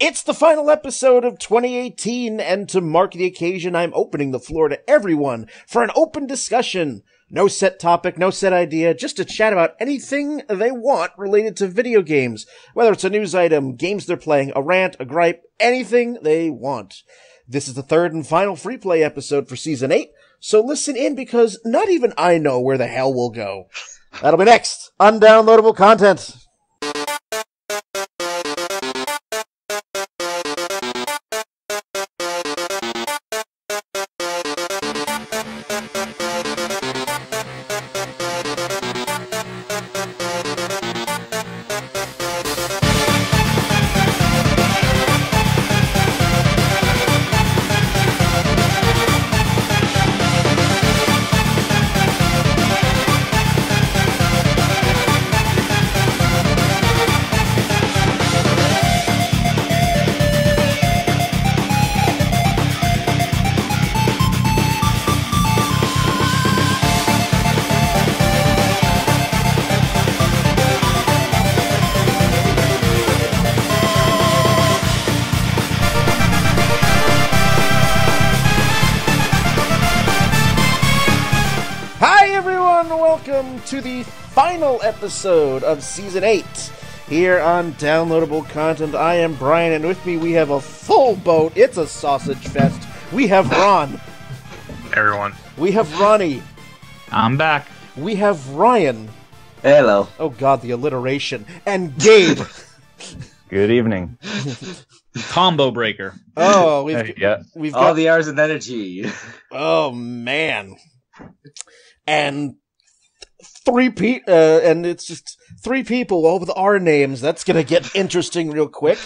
It's the final episode of 2018, and to mark the occasion, I'm opening the floor to everyone for an open discussion. No set topic, no set idea, just to chat about anything they want related to video games. Whether it's a news item, games they're playing, a rant, a gripe, anything they want. This is the third and final free play episode for Season 8, so listen in because not even I know where the hell we'll go. That'll be next on Downloadable Content. Welcome to the final episode of Season 8 here on Downloadable Content. I am Brian, and with me we have a full boat. It's a sausage fest. We have Ron. Everyone. We have Ronnie. I'm back. We have Ryan. Hello. Oh god, the alliteration. And Gabe. Good evening. Combo breaker. Oh, we've got all the hours and energy. Oh man. And it's just three people, all with R names. That's going to get interesting real quick.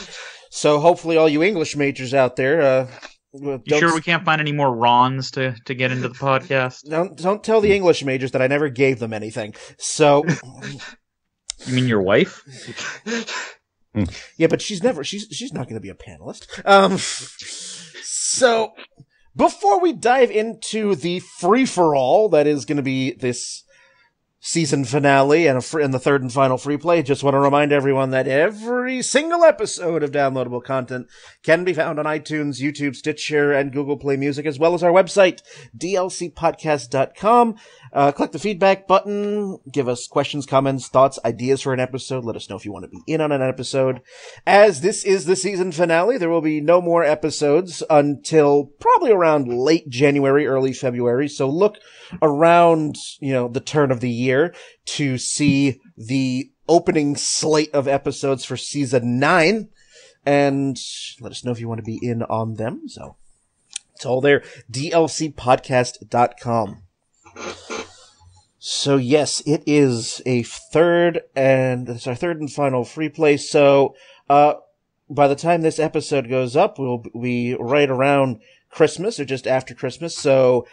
So hopefully all you English majors out there... you sure we can't find any more Rons to get into the podcast? Don't tell the English majors that I never gave them anything. So... You mean your wife? Yeah, but she's not going to be a panelist. So, before we dive into the free-for-all that is going to be this season finale and the third and final free play, just want to remind everyone that every single episode of Downloadable Content can be found on iTunes, YouTube, Stitcher, and Google Play Music, as well as our website, dlcpodcast.com. Click the feedback button, give us questions, comments, thoughts, ideas for an episode. Let us know if you want to be in on an episode. As this is the season finale, there will be no more episodes until probably around late January, early February. So look around, the turn of the year to see the opening slate of episodes for season 9. And let us know if you want to be in on them. So it's all there. dlcpodcast.com. So yes, it is it's our third and final free play. So, by the time this episode goes up, we'll be right around Christmas or just after Christmas. So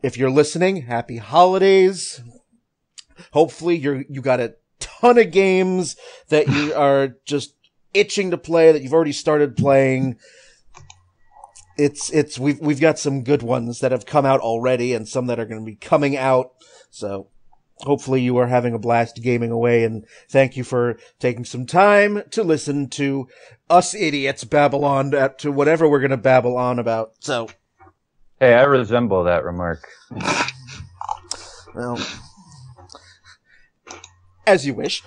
if you're listening, happy holidays. Hopefully you got a ton of games that you are just itching to play, that you've already started playing. We've got some good ones that have come out already and some that are going to be coming out. So hopefully you are having a blast gaming away, and thank you for taking some time to listen to us idiots babble on to whatever we're going to babble on about. So, hey, I resemble that remark. Well, as you wish.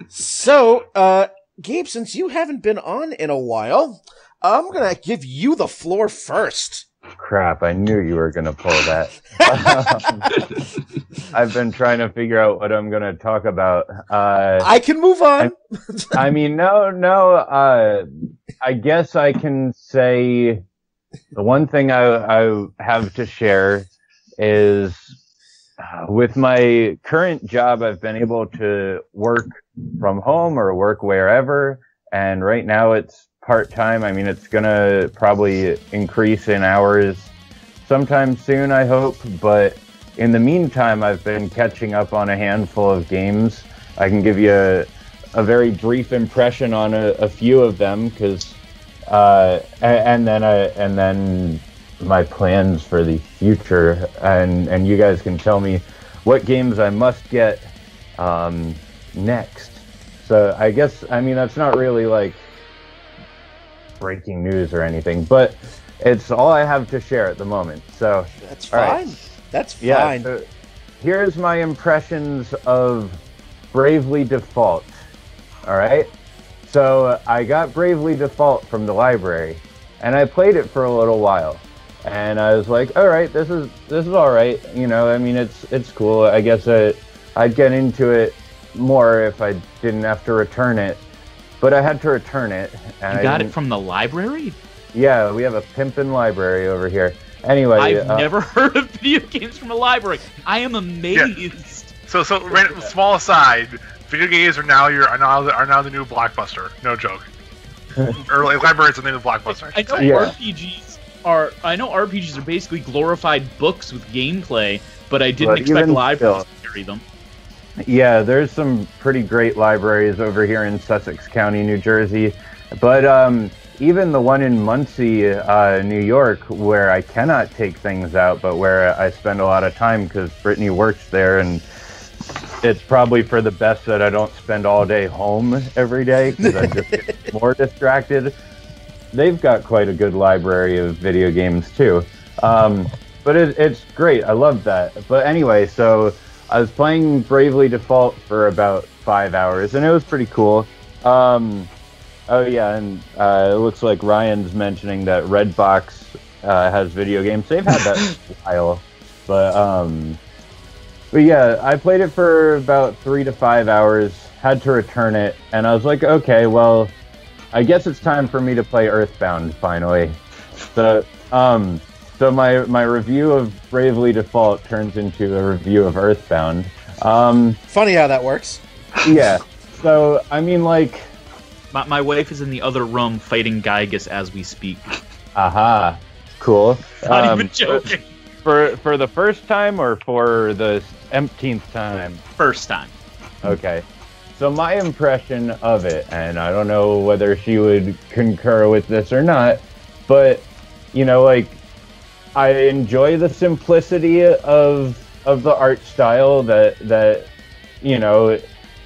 So, Gabe, since you haven't been on in a while, I'm going to give you the floor first. Crap, I knew you were going to pull that. I've been trying to figure out what I'm going to talk about. I can move on. No. I guess I can say the one thing I have to share is with my current job, I've been able to work from home or work wherever. And right now it's part-time. I mean, it's going to probably increase in hours sometime soon, I hope. But in the meantime, I've been catching up on a handful of games. I can give you a very brief impression on a few of them, because and then my plans for the future, and you guys can tell me what games I must get next. So I guess, I mean, that's not really like breaking news or anything, but it's all I have to share at the moment. So that's fine. Right. That's fine. Yeah, so here's my impressions of Bravely Default. All right. So I got Bravely Default from the library, and I played it for a little while, and I was like, all right, this is all right. You know, I mean, it's cool. I guess I'd get into it more if I didn't have to return it, but I had to return it. And you got it from the library? Yeah, we have a pimpin' library over here. Anyway, I've never heard of video games from a library. I am amazed. Yeah. So small aside, video games are now the new Blockbuster. No joke. Early libraries are the new Blockbuster. I know RPGs are basically glorified books with gameplay, but I didn't expect libraries to carry them. Yeah, there's some pretty great libraries over here in Sussex County, New Jersey, but even the one in Muncie, New York, where I cannot take things out, but where I spend a lot of time because Brittany works there, and it's probably for the best that I don't spend all day home every day because I just get more distracted. They've got quite a good library of video games too, but it's great. I love that. But anyway, so I was playing Bravely Default for about 5 hours, and it was pretty cool. Oh yeah, and it looks like Ryan's mentioning that Redbox has video games. They've had that for a while, but yeah, I played it for about 3 to 5 hours. Had to return it, and I was like, okay, well, I guess it's time for me to play Earthbound finally. So my review of Bravely Default turns into a review of Earthbound. Funny how that works. Yeah. So I mean, like. My wife is in the other room fighting Gygas as we speak. Aha. Cool. Not even joking. For the first time or for the umpteenth time? First time. Okay. So my impression of it, and I don't know whether she would concur with this or not, but, you know, like, I enjoy the simplicity of the art style that you know,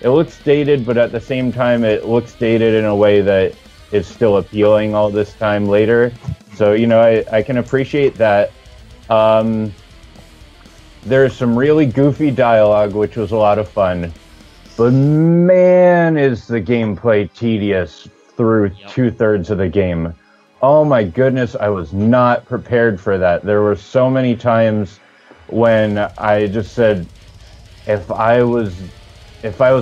it looks dated, but at the same time, it looks dated in a way that is still appealing all this time later. So, you know, I can appreciate that. There's some really goofy dialogue, which was a lot of fun. But man, is the gameplay tedious through 2/3 of the game. Oh my goodness, I was not prepared for that. There were so many times when I just said, if I was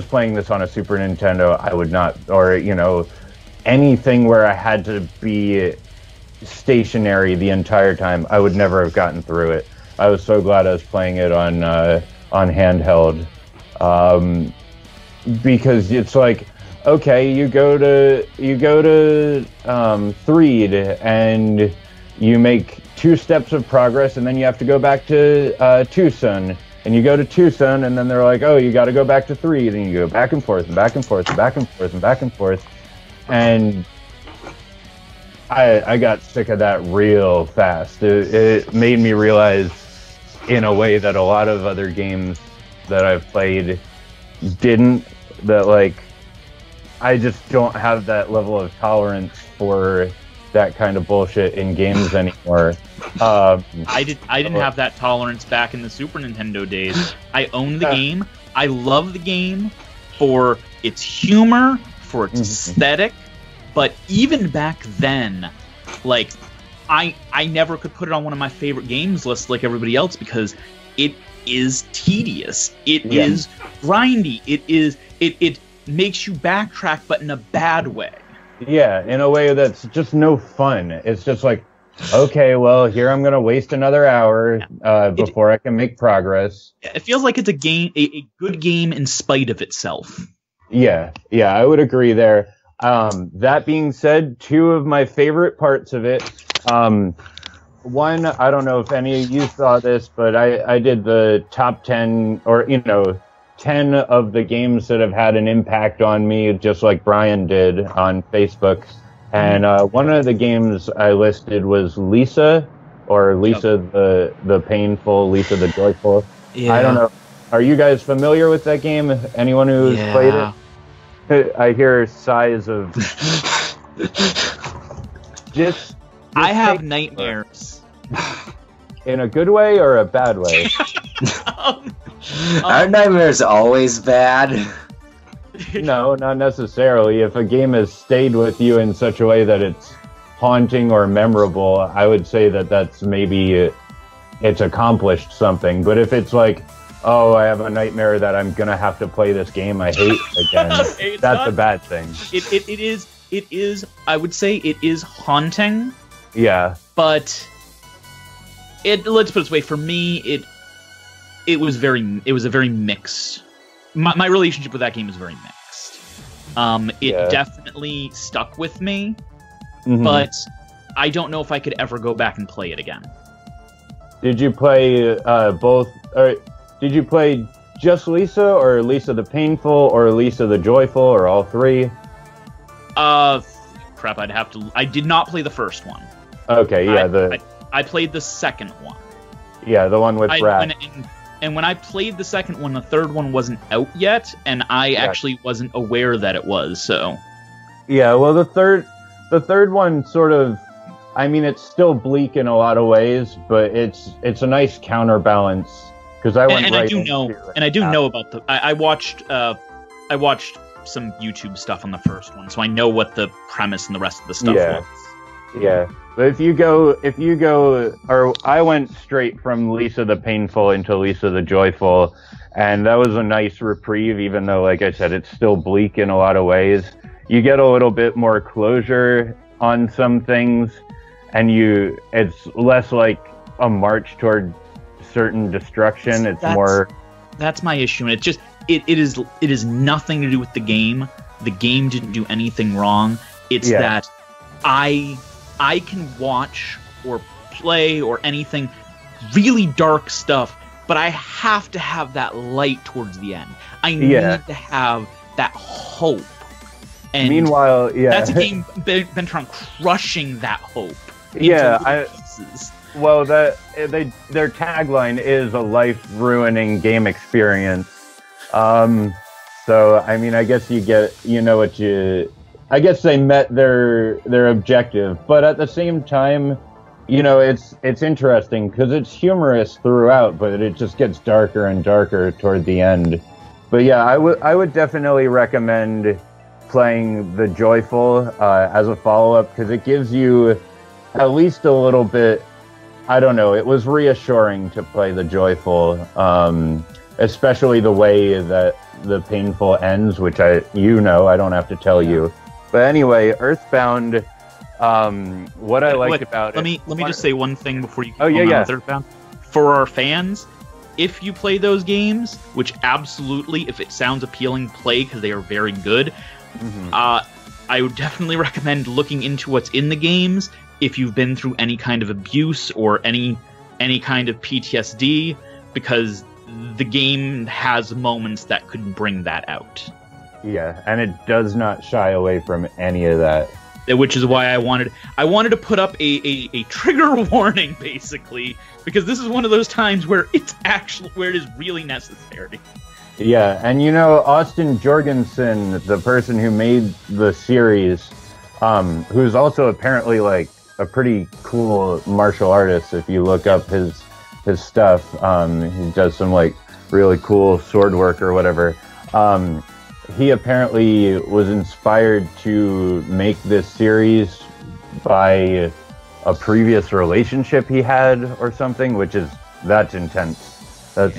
playing this on a Super Nintendo, I would not, or, you know, anything where I had to be stationary the entire time, I would never have gotten through it. I was so glad I was playing it on handheld, because it's like, okay, you go to Threed and you make 2 steps of progress, and then you have to go back to Tucson. And you go to Tucson, and then they're like, oh, you got to go back to Threed, and you go back and forth and back and forth and back and forth and back and forth. And I got sick of that real fast. It made me realize, in a way that a lot of other games that I've played didn't, that, like, I just don't have that level of tolerance for that kind of bullshit in games anymore. I didn't have that tolerance back in the Super Nintendo days. I own the game. I love the game for its humor, for its aesthetic, but even back then, like, I never could put it on one of my favorite games lists like everybody else because it is tedious. It is grindy. It makes you backtrack, but in a bad way. Yeah, in a way that's just no fun. It's just like, okay, well, here I'm going to waste another hour before I can make progress. It feels like it's a good game in spite of itself. Yeah, I would agree there. That being said, 2 of my favorite parts of it, one, I don't know if any of you saw this, but I did the top 10, or, you know, 10 of the games that have had an impact on me, just like Brian did on Facebook. And one of the games I listed was Lisa, or Lisa the Painful, Lisa the Joyful. Yeah. I don't know. Are you guys familiar with that game? Anyone who's played it? I hear sighs of... I have nightmares. In a good way or a bad way? Are nightmares always bad? No, not necessarily. If a game has stayed with you in such a way that it's haunting or memorable, I would say that that's maybe it's accomplished something. But if it's like, oh, I have a nightmare that I'm gonna have to play this game I hate again, that's a bad thing. It is. I would say it is haunting. Yeah. But let's put it this way. For me, it was a very mixed. My relationship with that game is very mixed. It definitely stuck with me, but I don't know if I could ever go back and play it again. Did you play both? Or did you play just Lisa, or Lisa the Painful, or Lisa the Joyful, or all three? Crap. I did not play the first one. Okay, yeah. I played the second one. Yeah, the one with Brad. And when I played the second one, the third one wasn't out yet, and I actually wasn't aware that it was, so... Yeah, well, the third one sort of... I mean, it's still bleak in a lot of ways, but it's a nice counterbalance, because I went right And I do know about the... I watched some YouTube stuff on the first one, so I know what the premise and the rest of the stuff was. Yeah, but if you go, or I went straight from Lisa the Painful into Lisa the Joyful, and that was a nice reprieve, even though, like I said, it's still bleak in a lot of ways. You get a little bit more closure on some things, and it's less like a march toward certain destruction. That's my issue, and it is nothing to do with the game. The game didn't do anything wrong. It's that I can watch or play or anything really dark stuff, but I have to have that light towards the end. I need to have that hope. And meanwhile, that's a game bent around crushing that hope. Pieces. Well, their tagline is a life-ruining game experience. So I mean, I guess I guess they met their objective, but at the same time, it's interesting because it's humorous throughout, but it just gets darker and darker toward the end. But yeah, I would definitely recommend playing the Joyful as a follow-up, because it gives you at least a little bit. I don't know. It was reassuring to play the Joyful, especially the way that the Painful ends, which I don't have to tell you. But anyway, Earthbound, what I liked about it... Let me just say one thing before you go on with Earthbound. For our fans, if you play those games, which absolutely, if it sounds appealing, play, because they are very good, I would definitely recommend looking into what's in the games if you've been through any kind of abuse or any kind of PTSD, because the game has moments that could bring that out. Yeah, and it does not shy away from any of that. Which is why I wanted to put up a trigger warning, basically, because this is one of those times where it is really necessary. Yeah, and Austin Jorgensen, the person who made the series, who's also apparently like a pretty cool martial artist. If you look up his stuff, he does some like really cool sword work or whatever. He apparently was inspired to make this series by a previous relationship he had or something, that's intense. I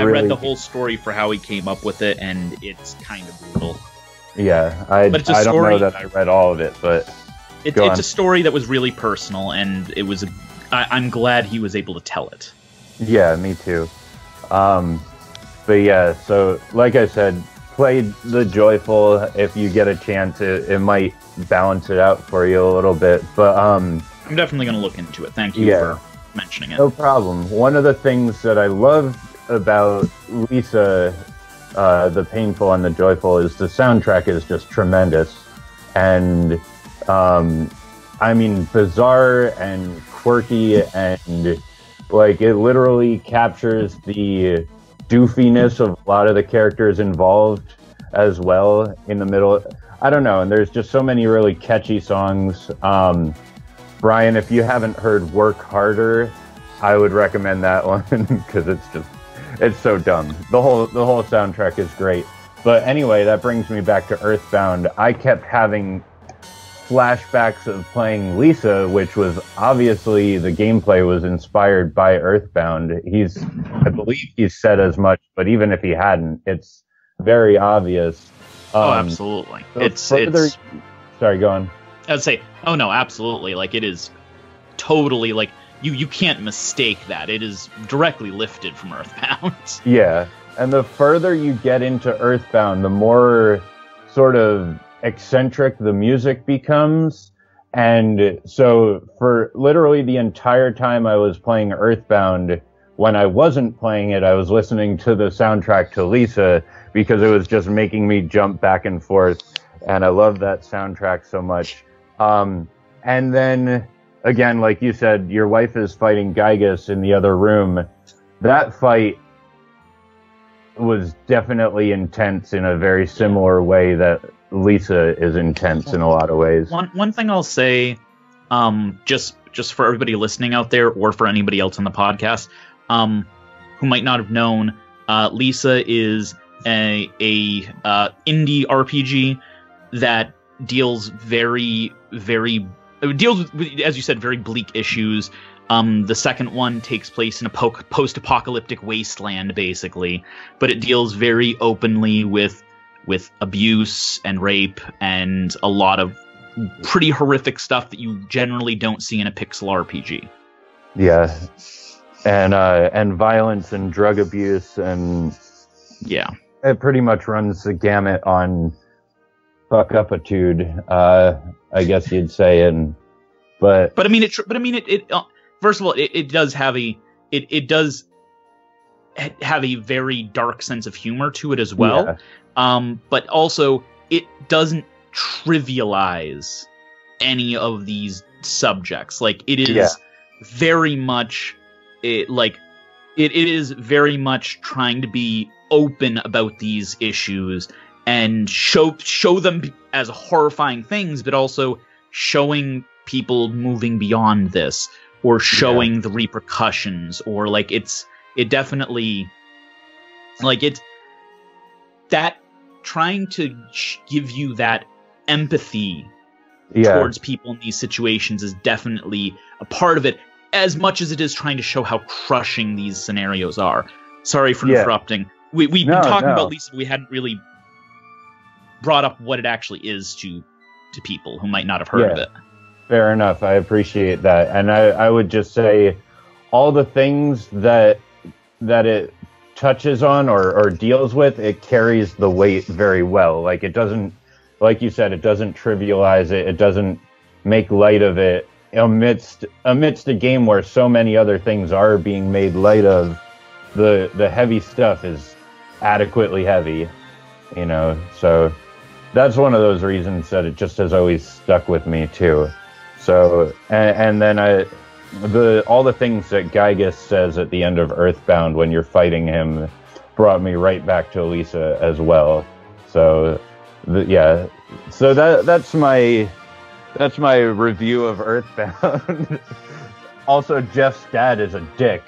read the whole story for how he came up with it, and it's kind of brutal. Yeah, I don't know that I read all of it, but it's a story that was really personal, and I'm glad he was able to tell it. Yeah, me too. But yeah, so like I said, play the Joyful if you get a chance. It might balance it out for you a little bit, but I'm definitely going to look into it. Thank you for mentioning it. No problem. One of the things that I love about Lisa, the Painful and the Joyful, is the soundtrack is just tremendous, and I mean, bizarre and quirky, and like it literally captures the doofiness of a lot of the characters involved as well in the middle. I don't know. And there's just so many really catchy songs. Brian, if you haven't heard Work Harder, I would recommend that one because it's so dumb. The whole soundtrack is great. But anyway, that brings me back to Earthbound. I kept having flashbacks of playing Lisa, which was obviously the gameplay was inspired by Earthbound. I believe he's said as much, but even if he hadn't, it's very obvious. Absolutely. Sorry, go on. I'd say, oh no, absolutely. Like, it is totally, like, you can't mistake that. It is directly lifted from Earthbound. Yeah. And the further you get into Earthbound, the more sort of eccentric the music becomes. And so for literally the entire time I was playing Earthbound, when I wasn't playing it, I was listening to the soundtrack to Lisa because it was just making me jump back and forth. And I love that soundtrack so much. And then, again, like you said, your wife is fighting Gygas in the other room. That fight was definitely intense in a very similar way that Lisa is intense in a lot of ways. One thing I'll say, just for everybody listening out there, or for anybody else on the podcast, who might not have known, Lisa is a indie RPG that deals deals with, as you said, very bleak issues. The second one takes place in a post-apocalyptic wasteland, basically, but it deals very openly with abuse and rape and a lot of pretty horrific stuff that you generally don't see in a pixel RPG. Yeah, and violence and drug abuse, and yeah, it pretty much runs the gamut on fuck-upitude, I guess you'd say, but I mean it. First of all, it does have a very dark sense of humor to it as well. Yeah. But also it doesn't trivialize any of these subjects. Like, it is very much it is very much trying to be open about these issues and show them as horrifying things, but also showing people moving beyond this, or showing the repercussions, or it definitely, it's that trying to give you that empathy towards people in these situations is definitely a part of it, as much as it is trying to show how crushing these scenarios are. Sorry for interrupting. We've been talking about Lisa, but we hadn't really brought up what it actually is to people who might not have heard of it. Fair enough. I appreciate that. And I would just say all the things that it touches on or deals with, it carries the weight very well. Like, it doesn't, like you said, it doesn't trivialize it. It doesn't make light of it amidst a game where so many other things are being made light of. The heavy stuff is adequately heavy, so that's one of those reasons that it just has always stuck with me too. So, and then all the things that Gygas says at the end of Earthbound when you're fighting him brought me right back to Lisa as well. So, so that's my review of Earthbound. Also, Jeff's dad is a dick.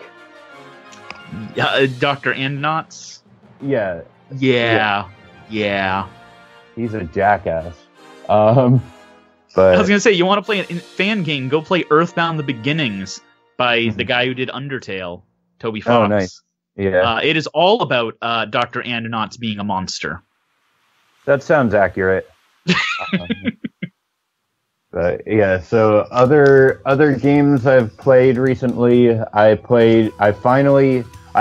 Dr. Andnotz? Yeah. He's a jackass. But I was gonna say, you want to play a fan game? Go play Earthbound: The Beginnings by the guy who did Undertale, Toby Fox. Oh, nice. Yeah. It is all about Dr. Andnotz being a monster. That sounds accurate. But yeah, so other games I've played recently. I've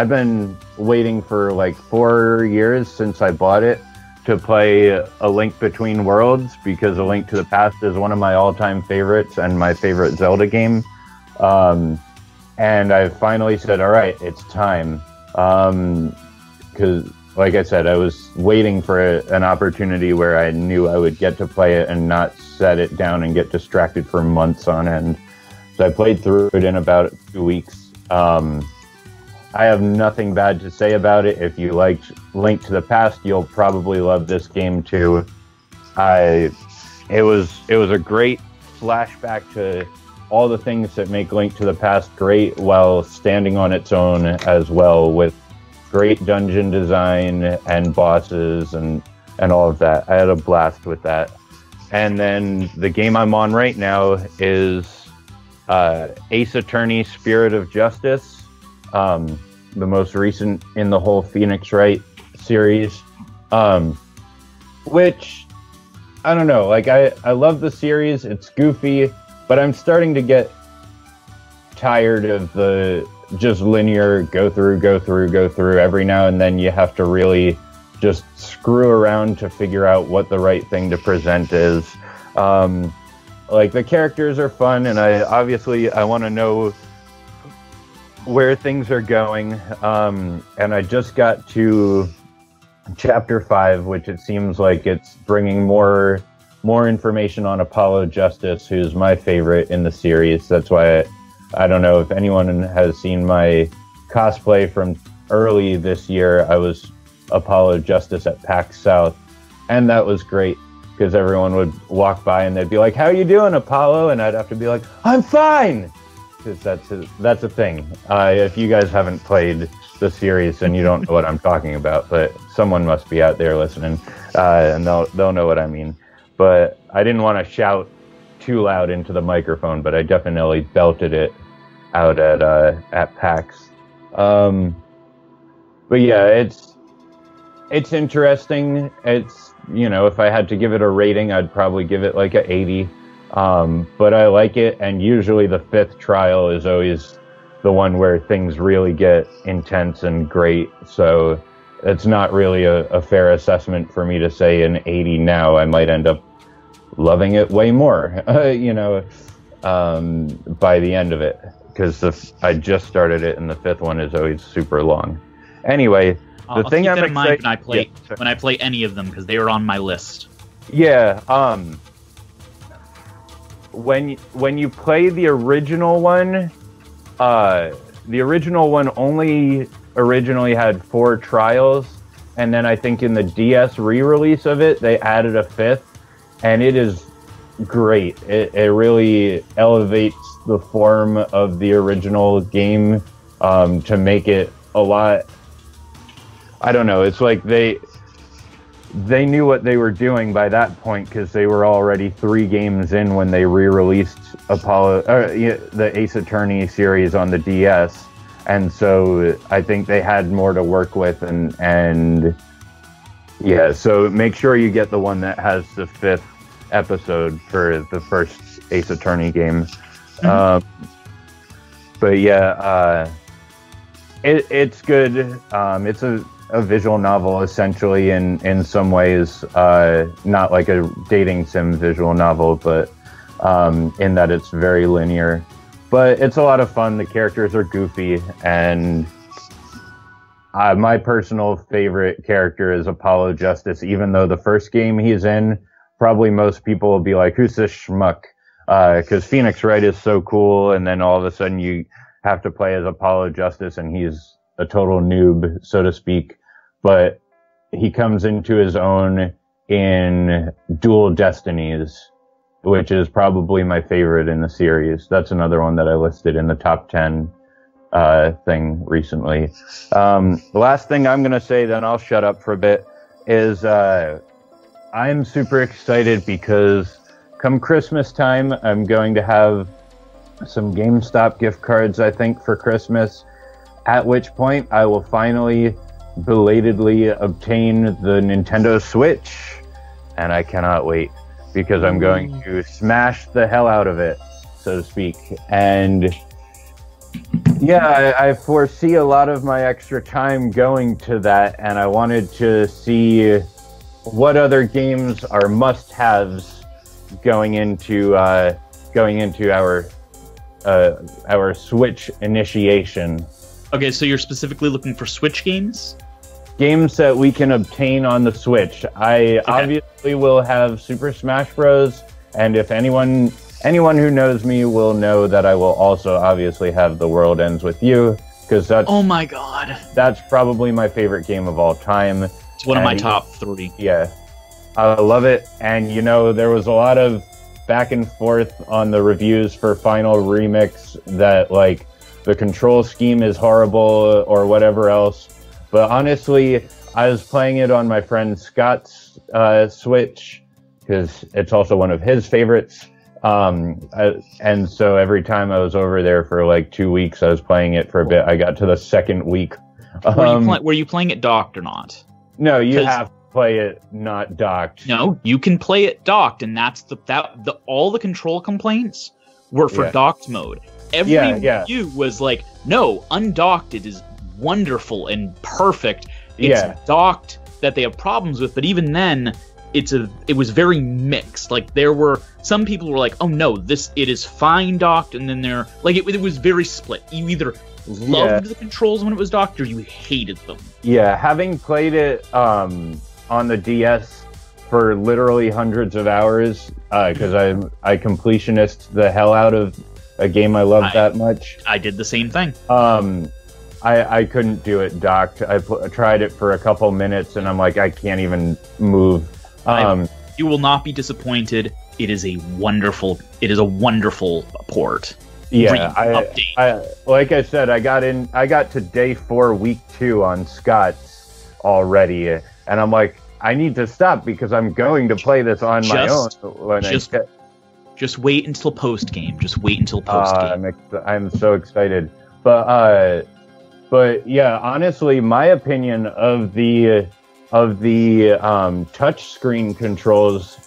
been waiting for like 4 years since I bought it to play A Link Between Worlds, because A Link to the Past is one of my all-time favorites and my favorite Zelda game. And I finally said, all right, it's time. Because, like I said, I was waiting for an opportunity where I knew I would get to play it and not set it down and get distracted for months on end. So I played through it in about 2 weeks. I have nothing bad to say about it. If you liked Link to the Past, you'll probably love this game too. it was a great flashback to all the things that make Link to the Past great, while standing on its own as well, with great dungeon design and bosses and all of that. I had a blast with that. And then the game I'm on right now is Ace Attorney Spirit of Justice, the most recent in the whole Phoenix Wright series, which, I don't know, like, I love the series. It's goofy, but I'm starting to get tired of the just linear go through. Every now and then you have to really just screw around to figure out what the right thing to present is. Like, the characters are fun, and I want to know where things are going. And I just got to Chapter 5, which it seems like it's bringing more information on Apollo Justice, who's my favorite in the series. That's why I don't know if anyone has seen my cosplay from early this year. I was Apollo Justice at PAX South, and that was great because everyone would walk by and they'd be like, "How you doing, Apollo?" And I'd have to be like, "I'm fine," because that's a thing. If you guys haven't played the series, then you don't know what I'm talking about, but someone must be out there listening, and they'll know what I mean. But I didn't want to shout too loud into the microphone, but I definitely belted it out at PAX. But yeah, it's interesting. It's, you know, if I had to give it a rating, I'd probably give it like a 80. But I like it, and usually the 5th trial is always the one where things really get intense and great. So it's not really a fair assessment for me to say an 80 now. I might end up loving it way more, you know, by the end of it, because I just started it, and the 5th one is always super long. Anyway, I'll keep that in mind when I play any of them, because they are on my list. Yeah. When you play the original one, only originally had 4 trials, and then I think in the DS re-release of it, they added a 5th, and it is great. It really elevates the form of the original game to make it a lot. I don't know. It's like they knew what they were doing by that point, because they were already 3 games in when they re-released the Ace Attorney series on the DS, and so I think they had more to work with, and yeah. So make sure you get the one that has the 5th episode for the first Ace Attorney game. But yeah, it's good. It's a visual novel, essentially, in some ways, not like a dating sim visual novel, but in that it's very linear. But it's a lot of fun. The characters are goofy, and my personal favorite character is Apollo Justice, even though the first game he's in, probably most people will be like, "Who's this schmuck?" Because Phoenix Wright is so cool, and then all of a sudden you have to play as Apollo Justice, and he's a total noob, so to speak. But he comes into his own in Dual Destinies, which is probably my favorite in the series. That's another one that I listed in the top 10 thing recently. The last thing I'm going to say, then I'll shut up for a bit, is I'm super excited because come Christmas time, I'm going to have some GameStop gift cards, I think, for Christmas, at which point I will finally belatedly obtain the Nintendo Switch, and I cannot wait, because I'm going to smash the hell out of it, so to speak. And yeah, I foresee a lot of my extra time going to that, and I wanted to see what other games are must-haves going into our Switch initiation. Okay, so you're specifically looking for Switch games? Games that we can obtain on the Switch. I obviously will have Super Smash Bros. And if anyone who knows me will know that I will also obviously have The World Ends With You, because that's, oh my god, that's probably my favorite game of all time. It's one of my top 3. Yeah. I love it. And, you know, there was a lot of back and forth on the reviews for Final Remix that, like, the control scheme is horrible or whatever else. But honestly, I was playing it on my friend Scott's Switch because it's also one of his favorites. And so every time I was over there for like 2 weeks, I was playing it for a bit. I got to the second week. Were you playing it docked or not? No, you have to play it not docked. No, you can play it docked, and that's all the control complaints were for docked mode. Every review was like, no, undocked, it is wonderful and perfect. It's docked that they have problems with, but even then, it was very mixed. Like, there were some people were like, oh no, it is fine docked, and then it was very split. You either loved the controls when it was docked, or you hated them. Yeah, having played it on the DS for literally hundreds of hours, because I completionist the hell out of a game I love that much. I did the same thing. I couldn't do it docked. I tried it for a couple minutes, and I'm like, I can't even move. You will not be disappointed. It is a wonderful port. Yeah, I like I said, I got to day 4, week 2 on Scott's already, and I'm like, I need to stop because I'm going to play this on my own. Just wait until post game. Just wait until post game. I'm so excited, but yeah, honestly, my opinion of the touch screen controls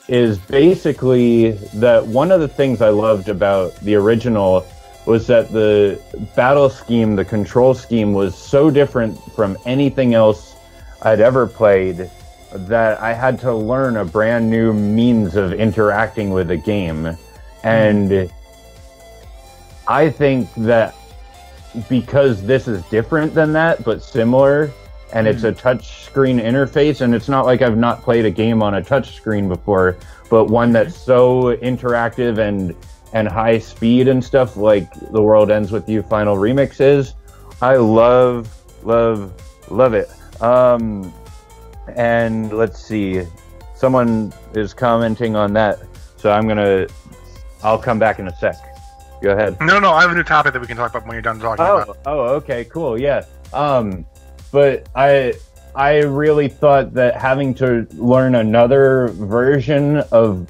is basically that one of the things I loved about the original was that the battle scheme, the control scheme, was so different from anything else I'd ever played that I had to learn a brand new means of interacting with a game. And I think that because this is different than that, but similar, and it's a touch screen interface, and it's not like I've not played a game on a touch screen before, but one that's so interactive and high speed and stuff, like The World Ends With You Final Remix is. I love it. And let's see, someone is commenting on that, so I'll come back in a sec. Go ahead. No, I have a new topic that we can talk about when you're done talking about. Oh, okay, cool, yeah. But I really thought that having to learn another version of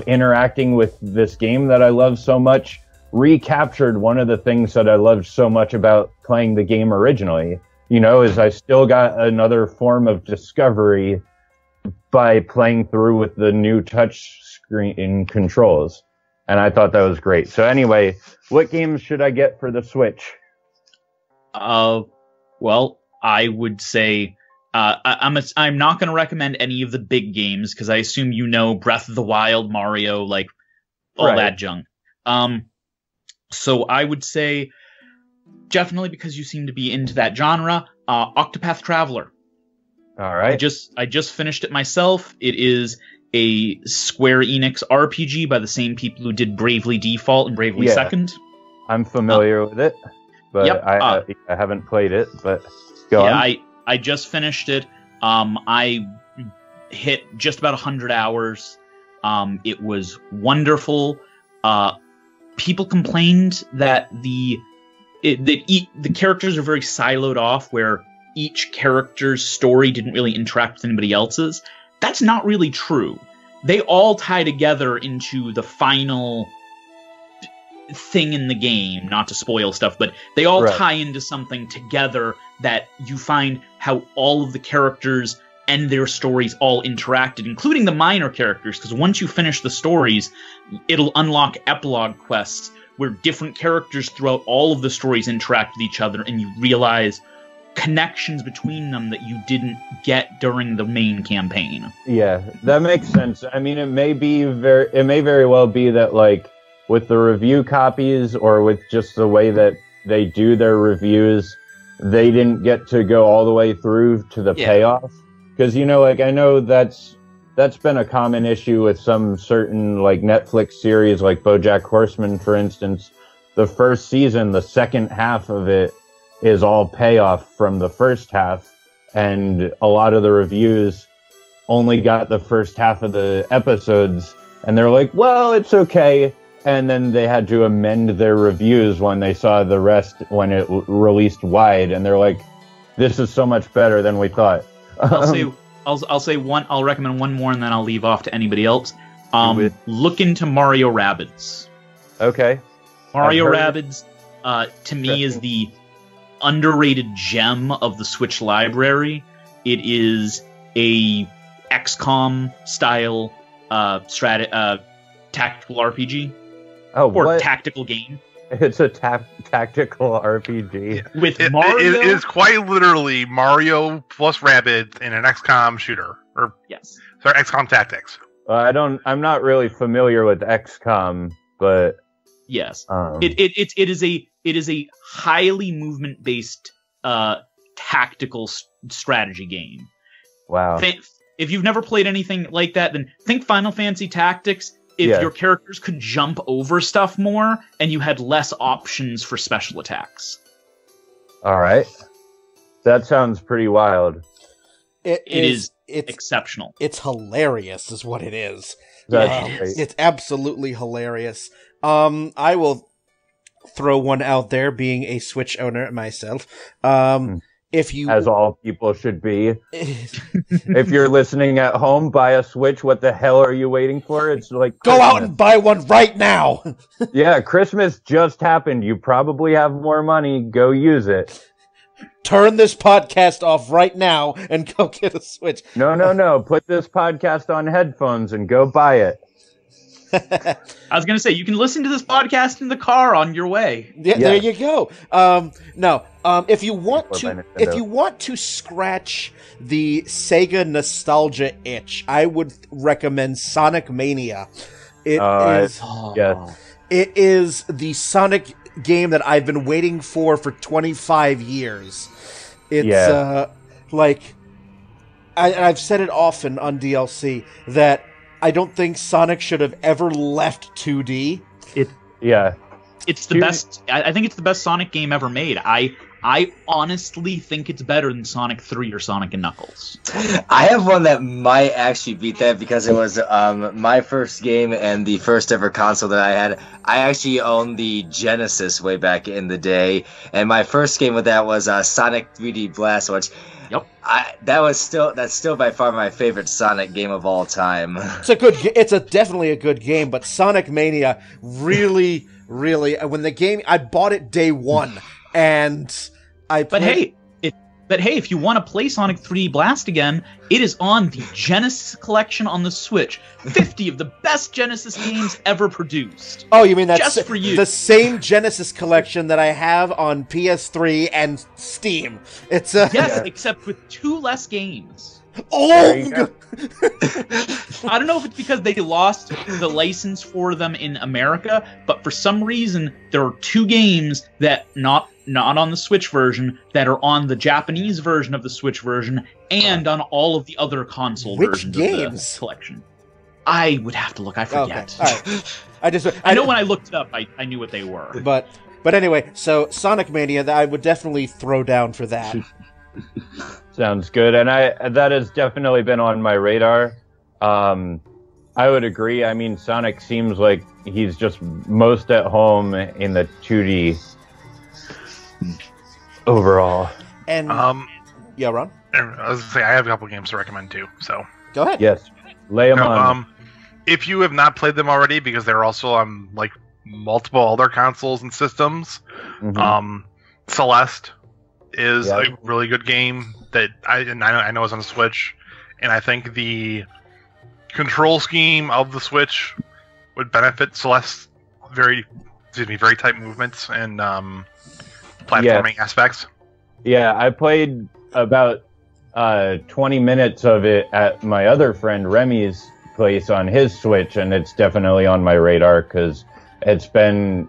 interacting with this game that I love so much recaptured one of the things that I loved so much about playing the game originally. You know, is I still got another form of discovery by playing through with the new touch screen controls. And I thought that was great. So anyway, what games should I get for the Switch? Well, I would say I'm not going to recommend any of the big games because I assume you know Breath of the Wild, Mario, like all that junk. So I would say definitely, because you seem to be into that genre, Octopath Traveler. All right. I just finished it myself. It is a Square Enix RPG by the same people who did Bravely Default and Bravely Second. I'm familiar with it, but I haven't played it. But go on. I just finished it. I hit just about 100 hours. It was wonderful. People complained that the characters are very siloed off, where each character's story didn't really interact with anybody else's. That's not really true. They all tie together into the final thing in the game, not to spoil stuff, but they all tie into something together that you find how all of the characters and their stories all interacted, including the minor characters, because once you finish the stories, it'll unlock epilogue quests where different characters throughout all of the stories interact with each other, and you realize connections between them that you didn't get during the main campaign. Yeah, that makes sense. I mean, it may very well be that, like, with the review copies or with just the way that they do their reviews, they didn't get to go all the way through to the payoff. Because, you know, like, I know that's been a common issue with some certain, like, Netflix series, like BoJack Horseman, for instance. The first season, the second half of it is all payoff from the first half, and a lot of the reviews only got the first half of the episodes, and they're like, well, it's okay. And then they had to amend their reviews when they saw the rest when it released wide, and they're like, this is so much better than we thought. I'll say one. I'll recommend one more, and then I'll leave off to anybody else. Look into Mario Rabbids. Okay. Mario Rabbids, to me, is the underrated gem of the Switch library. It is a XCOM style tactical RPG. Tactical game. It's a tactical RPG. With Mario? It is quite literally Mario plus Rabbids in an XCOM shooter. Yes. Sorry, XCOM Tactics. I'm not really familiar with XCOM, but yes, it is a highly movement based tactical strategy game. Wow. If you've never played anything like that, then think Final Fantasy Tactics. If your characters could jump over stuff more and you had less options for special attacks. All right. That sounds pretty wild. It's exceptional. It's hilarious is what it is. It's absolutely hilarious. I will throw one out there, being a Switch owner myself. If you, as all people should be, if you're listening at home, buy a Switch. What the hell are you waiting for? It's like Christmas. Go out and buy one right now. Yeah, Christmas just happened. You probably have more money. Go use it. Turn this podcast off right now and go get a Switch. No. Put this podcast on headphones and go buy it. I was going to say, you can listen to this podcast in the car on your way. Yeah, there you go. If you want to scratch the Sega nostalgia itch, I would recommend Sonic Mania. It is the Sonic game that I've been waiting for 25 years. It's I've said it often on DLC that I don't think Sonic should have ever left 2D. It's the best. I think it's the best Sonic game ever made. I honestly think it's better than Sonic 3 or Sonic and Knuckles. I have one that might actually beat that because it was my first game and the first ever console that I had. I actually owned the Genesis way back in the day, and my first game with that was Sonic 3D Blast, which that's still by far my favorite Sonic game of all time. It's definitely a good game, but Sonic Mania really, when the game, I bought it day one. And if you want to play Sonic 3D Blast again, it is on the Genesis collection on the Switch. 50 of the best Genesis games ever produced. Oh, you mean that's just for you? The same Genesis collection that I have on PS3 and Steam. It's except with 2 less games. Oh! I don't know if it's because they lost the license for them in America, but for some reason there are 2 games that not on the Switch version that are on the Japanese version of the Switch version and on all of the other console versions of the collection. I would have to look. I forget. Okay. All right. I know when I looked it up, I knew what they were. But anyway, so Sonic Mania, I would definitely throw down for that. Sounds good, and that has definitely been on my radar. I would agree. I mean, Sonic seems like he's just most at home in the 2D overall. And yeah, Ron? I was gonna say I have a couple games to recommend too. So go ahead. Yes, lay them on. If you have not played them already, because they're also on like multiple other consoles and systems, Celeste is a really good game that I know is on the Switch, and I think the control scheme of the Switch would benefit Celeste's very tight movements and platforming aspects. Yeah, I played about 20 minutes of it at my other friend Remy's place on his Switch, and it's definitely on my radar because it's had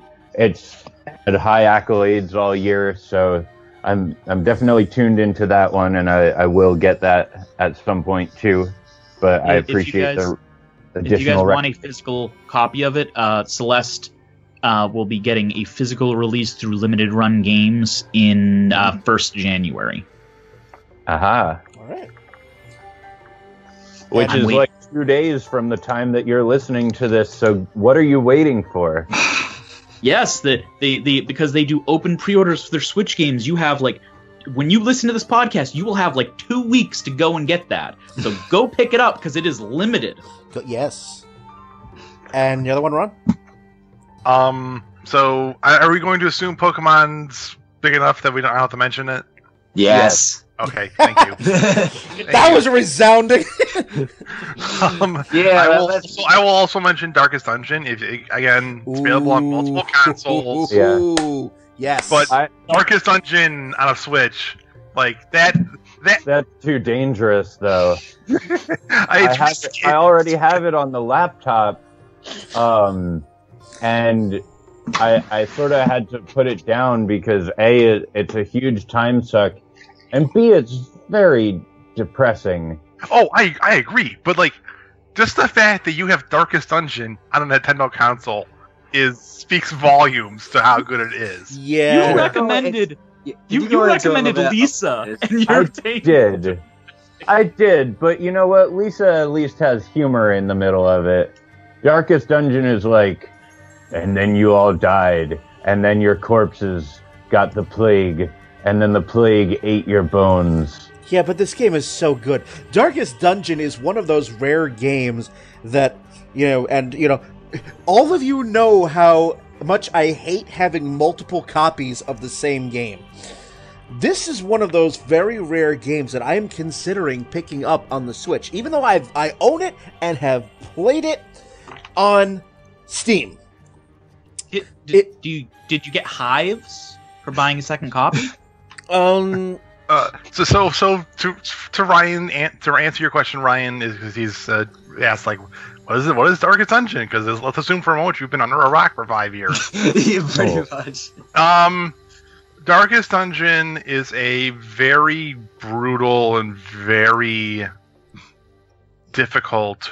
high accolades all year, so I'm definitely tuned into that one, and I will get that at some point too. But I appreciate the additional. If you guys want a physical copy of it, Celeste will be getting a physical release through Limited Run Games in 1st January. Aha! All right. which is like 2 days from the time that you're listening to this. So what are you waiting for? Yes, because they do open pre-orders for their Switch games. You have like, when you listen to this podcast, you will have like 2 weeks to go and get that. So go pick it up because it is limited. Yes. And the other one, Ron? So are we going to assume Pokemon's big enough that we don't have to mention it? Yes. Okay, thank you. That was resounding. I will also mention Darkest Dungeon. It's available on multiple consoles. Ooh, yes. But Darkest Dungeon on a Switch, like that. That's too dangerous, though. I already have it on the laptop, and I sort of had to put it down because A, it's a huge time suck, and B, it's very depressing. Oh, I agree, but like, just the fact that you have Darkest Dungeon on a Nintendo console speaks volumes to how good it is. Yeah. You recommended Lisa, and you're I did, but you know what? Lisa at least has humor in the middle of it. Darkest Dungeon is like, and then you all died, and then your corpses got the plague, and then the plague ate your bones. Yeah, but this game is so good. Darkest Dungeon is one of those rare games that, all of you know how much I hate having multiple copies of the same game. This is one of those very rare games that I am considering picking up on the Switch, even though I own it and have played it on Steam. Did you get hives for buying a second copy? So to Ryan, to answer your question, Ryan, is because he's asked like, what is Darkest Dungeon? Because let's assume for a moment you've been under a rock for 5 years. Yeah, pretty much. Darkest Dungeon is a very brutal and very difficult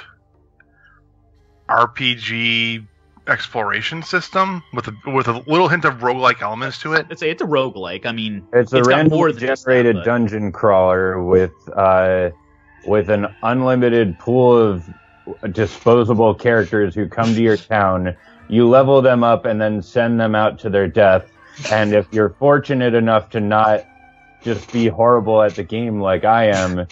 RPG exploration system with a little hint of roguelike elements to it. It's a roguelike. I mean, it's a randomly generated dungeon crawler with an unlimited pool of disposable characters who come to your town. You level them up and then send them out to their death. And if you're fortunate enough to not just be horrible at the game like I am,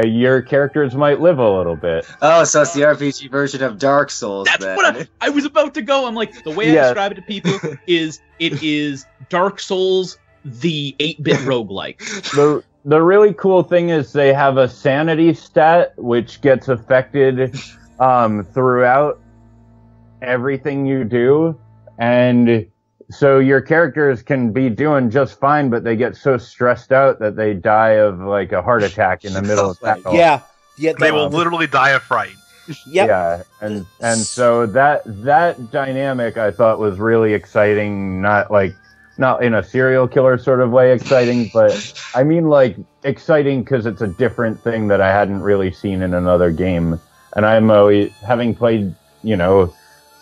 your characters might live a little bit. Oh, so it's the RPG version of Dark Souls. That's then. what I was about to go. I'm like, the way I describe it to people is it is Dark Souls, the 8-bit roguelike. The really cool thing is they have a sanity stat which gets affected throughout everything you do, and so your characters can be doing just fine, but they get so stressed out that they die of like a heart attack in the middle of battle. Yeah, they will literally die of fright. Yep. Yeah, and so that dynamic I thought was really exciting. Not in a serial killer sort of way exciting, but I mean like exciting because it's a different thing that I hadn't really seen in another game. And I'm always, having played,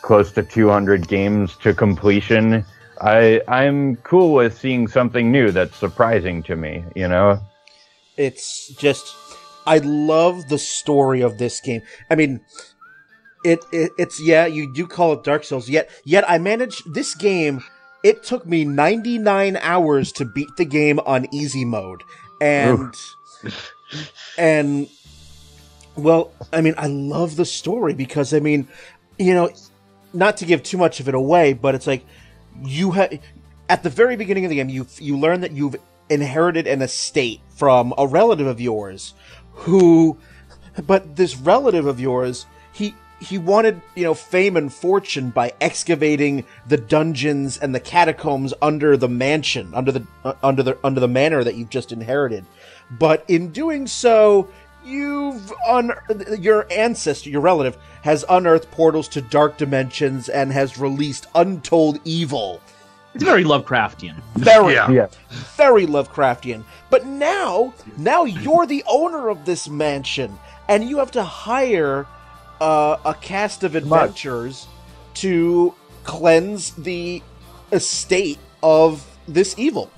close to 200 games to completion, I'm cool with seeing something new that's surprising to me, It's just, I love the story of this game. I mean, it's you do call it Dark Souls, yet I managed this game. It took me 99 hours to beat the game on easy mode. And well, I mean, I love the story because, I mean, not to give too much of it away, but it's like, at the very beginning of the game, you learn that you've inherited an estate from a relative of yours but this relative of yours, he wanted, fame and fortune by excavating the dungeons and the catacombs under the mansion, under the manor that you've just inherited. But in doing so, your ancestor, your relative, has unearthed portals to dark dimensions and has released untold evil. It's very Lovecraftian. Very Lovecraftian. But now you're the owner of this mansion, and you have to hire a cast of adventurers to cleanse the estate of this evil.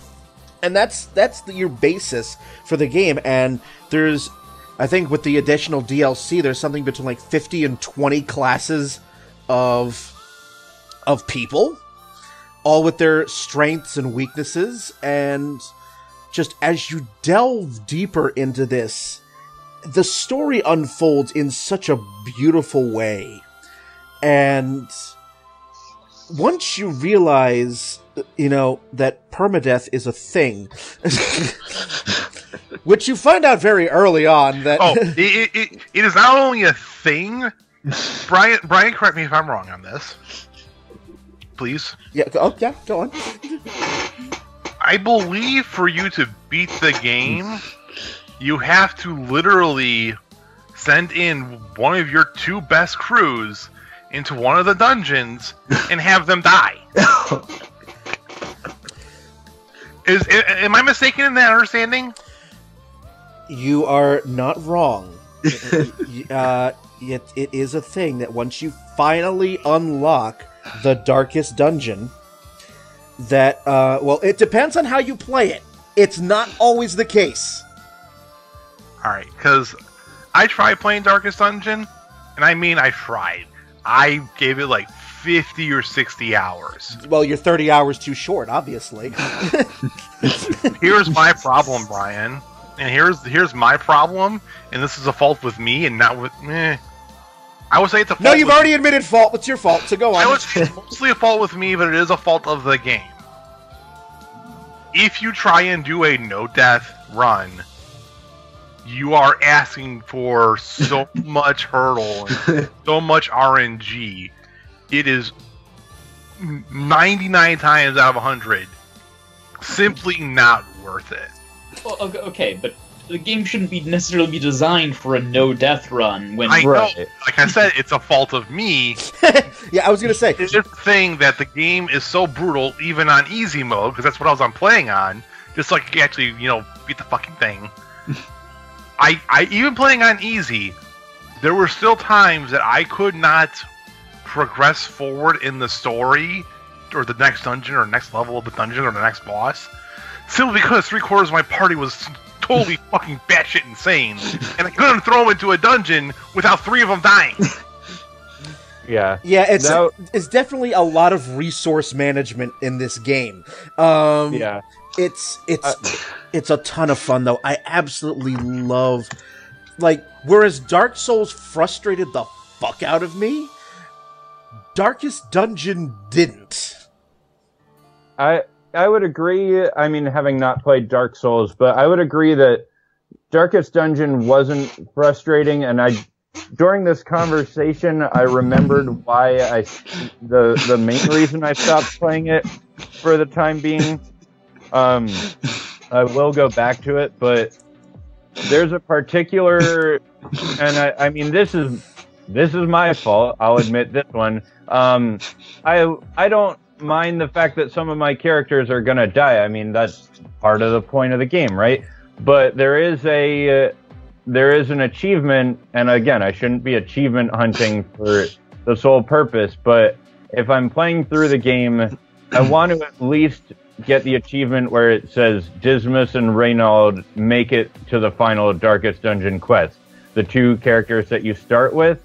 And that's your basis for the game. And there's I think with the additional DLC, there's something between like 50 and 20 classes of people, all with their strengths and weaknesses, and just as you delve deeper into this, the story unfolds in such a beautiful way. And once you realize, that permadeath is a thing, which you find out very early on that... it is not only a thing. Brian, correct me if I'm wrong on this. Please. Yeah, go on. I believe for you to beat the game, you have to literally send in one of your 2 best crews into one of the dungeons and have them die. Am I mistaken in that understanding? You are not wrong. It is a thing that once you finally unlock the darkest dungeon, that, it depends on how you play it. It's not always the case. Alright, because I tried playing Darkest Dungeon, and I mean I tried. I gave it like 50 or 60 hours. Well, you're 30 hours too short, obviously. Here's my problem, Brian. And here's my problem, and this is a fault with me and not with... I would say it's a fault. No, you've already admitted fault. It's your fault, so go on. I would say it's mostly a fault with me, but it is a fault of the game. If you try and do a no-death run, you are asking for so much hurdle and so much RNG. It is 99 times out of 100 simply not worth it. Well, okay, but the game shouldn't necessarily be designed for a no-death run. When I know, like I said, it's a fault of me. Yeah, I was gonna say it's just the thing that the game is so brutal, even on easy mode, because that's what I was playing on. Just like you actually, beat the fucking thing. I even playing on easy, there were still times that I could not progress forward in the story, or the next dungeon, or next level of the dungeon, or the next boss, simply because 3/4 of my party was totally fucking batshit insane, and I couldn't throw them into a dungeon without 3 of them dying. Yeah, it's definitely a lot of resource management in this game. It's a ton of fun though. I absolutely love, whereas Dark Souls frustrated the fuck out of me, Darkest Dungeon didn't. I would agree, I mean, having not played Dark Souls, but I would agree that Darkest Dungeon wasn't frustrating, and during this conversation, I remembered why the main reason I stopped playing it for the time being. I will go back to it, but there's a particular, and I mean, this is my fault, I'll admit this one. I don't mind the fact that some of my characters are gonna die. I mean, that's part of the point of the game, right? But there is an achievement, and again, I shouldn't be achievement hunting for the sole purpose, but if I'm playing through the game, I want to at least get the achievement where it says Dismas and Ronald make it to the final Darkest Dungeon quest, the 2 characters that you start with,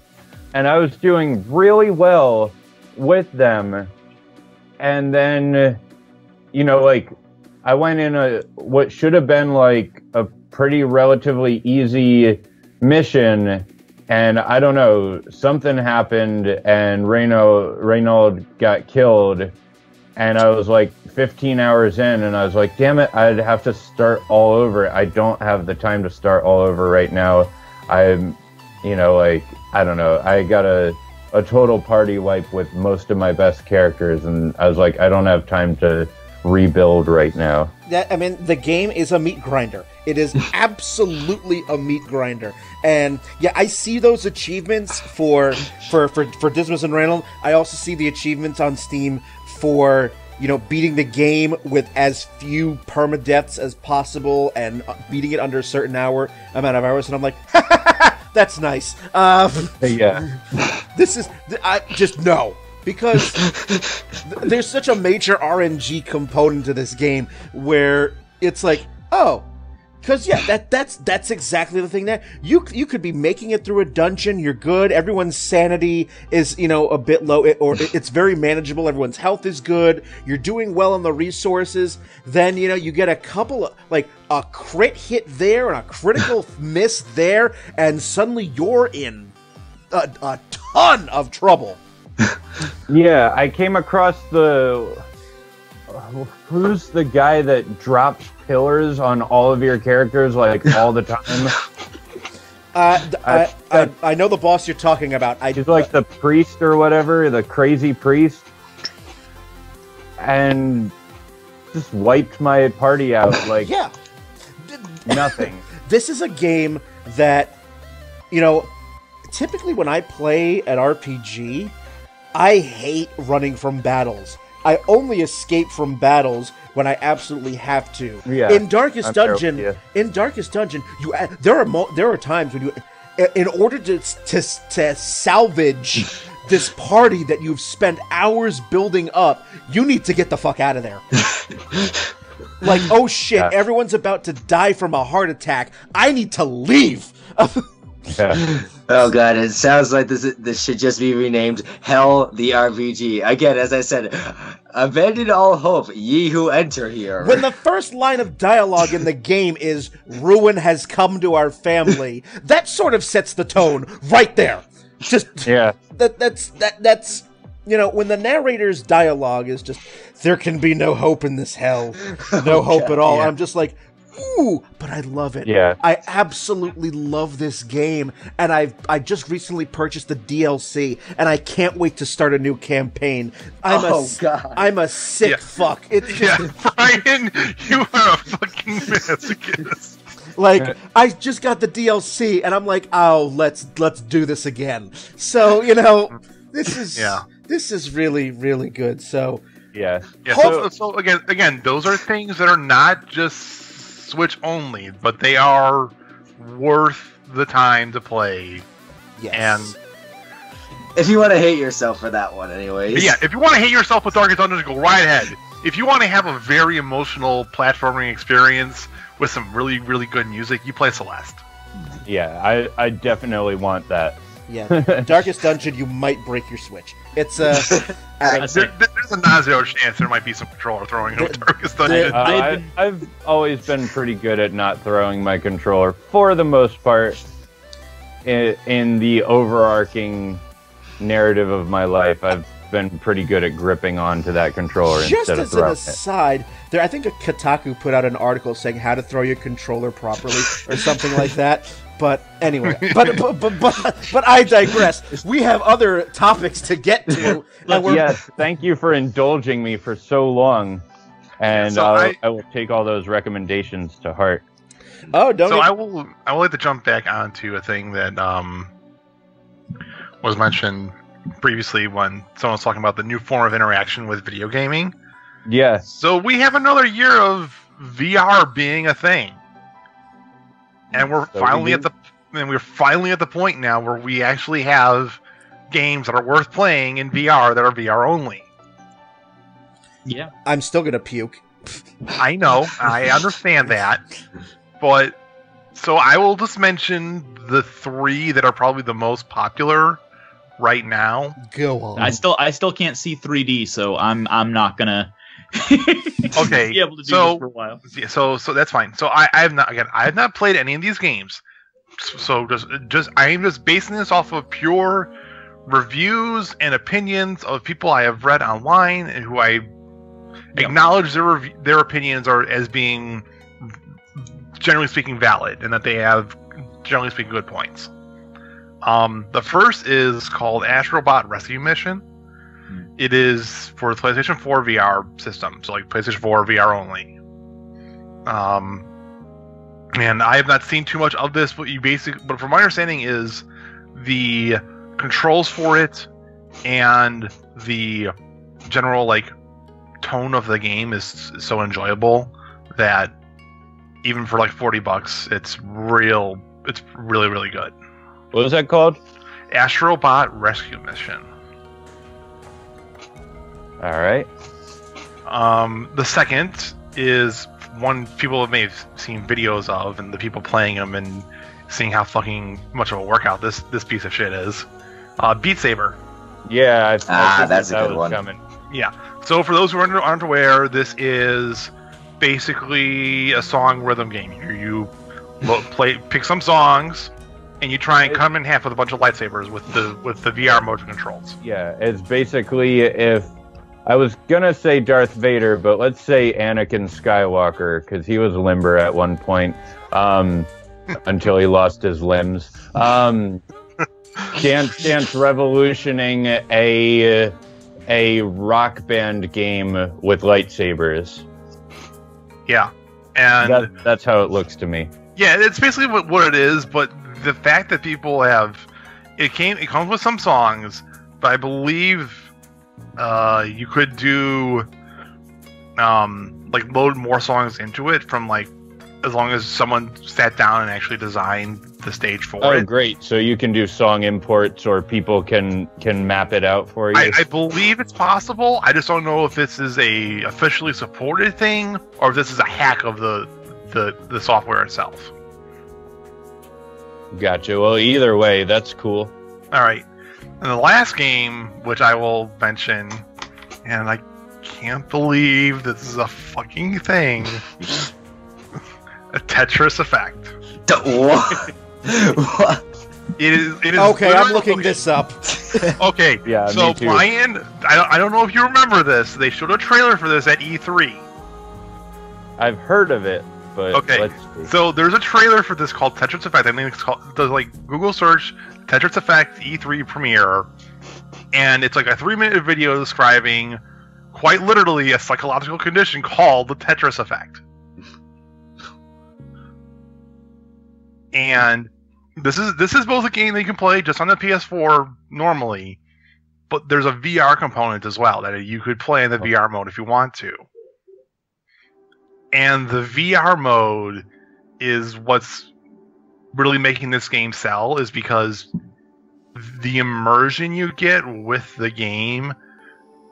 and I was doing really well with them. And then, I went in what should have been a pretty relatively easy mission, and I don't know, something happened, and Ronald got killed, and I was 15 hours in, and I was like, damn it, I'd have to start all over. I don't have the time to start all over right now. I'm, I don't know, I got a total party wipe with most of my best characters, and I was like, I don't have time to rebuild right now. The game is a meat grinder. It is absolutely a meat grinder. And yeah, I see those achievements for Dismas and Ronald. I also see the achievements on Steam for, beating the game with as few permadeaths as possible and beating it under a certain amount of hours. And I'm like, that's nice. Yeah. No. Because there's such a major RNG component to this game where it's like, oh, Because that's exactly the thing there. You could be making it through a dungeon. You're good. Everyone's sanity is a bit low, or it's very manageable. Everyone's health is good. You're doing well on the resources. Then you get a couple of a crit hit there and a critical miss there, and suddenly you're in a ton of trouble. Yeah, I came across who's the guy that drops pillars on all of your characters all the time? I know the boss you're talking about. He's like the priest or whatever, the crazy priest, and just wiped my party out nothing. This is a game that typically when I play an RPG, I hate running from battles. I only escape from battles when I absolutely have to. Yeah, in Darkest Dungeon, there are times when in order to salvage this party that you've spent hours building up, you need to get the fuck out of there. Oh shit, everyone's about to die from a heart attack. I need to leave. Yeah. Oh god, it sounds like this should just be renamed Hell the RPG. Again, as I said, abandon all hope, ye who enter here. When the first line of dialogue in the game is "Ruin has come to our family," that sort of sets the tone right there. Just that's when the narrator's dialogue is just "There can be no hope in this hell, no hope at all." Yeah. I'm just like, ooh, but I love it. Yeah. I absolutely love this game, and I just recently purchased the DLC, and I can't wait to start a new campaign. I'm a sick fuck. It's just, Brian, you are a fucking masochist. I just got the DLC, and I'm like, oh, let's do this again. So this is really, really good. So yeah. So again, those are things that are not just Switch only, but they are worth the time to play. Yes. And if you want to hate yourself for that one, anyways. Yeah, if you want to hate yourself with Darkest Dungeon, go right ahead. If you want to have a very emotional platforming experience with some really, really good music, you play Celeste. Yeah, I definitely want that. Yeah, Darkest Dungeon, you might break your Switch. It's there's a non-zero chance there might be some controller throwing in Darkest Dungeon. I've always been pretty good at not throwing my controller, for the most part, in the overarching narrative of my life. I've been pretty good at gripping onto that controller instead of throwing it. Just as an aside, I think Kotaku put out an article saying how to throw your controller properly or something like that. But anyway, but I digress. We have other topics to get to. Yes, thank you for indulging me for so long, and I will take all those recommendations to heart. Oh, don't. So I will like to jump back onto a thing that was mentioned previously when someone was talking about the new form of interaction with video gaming. Yeah. So we have another year of VR being a thing. And we're finally at the point now where we actually have games that are worth playing in VR that are VR only. Yeah. I'm still gonna puke. I know, I understand that. But so I will just mention the three that are probably the most popular right now. Go on. I still can't see 3D, so I'm not gonna okay, be able to do this for a while. Yeah, so that's fine. So I have not played any of these games. So I am just basing this off of pure reviews and opinions of people I have read online and who I acknowledge their opinions are as being generally speaking valid and that they have generally speaking good points. The first is called Astrobot Rescue Mission. It is for the PlayStation 4 VR system, so like PlayStation 4 VR only. And I have not seen too much of this, but from my understanding is the controls for it and the general tone of the game is so enjoyable that even for $40, it's really, really good. What is that called? Astrobot Rescue Mission. All right. The second is one people may have seen videos of, and the people playing them and seeing how fucking much of a workout this piece of shit is. Beat Saber. Yeah, I think that's a good one. Coming. Yeah. So for those who aren't aware, this is basically a song rhythm game. You pick some songs, and you try and cut them in half with a bunch of lightsabers with the VR motion controls. Yeah, it's basically, if I was gonna say Darth Vader, but let's say Anakin Skywalker, because he was limber at one point, until he lost his limbs. Dance Revolutioning a rock band game with lightsabers. Yeah, and that's how it looks to me. Yeah, it's basically what it is. But the fact that people have it comes with some songs, but I believe you could do like load more songs into it from like as long as someone sat down and actually designed the stage for it. Oh, great! So you can do song imports, or people can map it out for you. I believe it's possible. I just don't know if this is a officially supported thing or if this is a hack of the software itself. Gotcha. Well, either way, that's cool. All right. And the last game, which I will mention, and I can't believe this is a fucking thing, a Tetris Effect. What? What? It is okay, I'm looking this up. Okay, yeah. So me too. Brian, I don't know if you remember this. They showed a trailer for this at E3. I've heard of it, but okay. Let's see. So there's a trailer for this called Tetris Effect. I think it's called Google search Tetris Effect E3 premiere, and it's like a 3-minute video describing quite literally a psychological condition called the Tetris Effect. And this is both a game that you can play just on the PS4 normally, but there's a VR component as well that you could play in the VR mode if you want to. And the VR mode is what's really making this game sell, is because the immersion you get with the game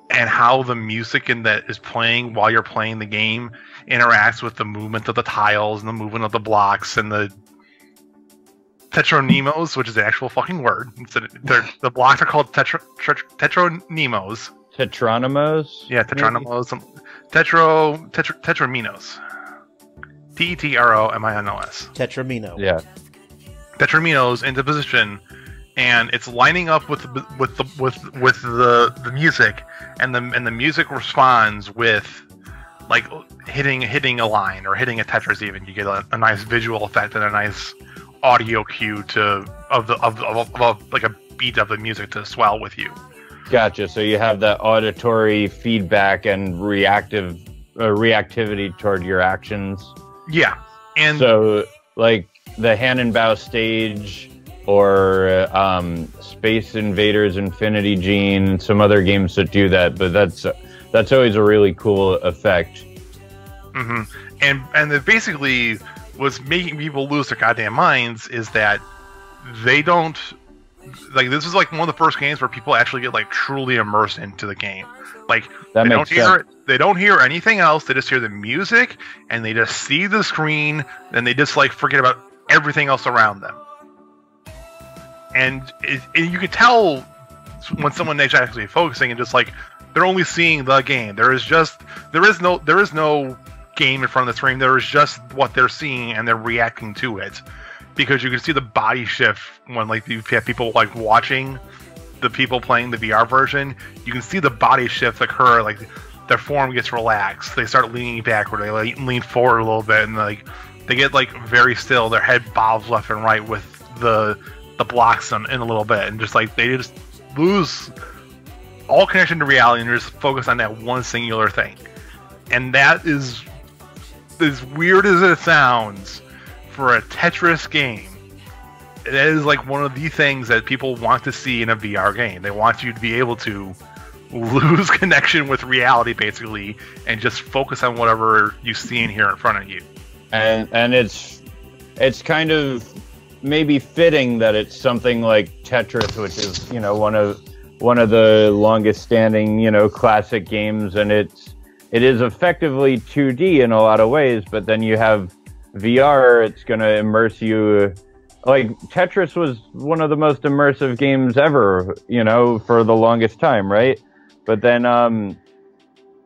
and how the music in that is playing while you're playing the game interacts with the movement of the tiles and the movement of the blocks and the tetronymos, which is the actual fucking word. The blocks are called tetronymos. Tetronymos? Yeah, tetronymos. Tetrominos. Tetrominos. Tetramino. Yeah. Tetrominos into position, and it's lining up with the music, and the music responds with like hitting a line or hitting a Tetris. Even you get a nice visual effect and a nice audio cue of like a beat of the music to swell with you. Gotcha. So you have that auditory feedback and reactivity toward your actions. Yeah, and so like the Hannenbau stage or Space Invaders Infinity Gene, some other games that do that, but that's always a really cool effect. Mm-hmm. And it basically what's making people lose their goddamn minds is that they don't like. This is like one of the first games where people actually get like truly immersed into the game. Like that they makes don't sense. hear it. They don't hear anything else. They just hear the music and they just see the screen and they just like forget about everything else around them. And you can tell when someone is actually focusing and just like they're only seeing the game. There is no game in front of the screen. There is just what they're seeing and they're reacting to it, because you can see the body shift when like you have people like watching the people playing the VR version. You can see the body shift occur. Like their form gets relaxed. They start leaning backward. They like lean forward a little bit, and like they get like very still. Their head bobs left and right with the blocks in a little bit, and just like they just lose all connection to reality and just focus on that one singular thing. And that is, as weird as it sounds, for a Tetris game, it is like one of the things that people want to see in a VR game. They want you to be able to lose connection with reality, basically, and just focus on whatever you see and hear in front of you. And it's kind of maybe fitting that it's something like Tetris, which is, one of the longest standing, classic games, and it is effectively 2D in a lot of ways, but then you have VR, it's going to immerse you. Like, Tetris was one of the most immersive games ever, you know, for the longest time, right? But then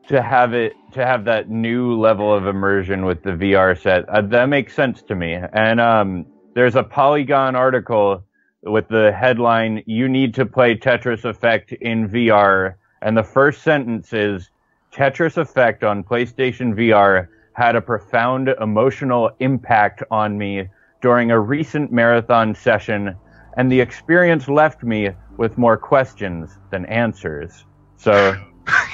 to have that new level of immersion with the VR set, that makes sense to me. And there's a Polygon article with the headline, "You need to play Tetris Effect in VR." And the first sentence is, "Tetris Effect on PlayStation VR had a profound emotional impact on me during a recent marathon session, and the experience left me with more questions than answers." So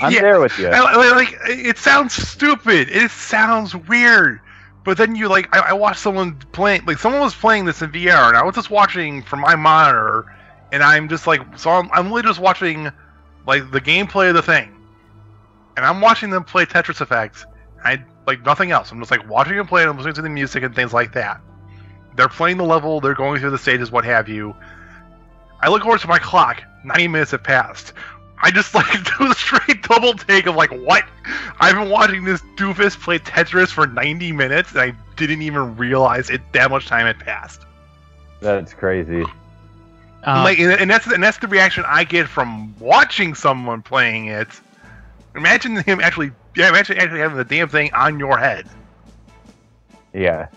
I'm there with you. Like, it sounds stupid. It sounds weird. But then you I watched someone playing, someone was playing this in VR, and I was just watching from my monitor, and I'm just I'm literally just watching the gameplay of the thing, and I'm watching them play Tetris Effect. I nothing else. I'm just watching them play, and I'm listening to the music and things like that. They're playing the level, they're going through the stages, what have you. I look over to my clock. 90 minutes have passed. I just do a straight double take of what? I've been watching this doofus play Tetris for 90 minutes, and I didn't even realize that much time had passed. That's crazy. And that's the reaction I get from watching someone playing it. Imagine him actually having the damn thing on your head. Yeah.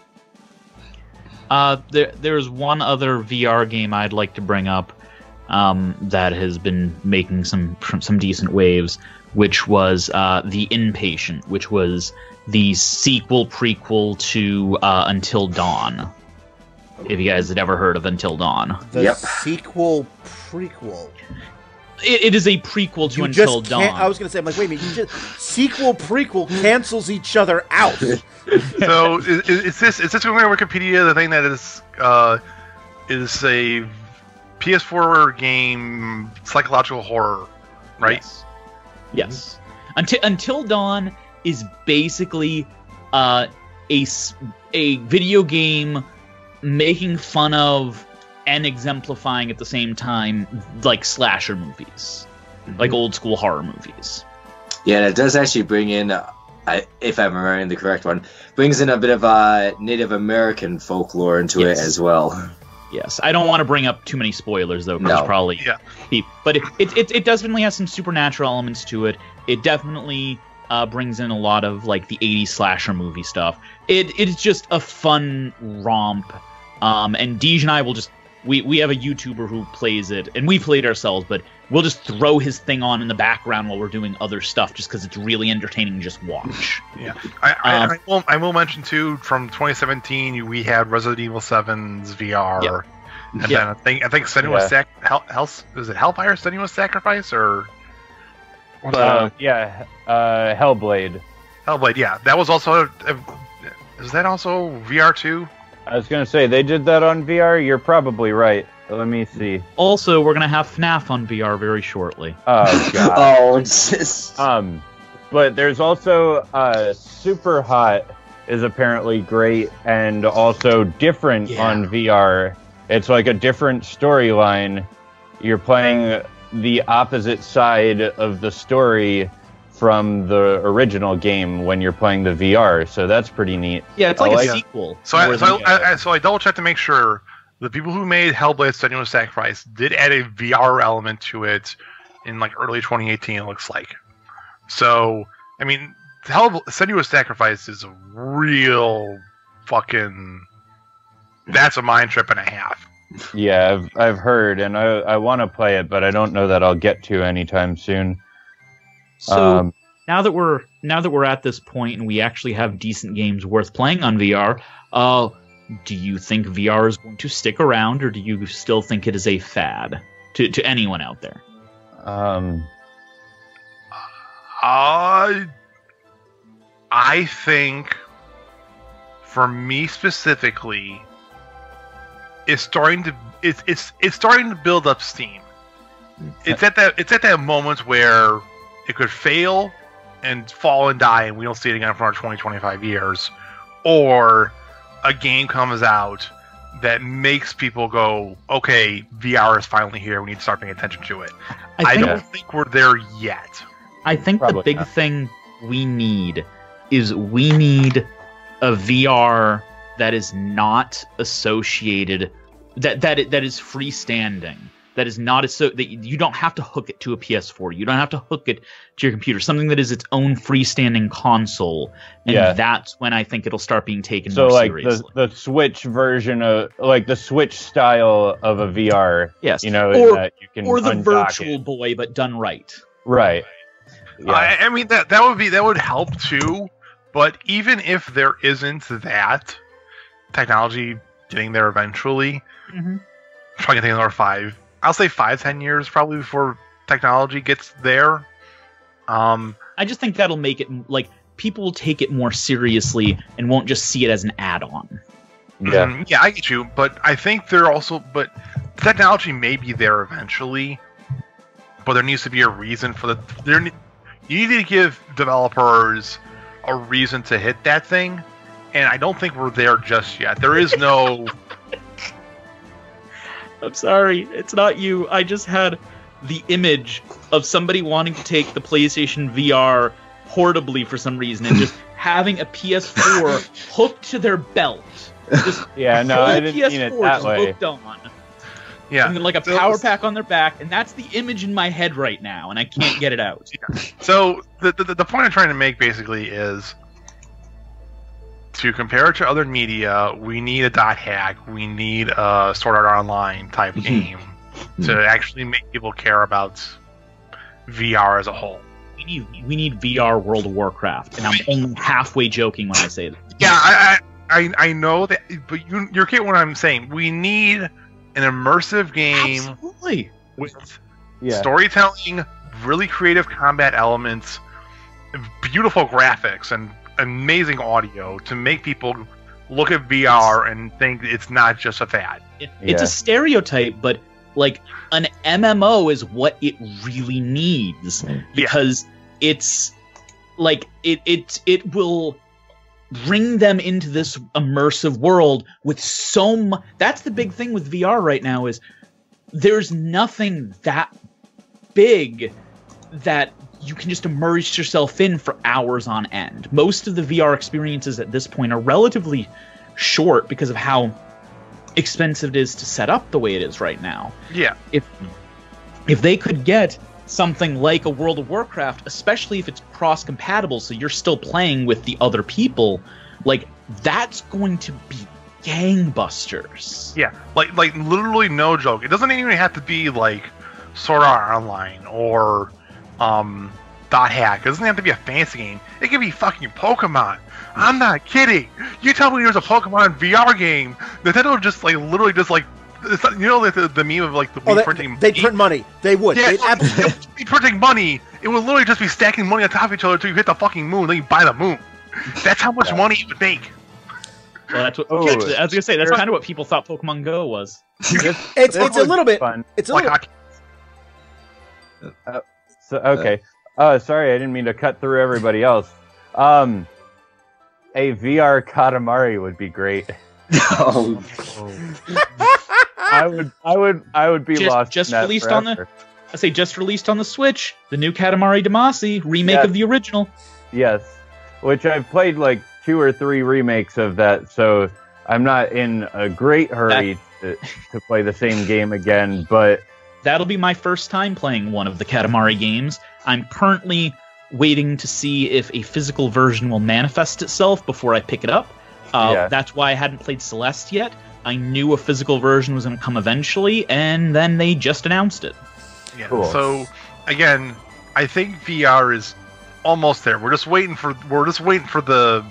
There's one other VR game I'd like to bring up that has been making some decent waves, which was The Inpatient, which was the prequel to Until Dawn. If you guys had ever heard of Until Dawn. The sequel prequel. It is a prequel to Until Dawn. I was going to say, wait a minute, sequel prequel cancels each other out. So is this going on Wikipedia, the thing that is a PS4 game, psychological horror, right? Yes. Until Dawn is basically a video game making fun of and exemplifying at the same time slasher movies, old school horror movies. Yeah, and it does actually bring in, if I'm remembering the correct one, brings in a bit of Native American folklore into it as well. Yes, I don't want to bring up too many spoilers though, because probably. Yeah. But it definitely has some supernatural elements to it. It definitely brings in a lot of the 80s slasher movie stuff. It's just a fun romp. And Deej and I will just we have a YouTuber who plays it, and we played ourselves, but we'll just throw his thing on in the background while we're doing other stuff, just because it's really entertaining to just watch. Yeah, I will mention too, from 2017 we had Resident Evil 7's VR, and then I think Senua's is it Hellfire Senua's Sacrifice or Hellblade. Hellblade, yeah, that was also is that also VR too? I was going to say, they did that on VR? You're probably right. Let me see. Also, we're going to have FNAF on VR very shortly. Oh, God. Oh, just... But there's also Super Hot is apparently great and also different on VR. It's a different storyline. You're playing the opposite side of the story from the original game when you're playing the VR, so that's pretty neat. Yeah, it's a sequel. So I double checked to make sure the people who made Hellblade: Senua's Sacrifice did add a VR element to it in early 2018. It looks like. So I mean, Senua's Sacrifice is a real fucking. That's a mind trip and a half. Yeah, I've heard, and I want to play it, but I don't know that I'll get to anytime soon. So now that we're at this point and we actually have decent games worth playing on VR, do you think VR is going to stick around, or do you still think it is a fad to anyone out there? I think, for me specifically, it's starting to build up steam. It's at that moment where it could fail and fall and die, and we don't see it again for another 20, 25 years. Or a game comes out that makes people go, okay, VR is finally here, we need to start paying attention to it. I don't think we're there yet. I think the big thing we need is we need a VR that is not associated, that is freestanding, that is not that you don't have to hook it to a PS4, you don't have to hook it to your computer, something that is its own freestanding console, and that's when I think it'll start being taken more seriously. So like the Switch version of, like the Switch style of a VR, yes, you know, that you can, or the Virtual Boy, but done right. Right. Yeah. I mean that would help too, but even if there isn't that technology getting there eventually, mm-hmm. It's probably gonna take another 5-10 years probably before technology gets there. I just think that'll make it like people will take it more seriously and won't just see it as an add-on. Yeah, yeah, I get you, but I think but technology may be there eventually, but there needs to be a reason for you need to give developers a reason to hit that thing, and I don't think we're there just yet. There is no. I'm sorry, it's not you. I just had the image of somebody wanting to take the PlayStation VR portably for some reason and just having a PS4 hooked to their belt. Just I didn't mean it that way. Hooked on. Yeah, and then like a power pack on their back, and that's the image in my head right now, and I can't get it out. Yeah. So the point I'm trying to make basically is to compare it to other media. We need a dot hack. We need a Sword Art Online type game to actually make people care about VR as a whole. We need VR World of Warcraft, and I'm only halfway joking when I say that. Yeah, I know that, but you're getting what I'm saying. We need an immersive game Absolutely. with storytelling, really creative combat elements, beautiful graphics, and amazing audio to make people look at VR and think it's not just a fad. It's a stereotype, but like an MMO is what it really needs, because it's like it will bring them into this immersive world with so much. That's the big thing with VR right now, is there's nothing that big that you can just immerse yourself in for hours on end. Most of the VR experiences at this point are relatively short because of how expensive it is to set up the way it is right now. Yeah. If they could get something like a World of Warcraft, especially if it's cross-compatible, so you're still playing with the other people, like, that's going to be gangbusters. Yeah, like literally no joke. It doesn't even have to be like Sword Art Online or Dot Hack. It doesn't have to be a fancy game. It could be fucking Pokemon. I'm not kidding. You tell me there's a Pokemon VR game, Nintendo would just like literally just like, you know, the meme of like the printing. They'd print money. They would. Yeah, They'd absolutely be printing money. It would literally just be stacking money on top of each other until you hit the fucking moon. Then you buy the moon. That's how much money it would make. Well, that's what I was gonna say. That's kind of what people thought Pokemon Go was. It's a little bit fun. It's a little. Okay. Sorry, I didn't mean to cut through everybody else. A VR Katamari would be great. Oh. I would be lost. Just released on the. I say just released on the Switch. The new Katamari Damacy remake of the original. Yes, which I've played like 2 or 3 remakes of that, so I'm not in a great hurry to play the same game again. But that'll be my first time playing one of the Katamari games. I'm currently waiting to see if a physical version will manifest itself before I pick it up. That's why I hadn't played Celeste yet. I knew a physical version was going to come eventually, and then they just announced it. Yeah. Cool. So again, I think VR is almost there. We're just waiting for the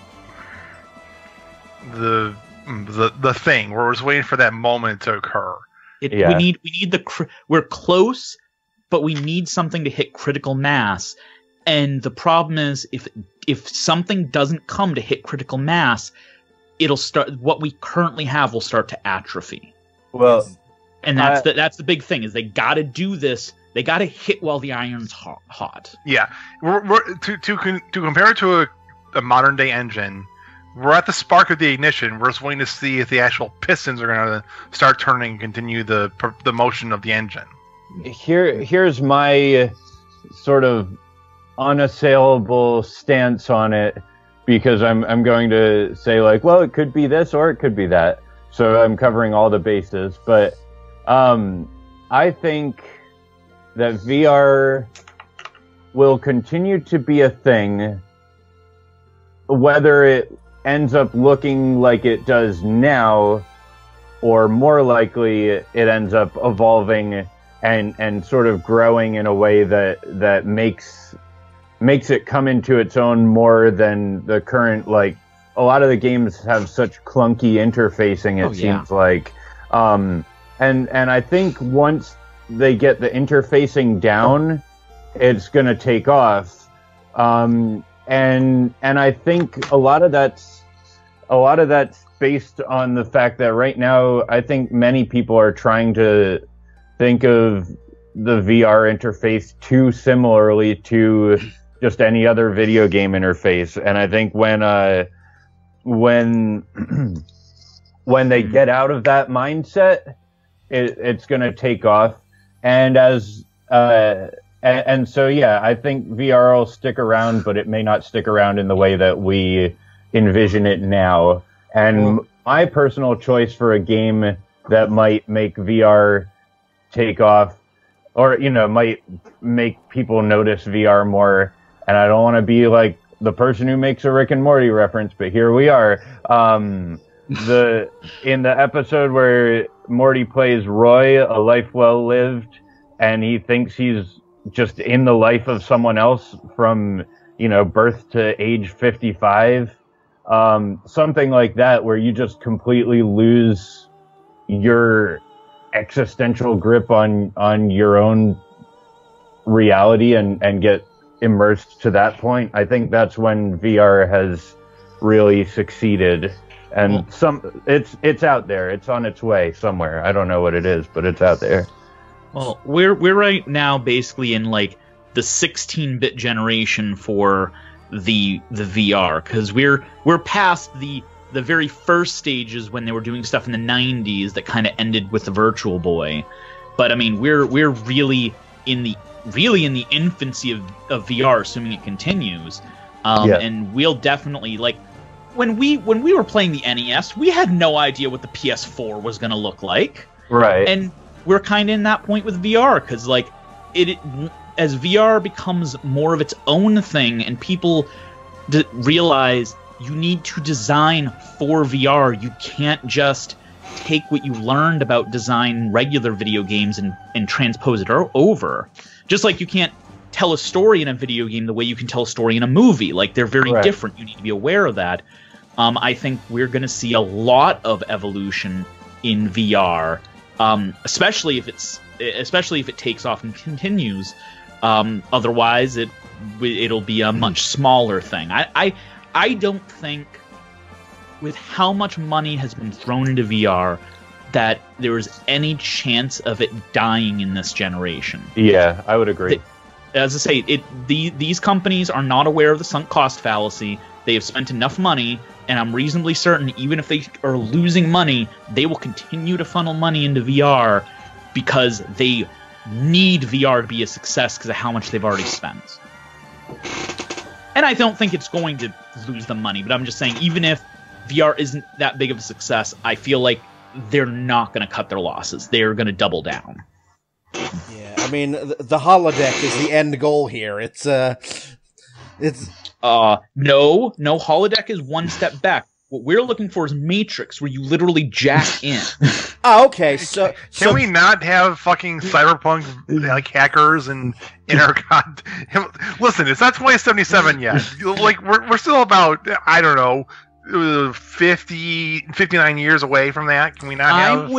thing. We're just waiting for that moment to occur. We need we're close, but we need something to hit critical mass. And the problem is, if something doesn't come to hit critical mass, it'll start. What we currently have will start to atrophy. Well, and that's the big thing, is they got to do this. They got to hit while the iron's hot. Yeah, to compare it to a modern day engine, we're at the spark of the ignition. We're just waiting to see if the actual pistons are going to start turning and continue the motion of the engine. Here's my sort of unassailable stance on it because I'm going to say like, well, it could be this or it could be that. So I'm covering all the bases, but I think that VR will continue to be a thing, whether it ends up looking like it does now, or more likely it ends up evolving and sort of growing in a way that makes it come into its own more than the current, like, a lot of the games have such clunky interfacing, it seems like. And I think once they get the interfacing down, it's going to take off. And I think a lot of that's based on the fact that right now, I think many people are trying to think of the VR interface too similarly to just any other video game interface. And I think when they get out of that mindset, it's going to take off. And so I think VR will stick around, but it may not stick around in the way that we envision it now. And my personal choice for a game that might make VR take off, or might make people notice VR more. And I don't want to be like the person who makes a Rick and Morty reference, but here we are. In the episode where Morty plays Roy, a life well lived, and he thinks he's just in the life of someone else from, birth to age 55. Something like that, where you just completely lose your existential grip on your own reality and get immersed to that point. I think that's when VR has really succeeded. And it's out there. It's on its way somewhere. I don't know what it is, but it's out there. Well, we're right now basically in like the 16-bit generation for the VR, because we're past the very first stages when they were doing stuff in the 90s that kind of ended with the Virtual Boy. But I mean, we're really in the infancy of VR, assuming it continues. And we'll definitely, like, when we were playing the NES, we had no idea what the PS4 was going to look like. Right. And we're kind of in that point with VR, because like as VR becomes more of its own thing and people realize you need to design for VR, you can't just take what you learned about design regular video games and transpose it over. Just like you can't tell a story in a video game the way you can tell a story in a movie. Like, they're very different. You need to be aware of that. I think we're going to see a lot of evolution in VR, especially if it takes off and continues. Otherwise, it'll be a much smaller thing. I don't think, with how much money has been thrown into VR, that there is any chance of it dying in this generation. Yeah, I would agree. As I say, these companies are not aware of the sunk cost fallacy. They have spent enough money, and I'm reasonably certain, even if they are losing money, they will continue to funnel money into VR because they need VR to be a success because of how much they've already spent. And I don't think it's going to lose them money, but I'm just saying, even if VR isn't that big of a success, I feel like they're not going to cut their losses. They're going to double down. Yeah, I mean, the holodeck is the end goal here. No, holodeck is one step back. What we're looking for is Matrix, where you literally jack in. Oh, okay. So can we not have fucking cyberpunk like hackers and god? Listen, it's not 2077 yet. Like we're still about, I don't know, 59 years away from that. Can we not have?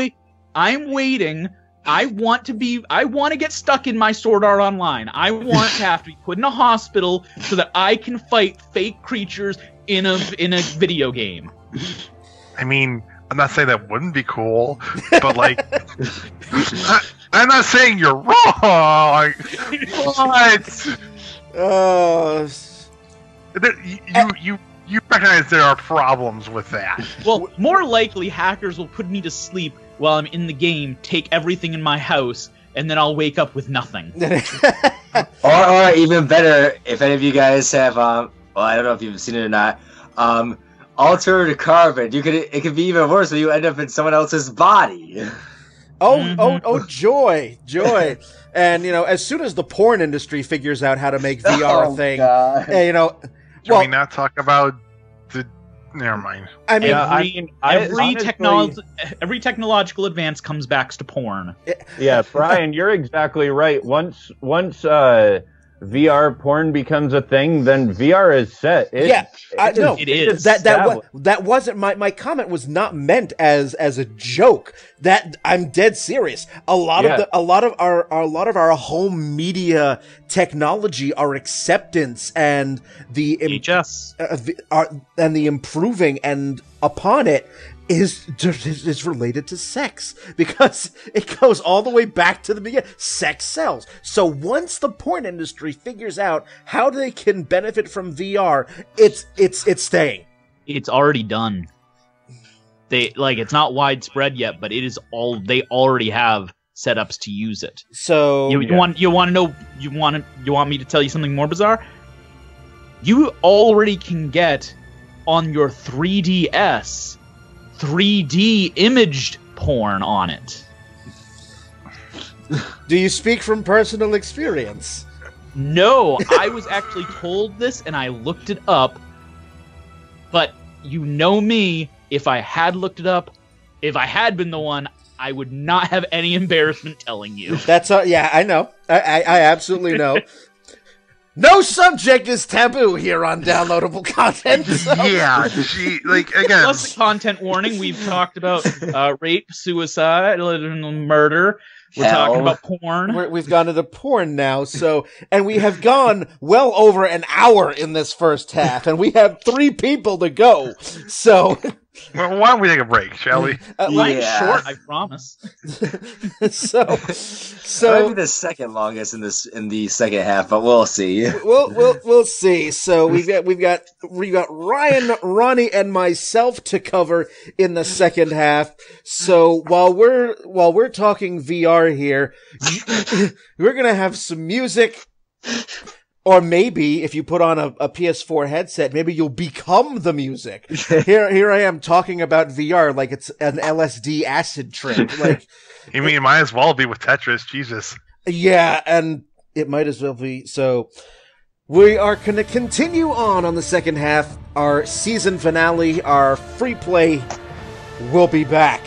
I'm waiting. I want to get stuck in my Sword Art Online. I want to have to be put in a hospital so that I can fight fake creatures in a video game. I mean, I'm not saying that wouldn't be cool, but like, I'm not saying you're wrong. What? You recognize there are problems with that. Well, more likely hackers will put me to sleep while I'm in the game, take everything in my house, and then I'll wake up with nothing. Or even better, if any of you guys have, well, I don't know if you've seen it or not, altered carbon. It could be even worse when you end up in someone else's body. Oh, joy. And, as soon as the porn industry figures out how to make VR a thing, Can we not talk about the... Never mind. I mean, every technological advance comes back to porn. Yeah, Brian, you're exactly right. Once VR porn becomes a thing, then VR is set. It is. That wasn't my comment was not meant as a joke. That I'm dead serious. A lot of our home media technology, our acceptance and the improving and upon it is related to sex, because it goes all the way back to the beginning. Sex sells. So once the porn industry figures out how they can benefit from VR, it's staying. It's already done. It's not widespread yet, but it is they already have setups to use it. So you want me to tell you something more bizarre? You already can get on your 3DS 3D imaged porn on it. Do you speak from personal experience? No, I was actually told this and I looked it up. But you know me, if I had looked it up, if I had been the one, I would not have any embarrassment telling you. That's yeah, I know. I absolutely know. No subject is taboo here on downloadable content. So. Yeah, again. Plus the content warning, we've talked about rape, suicide, murder. We're talking about porn. We've gone into porn now, and we have gone well over an hour in this first half, and we have 3 people to go. So, well, why don't we take a break, shall we? Short, I promise. so might be the second longest in the second half, but we'll see. We'll see. So we've got Ryan, Ronnie, and myself to cover in the second half. So while we're talking VR here, we're gonna have some music. Or maybe if you put on a PS4 headset, maybe you'll become the music. Here I am talking about VR like it's an LSD acid trip. Like, you mean it might as well be with Tetris? Jesus. Yeah, and it might as well be. So we are going to continue on the second half. Our season finale, our free play, will be back.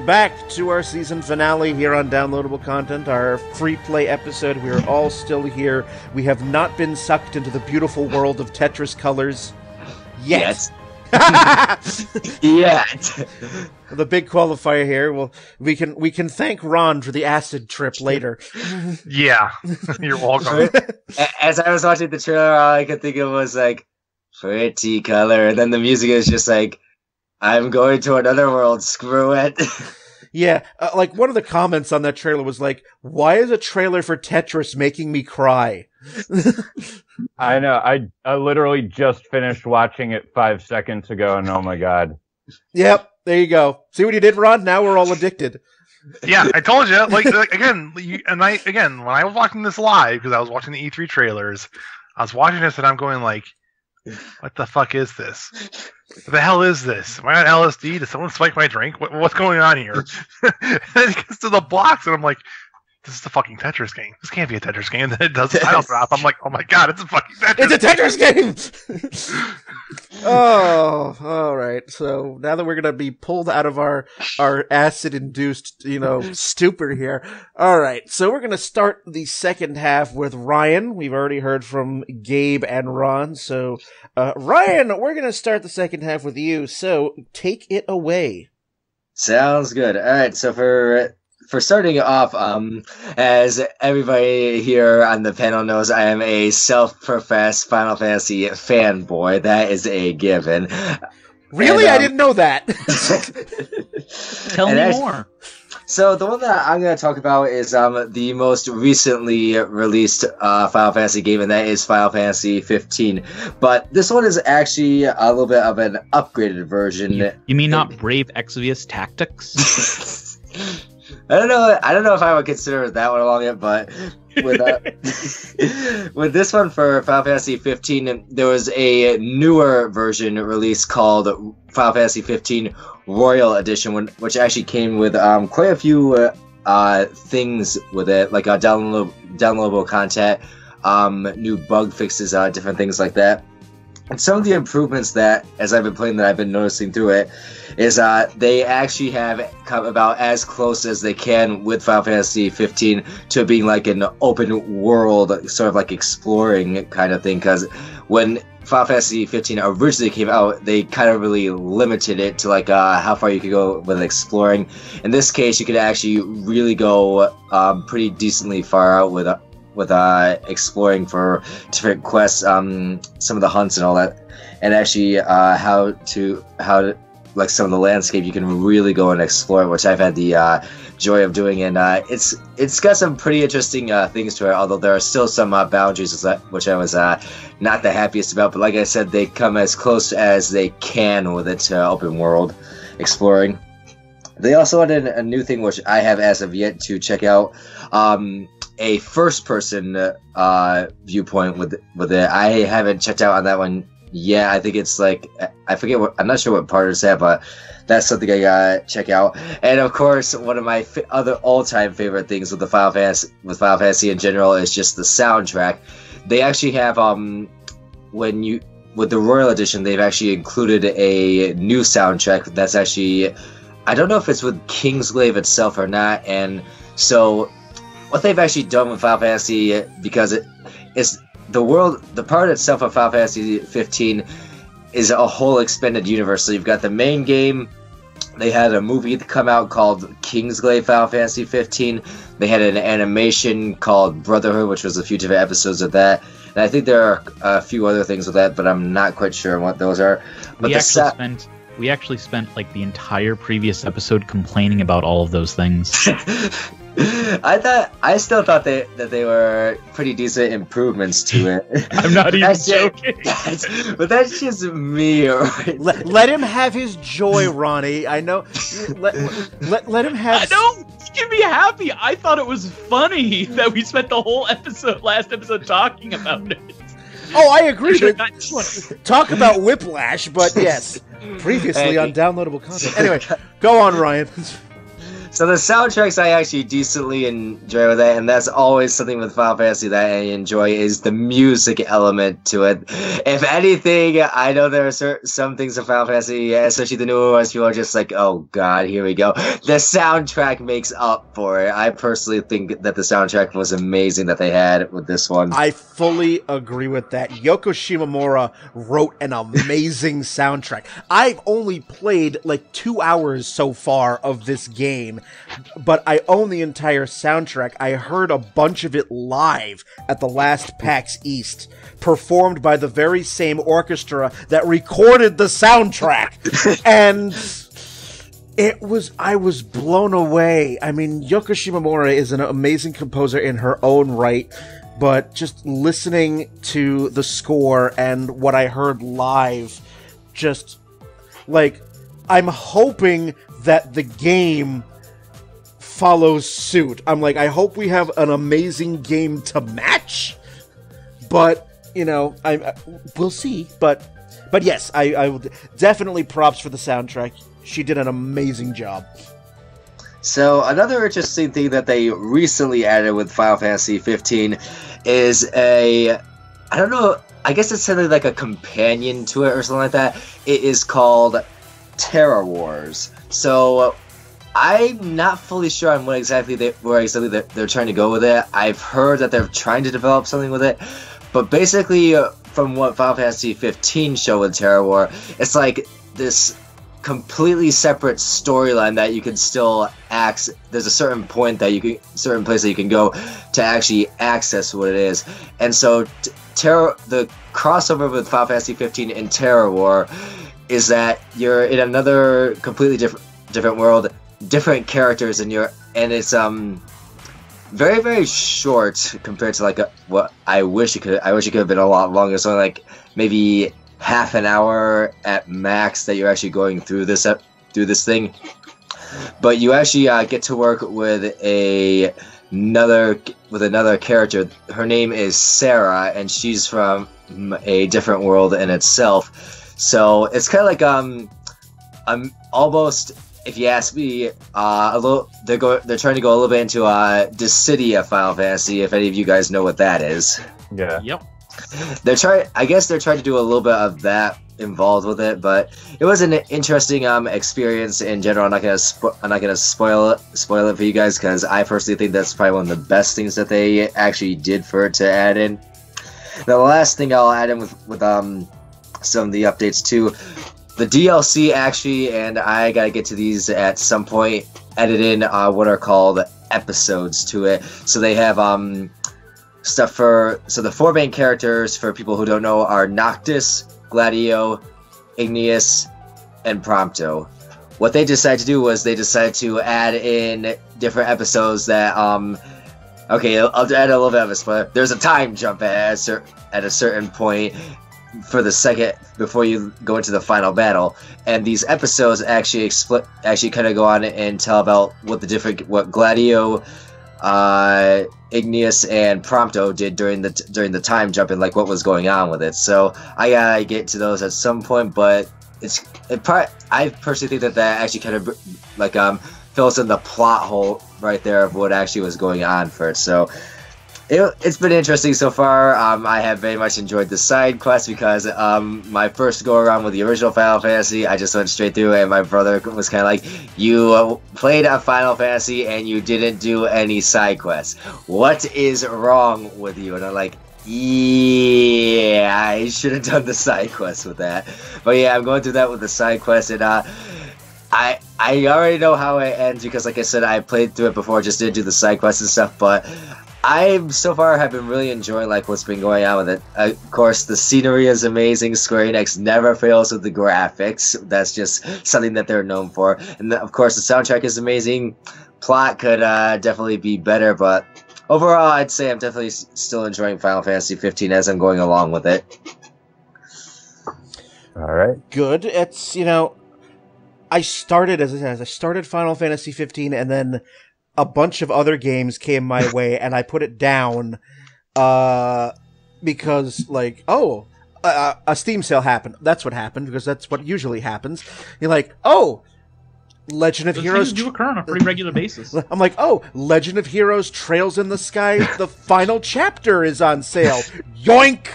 back to our season finale here on Downloadable Content, our free play episode. We are all still here. We have not been sucked into the beautiful world of Tetris colors yet. Yet. The big qualifier here. Well, we can thank Ron for the acid trip later. Yeah, you're welcome. As I was watching the trailer, all I could think of was like, pretty color, and then the music is just like, I'm going to another world, screw it. Yeah, like one of the comments on that trailer was like, why is a trailer for Tetris making me cry? I know. I literally just finished watching it 5 seconds ago, and oh my god. Yep, there you go. See what you did, Ron? Now we're all addicted. Yeah, I told you. Like again, when I was watching this live, because I was watching the E3 trailers, I was watching this and I'm going like, what the fuck is this? What the hell is this? Am I on LSD? Did someone spike my drink? What's going on here? And then it gets to the blocks, and I'm like, this is the fucking Tetris game. This can't be a Tetris game. Then it does the title drop. I'm like, oh my god, it's a fucking Tetris. It's a Tetris game! Oh, all right. So now that we're gonna be pulled out of our acid-induced, stupor here. All right. So we're gonna start the second half with Ryan. We've already heard from Gabe and Ron. So, Ryan, we're gonna start the second half with you. So take it away. Sounds good. All right. So for starting off, as everybody here on the panel knows, I am a self-professed Final Fantasy fanboy. That is a given. Really? I didn't know that. Tell me more. So the one that I'm going to talk about is the most recently released Final Fantasy game, and that is Final Fantasy 15. But this one is actually a little bit of an upgraded version. You mean not Brave Exvius Tactics? I don't know if I would consider that one along yet, but with this one for Final Fantasy 15, there was a newer version released called Final Fantasy 15 Royal Edition, which actually came with quite a few things with it, like downloadable content, new bug fixes, different things like that. And some of the improvements that, as I've been playing, that I've been noticing through it, is they actually have come about as close as they can with Final Fantasy 15 to being like an open world, sort of like exploring kind of thing. Because when Final Fantasy 15 originally came out, they kind of really limited it to like how far you could go with exploring. In this case, you could actually really go pretty decently far out with exploring for different quests, some of the hunts and all that, and actually how to like some of the landscape you can really go and explore, which I've had the joy of doing, and it's got some pretty interesting things to it, although there are still some boundaries which I was not the happiest about, but like I said, they come as close as they can with it open world exploring. They also added a new thing which I have as of yet to check out, a first-person viewpoint with it. I haven't checked out on that one yet. I think it's like, I forget I'm not sure what part it's at, but that's something I gotta check out. And of course, one of my other all-time favorite things with Final Fantasy in general is just the soundtrack. They actually have with the Royal Edition, they've actually included a new soundtrack that's actually, I don't know if it's with Kingsglaive itself or not, and so what they've actually done with Final Fantasy, because it's the part itself of Final Fantasy 15 is a whole expanded universe. So you've got the main game. They had a movie come out called Kingsglaive Final Fantasy 15. They had an animation called Brotherhood, which was a few different episodes of that. And I think there are a few other things with that, but I'm not quite sure what those are. But we actually spent like the entire previous episode complaining about all of those things. I still thought that they were pretty decent improvements to it. I'm not even joking. But that's just me. Right? Let him have his joy, Ronnie. I know. Let him have. No, you can be happy. I thought it was funny that we spent the whole last episode talking about it. Oh, I agree. Talk about whiplash, but yes, previously on downloadable content. Anyway, go on, Ryan. So the soundtracks I actually decently enjoy with it, and that's always something with Final Fantasy that I enjoy is the music element to it. If anything, I know there are some things in Final Fantasy, especially the newer ones, people are just like, oh god, here we go. The soundtrack makes up for it. I personally think that the soundtrack was amazing that they had with this one. I fully agree with that. Yoko Shimomura wrote an amazing soundtrack. I've only played like 2 hours so far of this game, but I own the entire soundtrack. I heard a bunch of it live at the last PAX East, performed by the very same orchestra that recorded the soundtrack. And I was blown away. I mean, Yoko Shimomura is an amazing composer in her own right, but just listening to the score and what I heard live, just, like, I'm hoping that the game follows suit. I'm like, I hope we have an amazing game to match, but, you know, we'll see. But yes, I will definitely props for the soundtrack. She did an amazing job. So another interesting thing that they recently added with Final Fantasy 15 is I don't know, I guess it's something like a companion to it or something like that. It is called Terra Wars. So I'm not fully sure on where exactly they're trying to go with it. I've heard that they're trying to develop something with it, but basically from what Final Fantasy 15 showed with Terra War, it's like this completely separate storyline that you can still access. There's a certain place that you can go to actually access what it is. And so the crossover with Final Fantasy 15 and Terra War is that you're in another completely different world, different characters, and it's very, very short compared to what I wish it could have been a lot longer. So like maybe half an hour at max that you're actually going through this thing. But you actually get to work with another character. Her name is Sarah, and she's from a different world in itself. So it's kind of like I'm almost, if you ask me, a little. They're trying to go a little bit into Dissidia Final Fantasy. If any of you guys know what that is. Yeah. Yep. I guess they're trying to do a little bit of that involved with it, but it was an interesting experience in general. I'm not gonna spoil it for you guys, because I personally think that's probably one of the best things that they actually did for it to add in. Now, the last thing I'll add in with some of the updates too, the DLC actually, and I gotta get to these at some point, added in what are called episodes to it. So they have stuff so the 4 main characters, for people who don't know, are Noctis, Gladio, Igneous, and Prompto. What they decided to do was they decided to add in different episodes that okay, I'll add a little bit of a spoiler. There's a time jump at a certain point for the second before you go into the final battle, and these episodes actually kind of go on and tell about what Gladio, Igneous, and Prompto did during the time jump, and like what was going on with it. So I gotta get to those at some point, but I personally think that actually kind of fills in the plot hole right there of what actually was going on for it. So it's been interesting so far. I have very much enjoyed the side quests because my first go around with the original Final Fantasy, I just went straight through, and my brother was kind of like, you played a Final Fantasy and you didn't do any side quests. What is wrong with you? And I'm like, yeah, I should have done the side quests with that. But yeah, I'm going through that with the side quests, and I already know how it ends because, like I said, I played through it before, just didn't do the side quests and stuff, but I so far have been really enjoying what's been going on with it. Of course, the scenery is amazing. Square Enix never fails with the graphics. That's just something that they're known for. And of course, the soundtrack is amazing. Plot could definitely be better, but overall, I'd say I'm definitely still enjoying Final Fantasy 15 as I'm going along with it. All right. Good. It's, I started Final Fantasy 15, and then a bunch of other games came my way, and I put it down because, a Steam sale happened. That's what happened, because that's what usually happens. You're like, oh, Legend of Those Heroes things do occur on a pretty regular basis. I'm like, oh, Legend of Heroes Trails in the Sky, the final chapter is on sale. Yoink!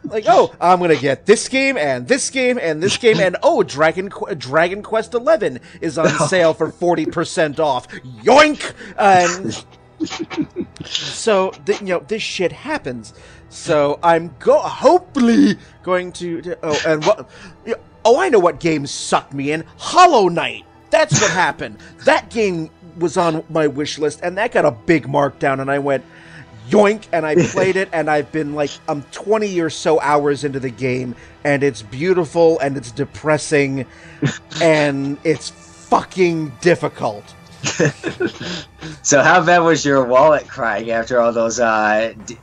Like, oh, I'm gonna get this game and this game and this game, and oh, Dragon Quest XI is on sale for 40% off. Yoink! So this shit happens. So I'm hopefully going to I know what games sucked me in. Hollow Knight. That's what happened. That game was on my wish list, and that got a big markdown, and I went, yoink, and I played it, and I've been like, I'm 20 or so hours into the game, and it's beautiful, and it's depressing, and it's fucking difficult. So how bad was your wallet crying after all those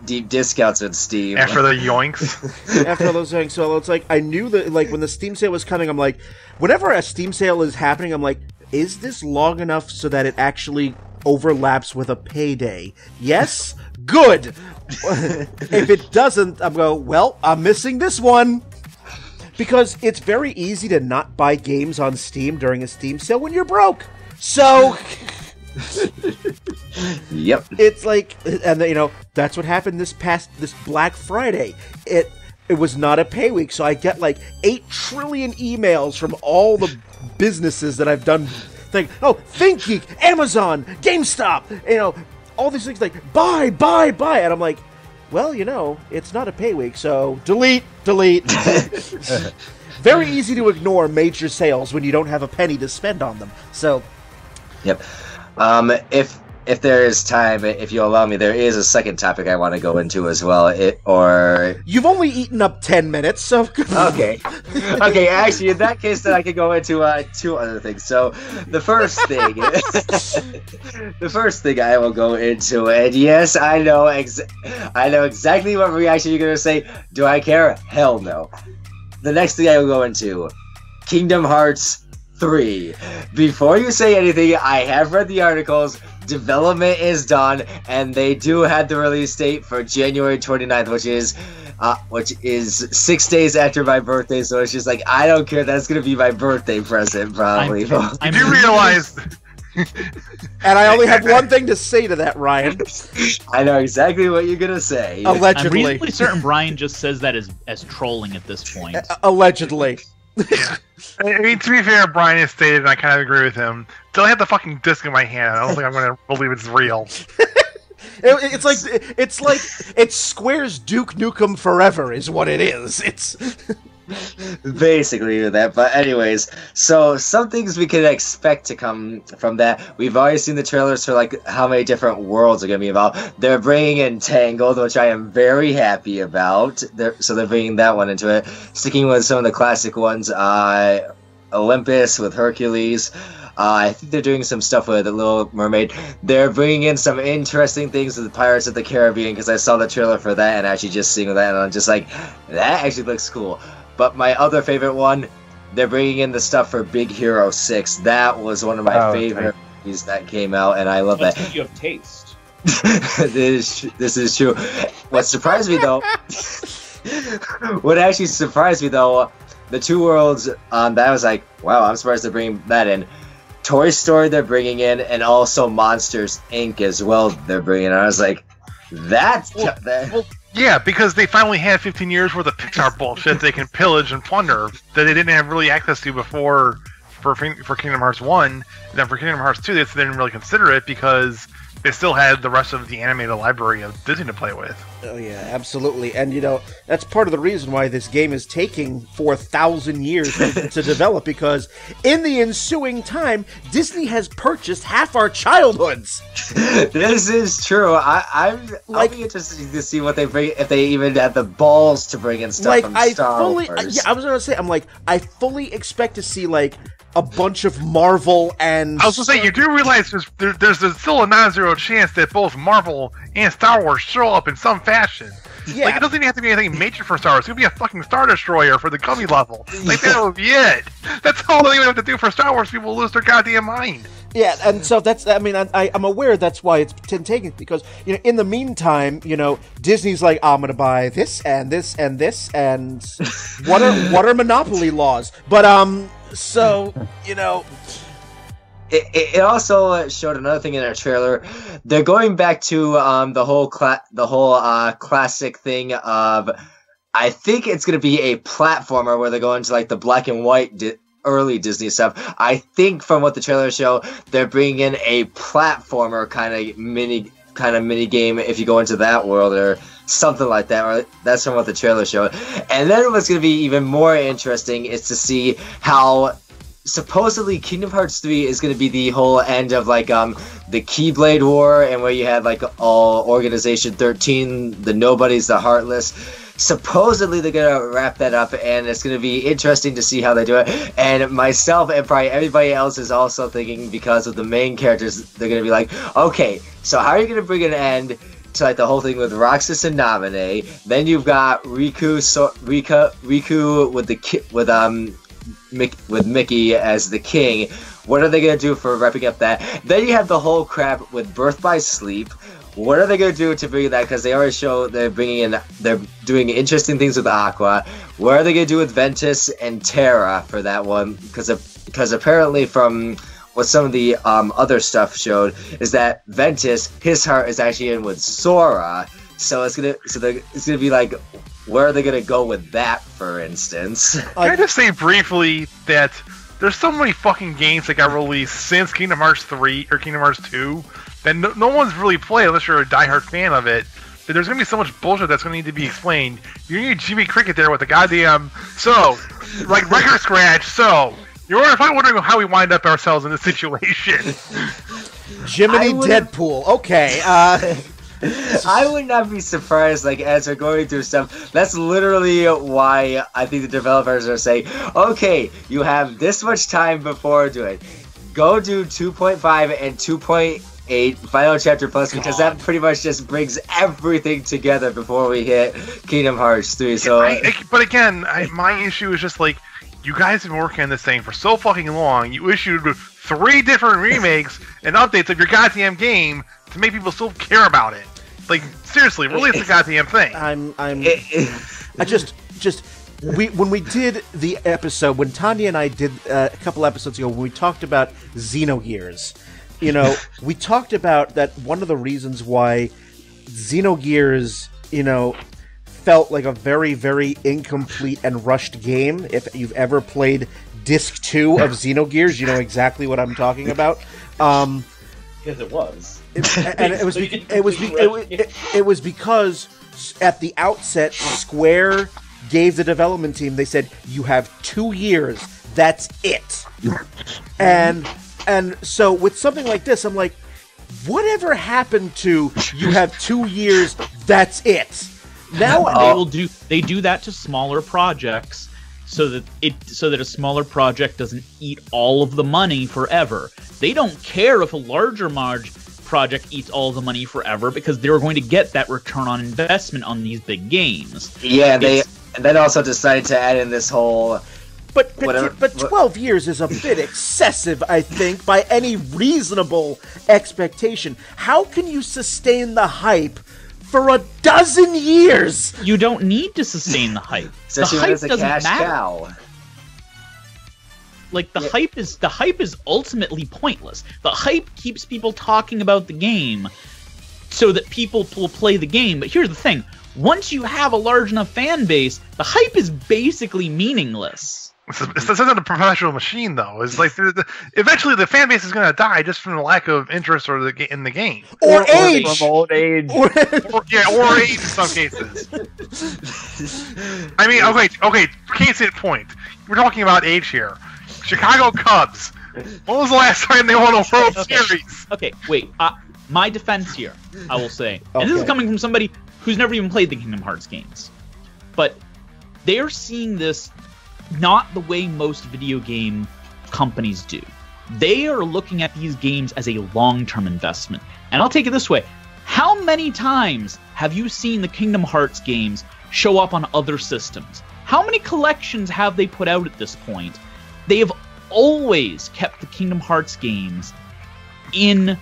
deep discounts with Steam? After the yoinks? After all those yoinks. So it's like, I knew that, like, when the Steam sale was coming, I'm like, whenever a Steam sale is happening, I'm like, is this long enough so that it actually overlaps with a payday? Yes? Good! If it doesn't, I'm going, well, I'm missing this one! Because it's very easy to not buy games on Steam during a Steam sale when you're broke! So, yep. It's like, and that's what happened this Black Friday. It was not a pay week, so I get like 8 trillion emails from all the businesses that I've done. ThinkGeek, Amazon, GameStop, all these things like buy, and I'm like, well, it's not a pay week, so delete. Very easy to ignore major sales when you don't have a penny to spend on them. So. Yep. If there is time, if you allow me, there is a second topic I want to go into as well. You've only eaten up 10 minutes, so okay. Actually, in that case, then I could go into 2 other things. So the first thing, I will go into, and yes, I know exactly what reaction you're gonna say. Do I care? Hell no. The next thing I will go into, Kingdom Hearts 3. Before you say anything, I have read the articles. Development is done, and they do have the release date for January 29th, which is 6 days after my birthday. So it's just like, I don't care. That's gonna be my birthday present, probably. I do realize. And I only have one thing to say to that, Ryan. I know exactly what you're gonna say. Allegedly. I'm reasonably certain Brian just says that as trolling at this point. Allegedly. Yeah. I mean, to be fair, Brian has stated, and I kind of agree with him. Till I have the fucking disc in my hand, I don't think I'm going to believe it's real. It's Square's Duke Nukem Forever is what it is. It's basically that. But anyways, so some things we can expect to come from that. We've already seen the trailers for like how many different worlds are going to be involved. They're bringing in Tangled, which I am very happy about. So they're bringing that one into it. Sticking with some of the classic ones, Olympus with Hercules. I think they're doing some stuff with The Little Mermaid. They're bringing in some interesting things with the Pirates of the Caribbean, because I saw the trailer for that and actually just seeing that, and I'm just like, that actually looks cool. But my other favorite one, they're bringing in the stuff for Big Hero 6. That was one of my favorite movies that came out, and I love that. You have taste. This is true. What surprised me, though... what actually surprised me, though, the 2 worlds that I was like, wow, I'm surprised they're bringing that in. Toy Story they're bringing in, and also Monsters, Inc. as well they're bringing in. I was like, that's... Yeah, because they finally had 15 years worth of Pixar bullshit they can pillage and plunder that they didn't have really access to before for Kingdom Hearts 1. And then for Kingdom Hearts 2, they didn't really consider it because they still had the rest of the animated library of Disney to play with. Oh yeah, absolutely. And that's part of the reason why this game is taking 4,000 years to develop, because in the ensuing time, Disney has purchased half our childhoods. This is true. I'll be interested to see what they bring, if they even had the balls to bring in stuff from Star Wars. Yeah, I was gonna say, I fully expect to see a bunch of Marvel and... I was going to say, you do realize there's still a non-zero chance that both Marvel and Star Wars show up in some fashion. Yeah. It doesn't even have to be anything major for Star Wars. It could be a fucking Star Destroyer for the Gummy level. That would be it. That's all they have to do for Star Wars. People lose their goddamn mind. Yeah, and so that's... I mean, I'm aware that's why it's taken, because, in the meantime, Disney's like, I'm going to buy this and this and this, and what are monopoly laws? But, So, It also showed another thing in our trailer. They're going back to the whole classic thing of, I think it's going to be a platformer where they're going to like the black and white early Disney stuff. I think from what the trailers show, they're bringing in a platformer kind of mini game if you go into that world or something like that. Or that's from what the trailer showed. And then what's going to be even more interesting is to see how supposedly Kingdom Hearts 3 is going to be the whole end of like the Keyblade War, and where you had like all Organization 13, the Nobodies, the Heartless. Supposedly they're going to wrap that up, and it's going to be interesting to see how they do it. And myself and probably everybody else is also thinking, because of the main characters, they're going to be like, okay, so how are you going to bring an end to like the whole thing with Roxas and Naminé? Then you've got Riku with Mickey as the king. What are they going to do for wrapping up that? Then you have the whole crap with Birth by Sleep. What are they going to do to bring that? Because they already show they're doing interesting things with Aqua. What are they going to do with Ventus and Terra for that one? Because apparently from what some of the other stuff showed is that Ventus, his heart is actually in with Sora. So it's gonna be like, where are they gonna go with that, for instance? Can I just say briefly that there's so many fucking games that got released since Kingdom Hearts 3 or Kingdom Hearts 2 that no one's really played unless you're a diehard fan of it. That there's gonna be so much bullshit that's gonna need to be explained. You need Jimmy Cricket there with the goddamn like record scratch. So you're probably wondering how we wind up ourselves in this situation. Jiminy Deadpool. Okay. I would not be surprised, like, as we're going through stuff. That's literally why I think the developers are saying, okay, you have this much time before doing it. Go do 2.5 and 2.8 Final Chapter Plus, because that pretty much just brings everything together before we hit Kingdom Hearts 3. So, but again, my issue is just like, you guys have been working on this thing for so fucking long. You issued 3 different remakes and updates of your goddamn game to make people still care about it. Like, seriously, release the goddamn thing. When we did the episode, when Tanya and I did a couple episodes ago, when we talked about Xenogears, we talked about that one of the reasons why Xenogears, felt like a very, very incomplete and rushed game. If you've ever played Disc 2 of Xenogears, you know exactly what I'm talking about. Because it was. It was because at the outset, Square gave the development team, they said, you have 2 years, that's it. and so with something like this, I'm like, whatever happened to you have 2 years, that's it? Now they do that to smaller projects so that a smaller project doesn't eat all of the money forever. They don't care if a larger project eats all the money forever, because they're going to get that return on investment on these big games. Yeah, they then also decided to add in this whole. But 12 years is a bit excessive, I think, by any reasonable expectation. How can you sustain the hype for a dozen years? You don't need to sustain the hype. The hype doesn't matter. Cow. Like, the hype is ultimately pointless. The hype keeps people talking about the game so that people will play the game. But here's the thing. Once you have a large enough fan base, the hype is basically meaningless. This isn't a professional machine, though. It's like eventually the fan base is going to die just from the lack of interest in the game, or age, from old age, or age in some cases. I mean, okay. Case in point, we're talking about age here. Chicago Cubs. When was the last time they won a World Series? Okay, wait. My defense here, I will say, and this is coming from somebody who's never even played the Kingdom Hearts games, but they're seeing this not the way most video game companies do. They are looking at these games as a long-term investment. And I'll take it this way. How many times have you seen the Kingdom Hearts games show up on other systems? How many collections have they put out at this point? They have always kept the Kingdom Hearts games in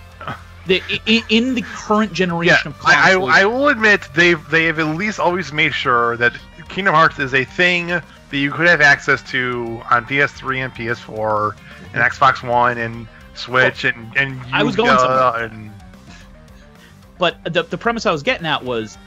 the current generation of consoles. I will admit they have at least always made sure that Kingdom Hearts is a thing that you could have access to on PS3 and PS4 and Xbox One and Switch and I was going somewhere. and But the premise I was getting at was,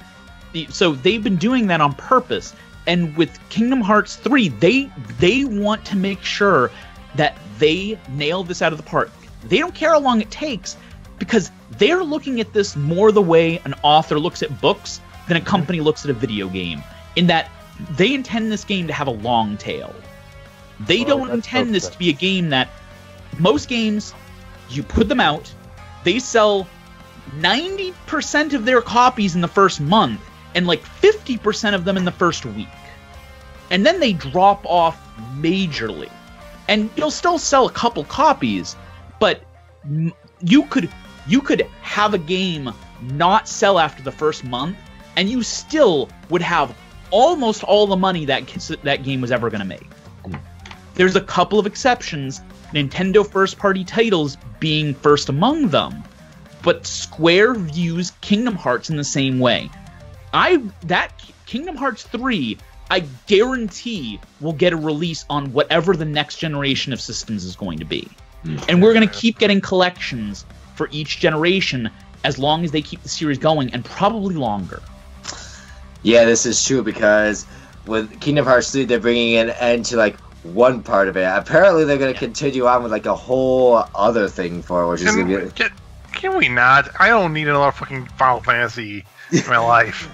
so they've been doing that on purpose. And with Kingdom Hearts 3, they want to make sure that they nail this out of the park. They don't care how long it takes, because they're looking at this more the way an author looks at books than a company looks at a video game, in that they intend this game to have a long tail. They don't intend this to be a game that... Most games, you put them out, they sell 90% of their copies in the first month, and like 50% of them in the first week. And then they drop off majorly. And you'll still sell a couple copies, but you could have a game not sell after the first month, and you still would have almost all the money that game was ever going to make. There's a couple of exceptions, Nintendo first-party titles being first among them, but Square views Kingdom Hearts in the same way. That Kingdom Hearts 3, I guarantee, will get a release on whatever the next generation of systems is going to be. And we're going to keep getting collections for each generation as long as they keep the series going, and probably longer. Yeah, this is true, because with Kingdom Hearts 3, they're bringing an end to, like, one part of it. Apparently, they're going to continue on with, like, a whole other thing for it, which is going to be... Can we not? I don't need another fucking Final Fantasy in my life.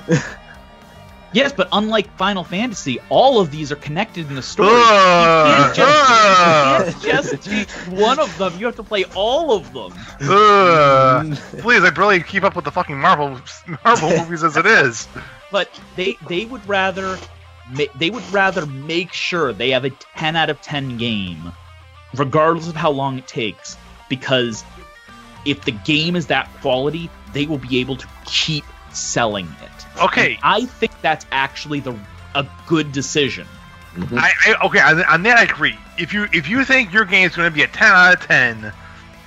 Yes, but unlike Final Fantasy, all of these are connected in the story. You can't just take one of them. You have to play all of them. Please, I barely keep up with the fucking Marvel movies as it is. But they would rather make sure they have a 10 out of 10 game, regardless of how long it takes, because if the game is that quality, they will be able to keep selling it. Okay, and I think that's actually a good decision. Mm-hmm. On that I agree. If you think your game is going to be a 10 out of 10,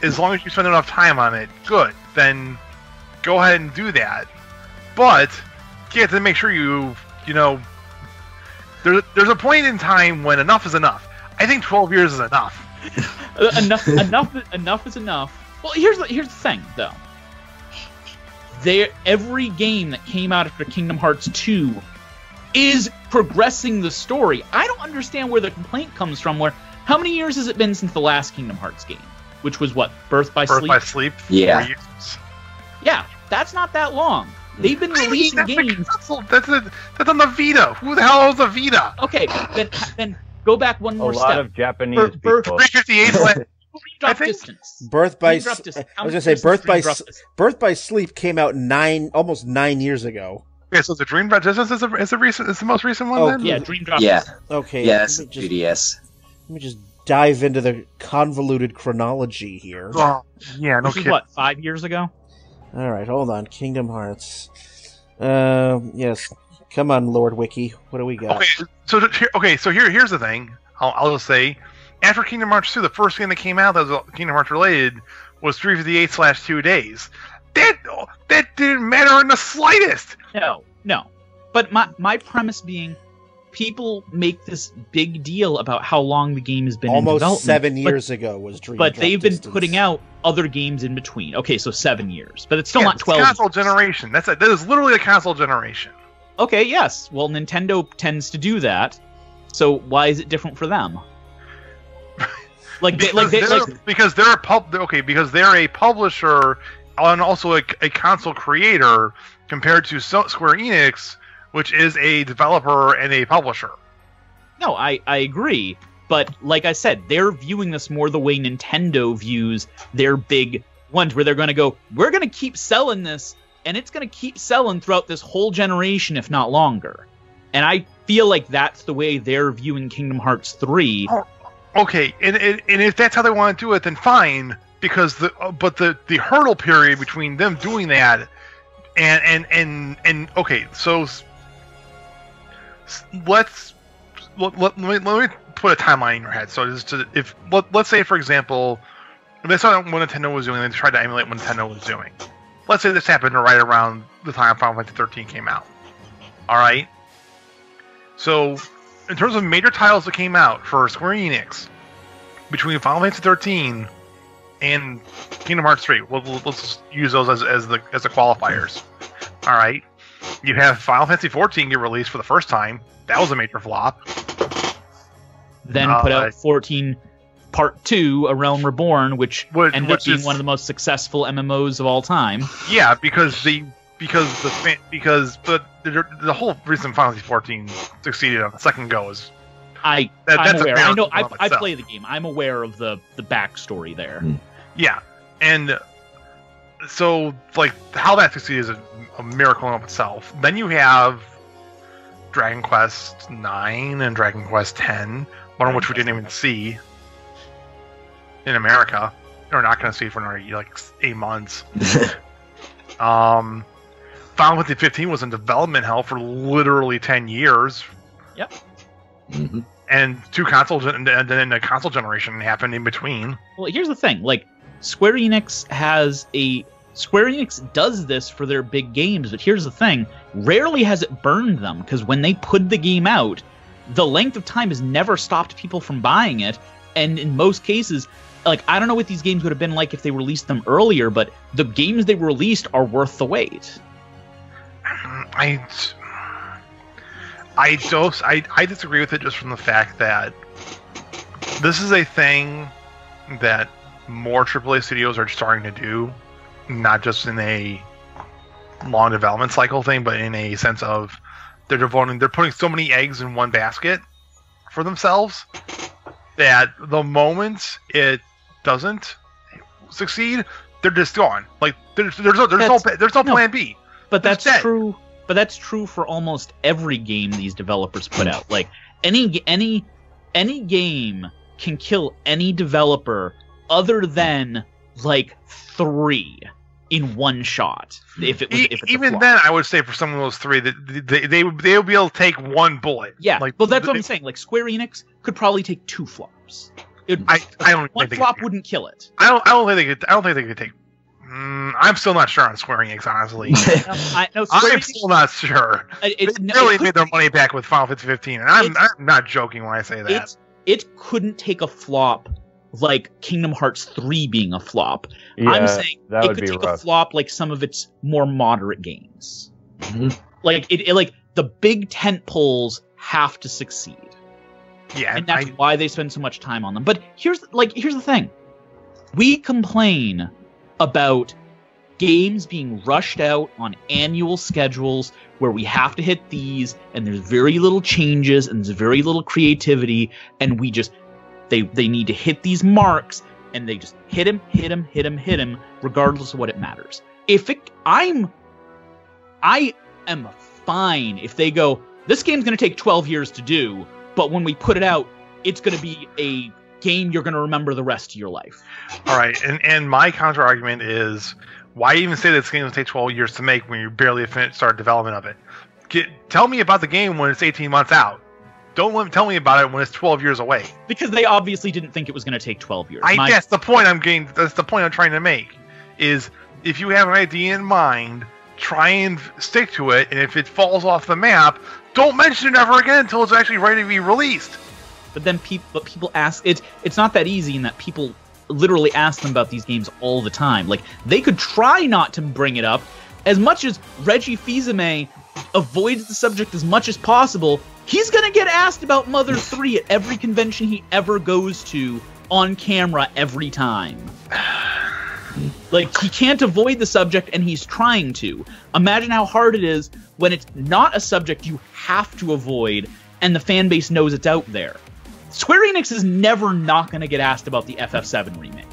as long as you spend enough time on it, good. Then go ahead and do that. But you have to make sure you know. There's a point in time when enough is enough. I think 12 years is enough. enough is enough. Well, here's the thing, though. Every game that came out after Kingdom Hearts 2 is progressing the story. I don't understand where the complaint comes from. How many years has it been since the last Kingdom Hearts game? Which was what? Birth by Sleep? Birth by Sleep? Yeah. 4 years. Yeah, that's not that long. They've been releasing games. That's on the Vita. Who the hell owns the Vita? Okay, then go back one more step. A lot of Japanese people. 358. I think Birth by Sleep came out almost 9 years ago. Okay, so the Dream Drop Distance is the most recent one. Then? Yeah, Dream Drop Distance. Okay. Yes, 3DS. Let me just dive into the convoluted chronology here. Oh, yeah, no kidding. What, 5 years ago? All right, hold on. Kingdom Hearts. Yes. Come on, Lord Wiki. What do we got? Okay, so here's the thing. I'll just say, after Kingdom Hearts 2, the first game that came out that was Kingdom Hearts related was 358/2 days. That didn't matter in the slightest. No. But my premise being, people make this big deal about how long the game has been in development. Almost 7 years ago was Dream Drop But they've been putting out other games in between. Okay, so 7 years. But it's still not 12 console years. Generation. That is literally a console generation. Okay, yes. Well, Nintendo tends to do that. So why is it different for them? Because they're a publisher and also a console creator compared to Square Enix, which is a developer and a publisher. No, I agree. But like I said, they're viewing this more the way Nintendo views their big ones, where they're going to go, we're going to keep selling this, and it's going to keep selling throughout this whole generation, if not longer. And I feel like that's the way they're viewing Kingdom Hearts 3. Oh, okay, and if that's how they want to do it, then fine. Because the hurdle period between them doing that and okay, so let me put a timeline in your head. So let's say, for example, they saw what Nintendo was doing, and they tried to emulate what Nintendo was doing. Let's say this happened right around the time Final Fantasy 13 came out. All right. So in terms of major titles that came out for Square Enix between Final Fantasy 13 and Kingdom Hearts 3, let's use those as the qualifiers. All right, you have Final Fantasy 14 get released for the first time. That was a major flop. Then put out 14 Part 2, A Realm Reborn, which ended up being one of the most successful MMOs of all time. Yeah, because the whole reason Final Fantasy 14 succeeded on the second go is I'm aware. I know. I play the game. I'm aware of the backstory there. Yeah, and so like how that succeeded is a miracle in of itself. Then you have Dragon Quest 9 and Dragon Quest 10, one of which we didn't even see in America. We're not going to see it for another like 8 months. Final Fantasy 15 was in development hell for literally 10 years. Yep. Mm-hmm. And two consoles, and then the console generation happened in between. Well, here's the thing: like Square Enix does this for their big games, but here's the thing: rarely has it burned them, because when they put the game out, the length of time has never stopped people from buying it, and in most cases, like I don't know what these games would have been like if they released them earlier, but the games they released are worth the wait. I disagree with it just from the fact that this is a thing that more AAA studios are starting to do, not just in a long development cycle thing, but in a sense of they're putting so many eggs in one basket for themselves that the moment it doesn't succeed, they're just gone. Like there's no plan B. But that's true. But that's true for almost every game these developers put out. Like any game can kill any developer other than like 3 in one shot. If it's even then, I would say for some of those 3 that they would be able to take one bullet. Yeah, like, well, that's what I'm saying. Like Square Enix could probably take 2 flops. One flop wouldn't kill it. I don't think they could take. I'm still not sure on Square Enix, honestly. I'm still not sure. They really made their money back with Final Fantasy 15, and I'm not joking when I say that. It couldn't take a flop like Kingdom Hearts 3 being a flop. Yeah, I'm saying that it could take a flop like some of its more moderate games. Mm-hmm. Like like the big tent poles have to succeed. Yeah, and that's why they spend so much time on them. But here's the thing: we complain about games being rushed out on annual schedules where we have to hit these, and there's very little changes and there's very little creativity, and we just they need to hit these marks, and they just hit him, regardless of what it matters. I am fine if they go, this game's going to take 12 years to do, but when we put it out, it's going to be a game you're going to remember the rest of your life. All right, and my counter argument is, why even say that this game will take 12 years to make when you barely started development of it? Tell me about the game when it's 18 months out. Don't tell me about it when it's 12 years away. Because they obviously didn't think it was going to take 12 years. That's the point I'm trying to make. Is if you have an idea in mind, try and stick to it, and if it falls off the map, don't mention it ever again until it's actually ready to be released. But then people ask, it's not that easy in that people literally ask them about these games all the time. Like, they could try not to bring it up. As much as Reggie Fils-Aimé avoids the subject as much as possible, he's going to get asked about Mother 3 at every convention he ever goes to on camera every time. Like, he can't avoid the subject, and he's trying to. Imagine how hard it is when it's not a subject you have to avoid, and the fan base knows it's out there. Square Enix is never not going to get asked about the FF7 remake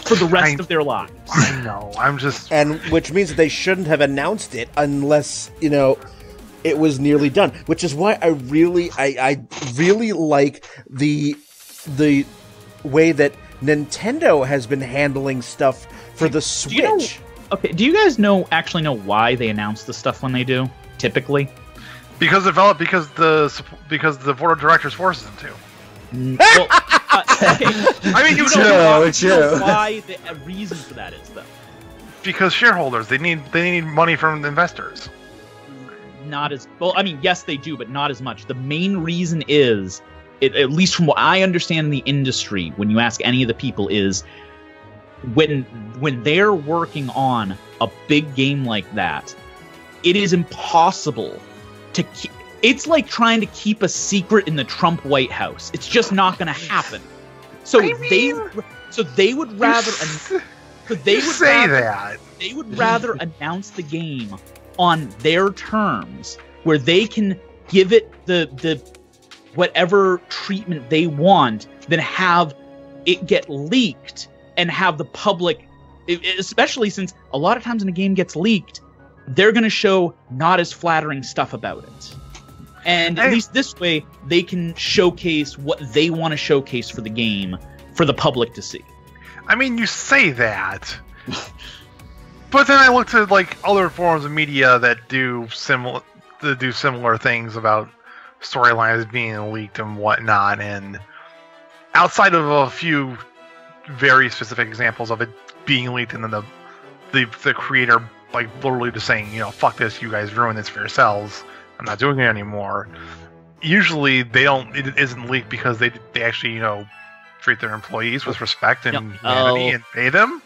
for the rest of their lives. I know. And which means that they shouldn't have announced it unless, it was nearly done. Which is why I really like the way that Nintendo has been handling stuff for the Switch. Do you guys actually know why they announce the stuff when they do, typically? Because the board of directors forces them to. Well, okay. I mean, you know why the reason for that is, though. Because shareholders, they need money from investors. not as well. I mean, yes, they do, but not as much. The main reason is, at least from what I understand in the industry, when you ask any of the people, is when they're working on a big game like that, it is impossible to keep. It's like trying to keep a secret in the Trump White House. It's just not going to happen. So they would rather announce the game on their terms, where they can give it the whatever treatment they want, than have it get leaked and have the public, especially since a lot of times when a game gets leaked, they're going to show not as flattering stuff about it. And at least this way, they can showcase what they want to showcase for the game for the public to see. I mean, you say that, but then I looked at like other forms of media that do similar things about storylines being leaked and whatnot, and outside of a few very specific examples of it being leaked, and then the creator like literally just saying, you know, fuck this, you guys ruined this for yourselves, I'm not doing it anymore. Usually it isn't leaked because they actually, you know, treat their employees with respect and humanity and pay them.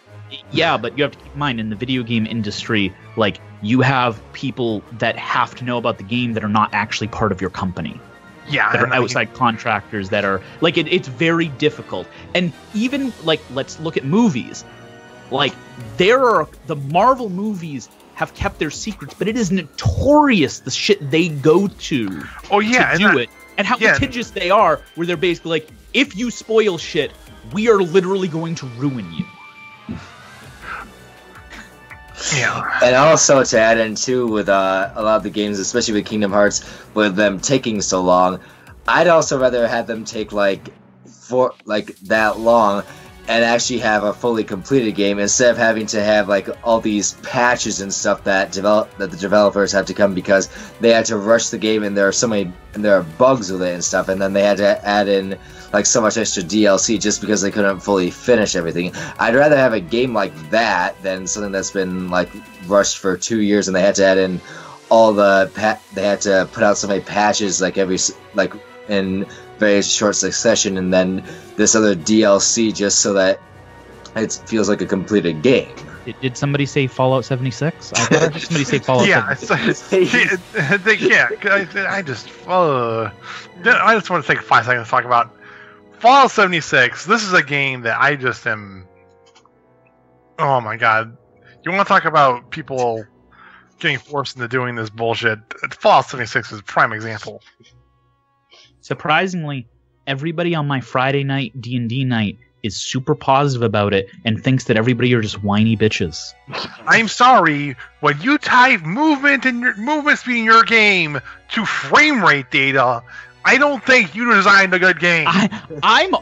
Yeah, but you have to keep in mind, in the video game industry, like, you have people that have to know about the game that are not actually part of your company. Yeah, that are outside contractors that are like, it's very difficult. And even like, let's look at movies. Like, the Marvel movies have kept their secrets, but it is notorious the shit they go to do it, and how litigious they are, where they're basically like, if you spoil shit, we are literally going to ruin you. Yeah. And also to add in too, with a lot of the games, especially with Kingdom Hearts, with them taking so long, I'd also rather have them take that long and actually have a fully completed game, instead of having to have like all these patches and stuff that the developers have to come, because they had to rush the game and there are bugs with it and stuff, and then they had to add in like so much extra DLC just because they couldn't fully finish everything. I'd rather have a game like that than something that's been like rushed for 2 years and they had to add in all they had to put out so many patches in very short succession, and then this other DLC just so that it feels like a completed game. Did somebody say Fallout 76? I heard somebody say Fallout 76. I just want to take 5 seconds to talk about Fallout 76. This is a game that I just am... Oh my god. You want to talk about people getting forced into doing this bullshit? Fallout 76 is a prime example. Surprisingly, everybody on my Friday night D&D night is super positive about it and thinks that everybody are just whiny bitches. I'm sorry, when you tie movement speed in your game to frame rate data, I don't think you designed a good game. I'm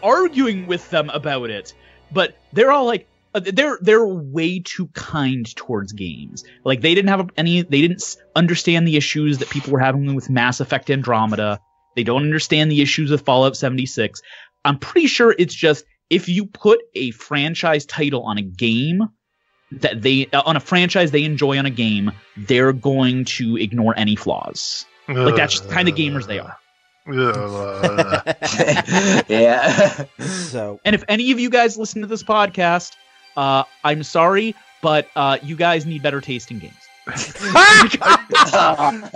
arguing with them about it, but they're all like, they're way too kind towards games. Like, they didn't understand the issues that people were having with Mass Effect Andromeda. They don't understand the issues with Fallout 76. I'm pretty sure it's just, if you put a franchise title on a game on a franchise they enjoy on a game, they're going to ignore any flaws. Like, that's just the kind of gamers they are. Yeah. So, and if any of you guys listen to this podcast, I'm sorry, but you guys need better taste in games.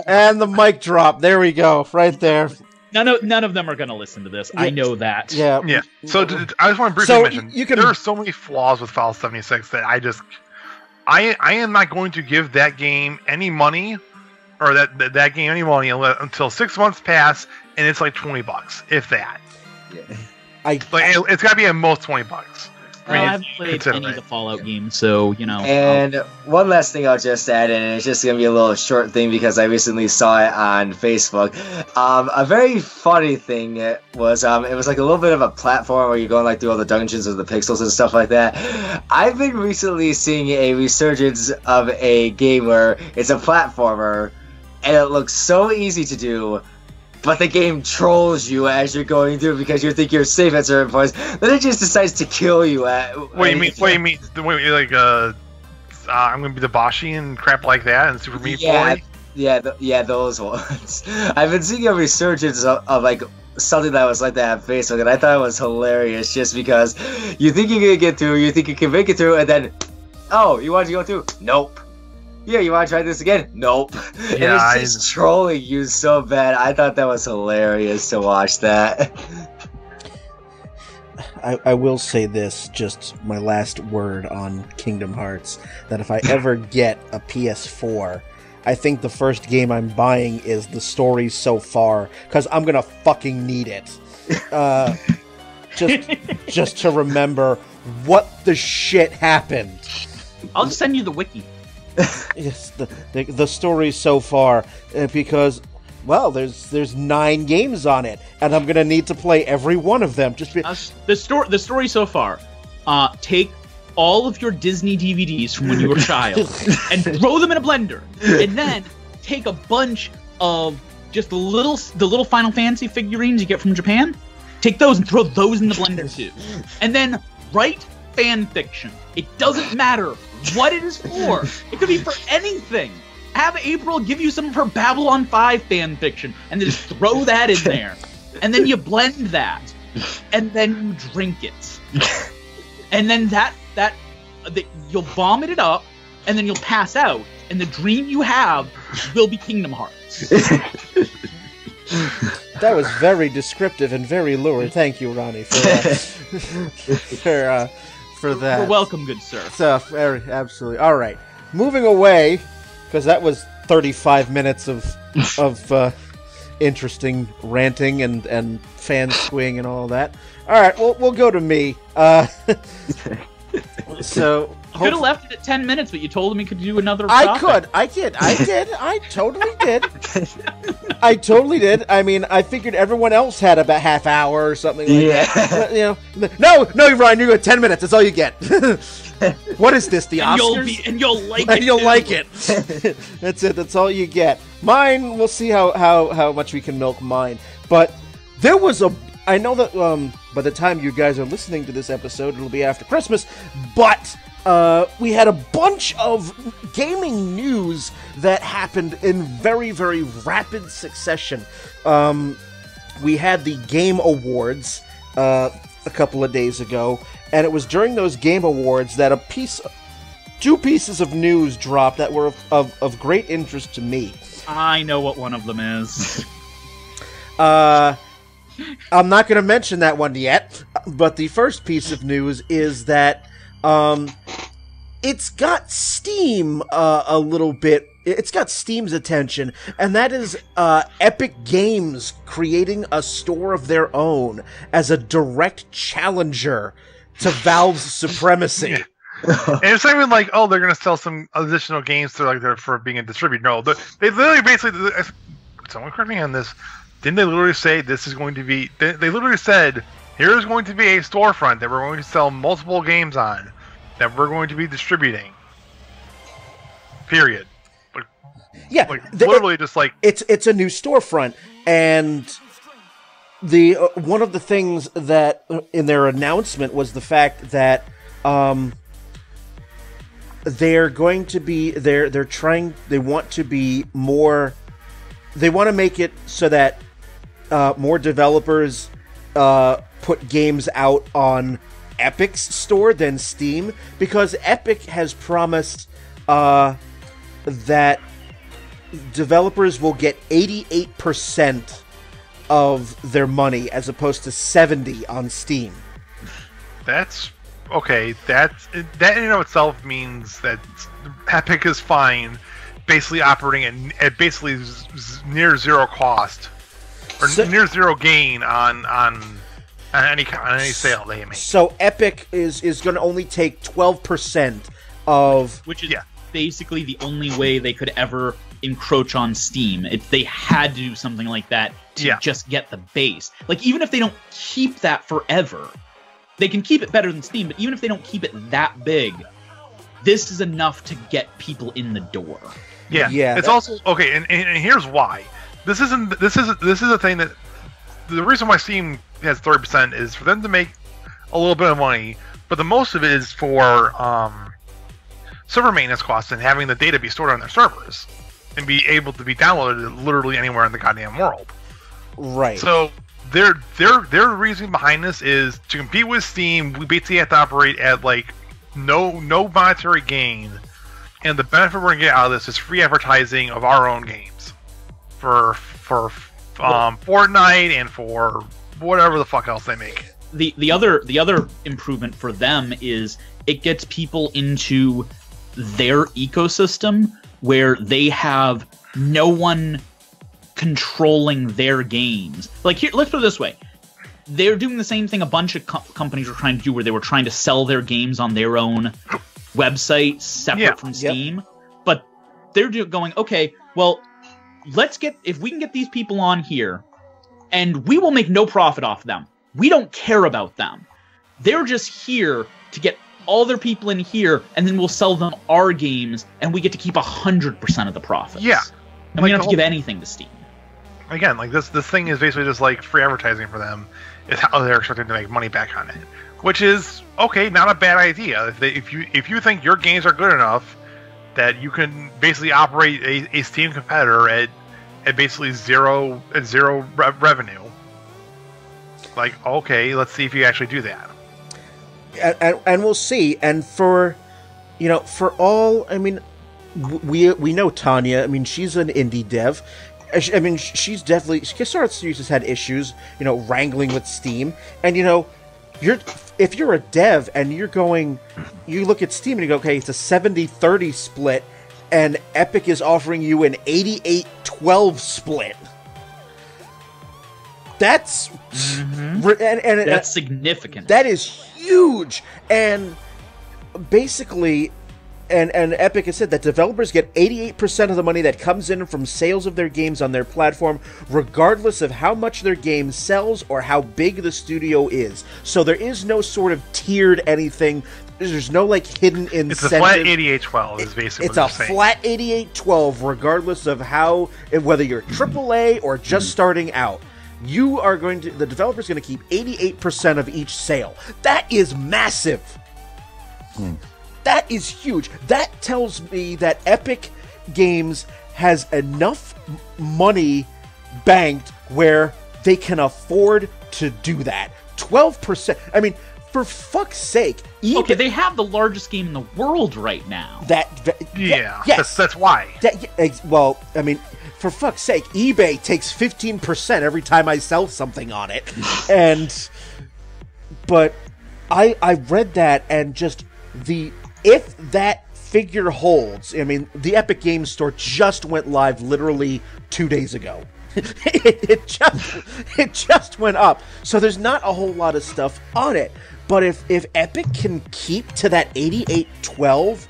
and the mic drop. There we go. Right there. None of them are going to listen to this. Yeah. I know that. Yeah. Yeah. So I just want to briefly mention, there are so many flaws with Fallout 76 that I am not going to give that game any money, or that game any money until 6 months pass and it's like $20, if that. Yeah. It's got to be at most $20. I haven't played any of the Fallout games, so, you know. And one last thing I'll just add in, and it's just going to be a little short thing because I recently saw it on Facebook. A very funny thing was, it was like a little bit of a platform where you're going like through all the dungeons with the pixels and stuff like that. I've been recently seeing a resurgence of a game where it's a platformer, and it looks so easy to do, but the game trolls you as you're going through because you think you're safe at certain points. Then it just decides to kill you at. What do you mean? Like I'm gonna be the Boshi and crap like that, and Super Meat Boy. Yeah, those ones. I've been seeing a resurgence of like something that was like that on Facebook, and I thought it was hilarious just because you think you're gonna get through, you think you can make it through, and then, oh, you want to go through? Nope. Yeah, you want to try this again? Nope. And it's just trolling you so bad. I thought that was hilarious to watch that. I will say this, just my last word on Kingdom Hearts, that if I ever get a PS4, I think the first game I'm buying is The Story So Far, because I'm gonna fucking need it. Just to remember what the shit happened. I'll just send you the wiki. Yes, the Story So Far, because, well, there's 9 games on it, and I'm gonna need to play every one of them. The story so far. Take all of your Disney DVDs from when you were a child and throw them in a blender, and then take a bunch of just the little Final Fantasy figurines you get from Japan. Take those and throw those in the blender too, and then write fan fiction. It doesn't matter what it is for. It could be for anything. Have April give you some of her Babylon 5 fan fiction, and then just throw that in there, and then you blend that, and then you drink it, and then that you'll vomit it up, and then you'll pass out, and the dream you have will be Kingdom Hearts. That was very descriptive and very lurid. Thank you, Ronnie, for that. You're welcome, good sir. Absolutely. All right, moving away, because that was 35 minutes of interesting ranting and fan squeeing and all that. All right, we'll go to me. So you could have left it at 10 minutes, but you told him he could do another topic. I totally did. I mean, I figured everyone else had about half hour or something like that. You know, no, Ryan, you got 10 minutes. That's all you get. What is this, the Oscars? And you'll like it. And you'll like it. That's it. That's all you get. Mine, we'll see how much we can milk mine. But there was I know that by the time you guys are listening to this episode, it'll be after Christmas, but we had a bunch of gaming news that happened in very, very rapid succession. We had the Game Awards a couple of days ago, and it was during those Game Awards that two pieces of news dropped that were of great interest to me. I know what one of them is. I'm not going to mention that one yet, but the first piece of news is that it's got Steam a little bit. It's got Steam's attention, and that is Epic Games creating a store of their own as a direct challenger to Valve's supremacy. And it's not even like, oh, they're going to sell some additional games for being a distributor. No, they literally basically, someone correct me on this, didn't they literally say this is going to be, they literally said, here's going to be a storefront that we're going to sell multiple games on, that we're going to be distributing. Period. Yeah. Literally just like... It's a new storefront, and the one of the things that in their announcement was the fact that they're going to be, they want to be more, they want to make it so that more developers put games out on Epic's store than Steam, because Epic has promised that developers will get 88% of their money as opposed to 70% on Steam. That's okay. That in and of itself means that Epic is fine, basically operating at basically near zero cost or near zero gain on any sale they make. So Epic is going to only take 12% of, which is basically the only way they could ever encroach on Steam. They had to do something like that to just get the base. Like, even if they don't keep that forever, they can keep it better than Steam, but even if they don't keep it that big, this is enough to get people in the door. Yeah. It's also okay, and here's why. This is a thing that the reason why Steam has 30% is for them to make a little bit of money, but the most of it is for server maintenance costs and having the data be stored on their servers and be able to be downloaded literally anywhere in the goddamn world. Right. So their reasoning behind this is to compete with Steam. We basically have to operate at like no monetary gain, and the benefit we're gonna get out of this is free advertising of our own games for Fortnite and for whatever the fuck else they make. The other improvement for them is it gets people into their ecosystem where they have no one controlling their games. Like, here, let's put it this way. They're doing the same thing a bunch of companies were trying to do, where they were trying to sell their games on their own website separate from Steam. But they're going, okay, well, if we can get these people on here, and we will make no profit off them. We don't care about them. They're just here to get all their people in here, and then we'll sell them our games, and we get to keep 100% of the profits. Yeah. And we don't have to give anything to Steam. Again, like this thing is basically just like free advertising for them. Is how they're expecting to make money back on it, which is okay, not a bad idea. If you think your games are good enough that you can basically operate a Steam competitor at basically zero revenue, like, okay, let's see if you actually do that. And we'll see. And for all, I mean, we know Tanya. I mean, she's an indie dev. I mean, she's definitely... Kickstarter Studios has had issues, wrangling with Steam. And, if you're a dev and you look at Steam and you go, okay, it's a 70-30 split, and Epic is offering you an 88-12 split. That's... and that's significant. That is huge. And basically... And Epic has said that developers get 88% of the money that comes in from sales of their games on their platform, regardless of how much their game sells or how big the studio is. So there is no sort of tiered anything. There's no, like, hidden incentive. It's a flat 88-12 is basically it's what a saying. Flat 88-12, regardless of whether you're AAA or just starting out. The developer's going to keep 88% of each sale. That is massive. That is huge. That tells me that Epic Games has enough money banked where they can afford to do that. 12%. I mean, for fuck's sake. Okay, they have the largest game in the world right now. Yes. That's why. Well, I mean, for fuck's sake, eBay takes 15% every time I sell something on it. But I read that, and just if that figure holds, I mean, the Epic Games Store just went live literally 2 days ago. it just went up. So there's not a whole lot of stuff on it. But if Epic can keep to that 88-12,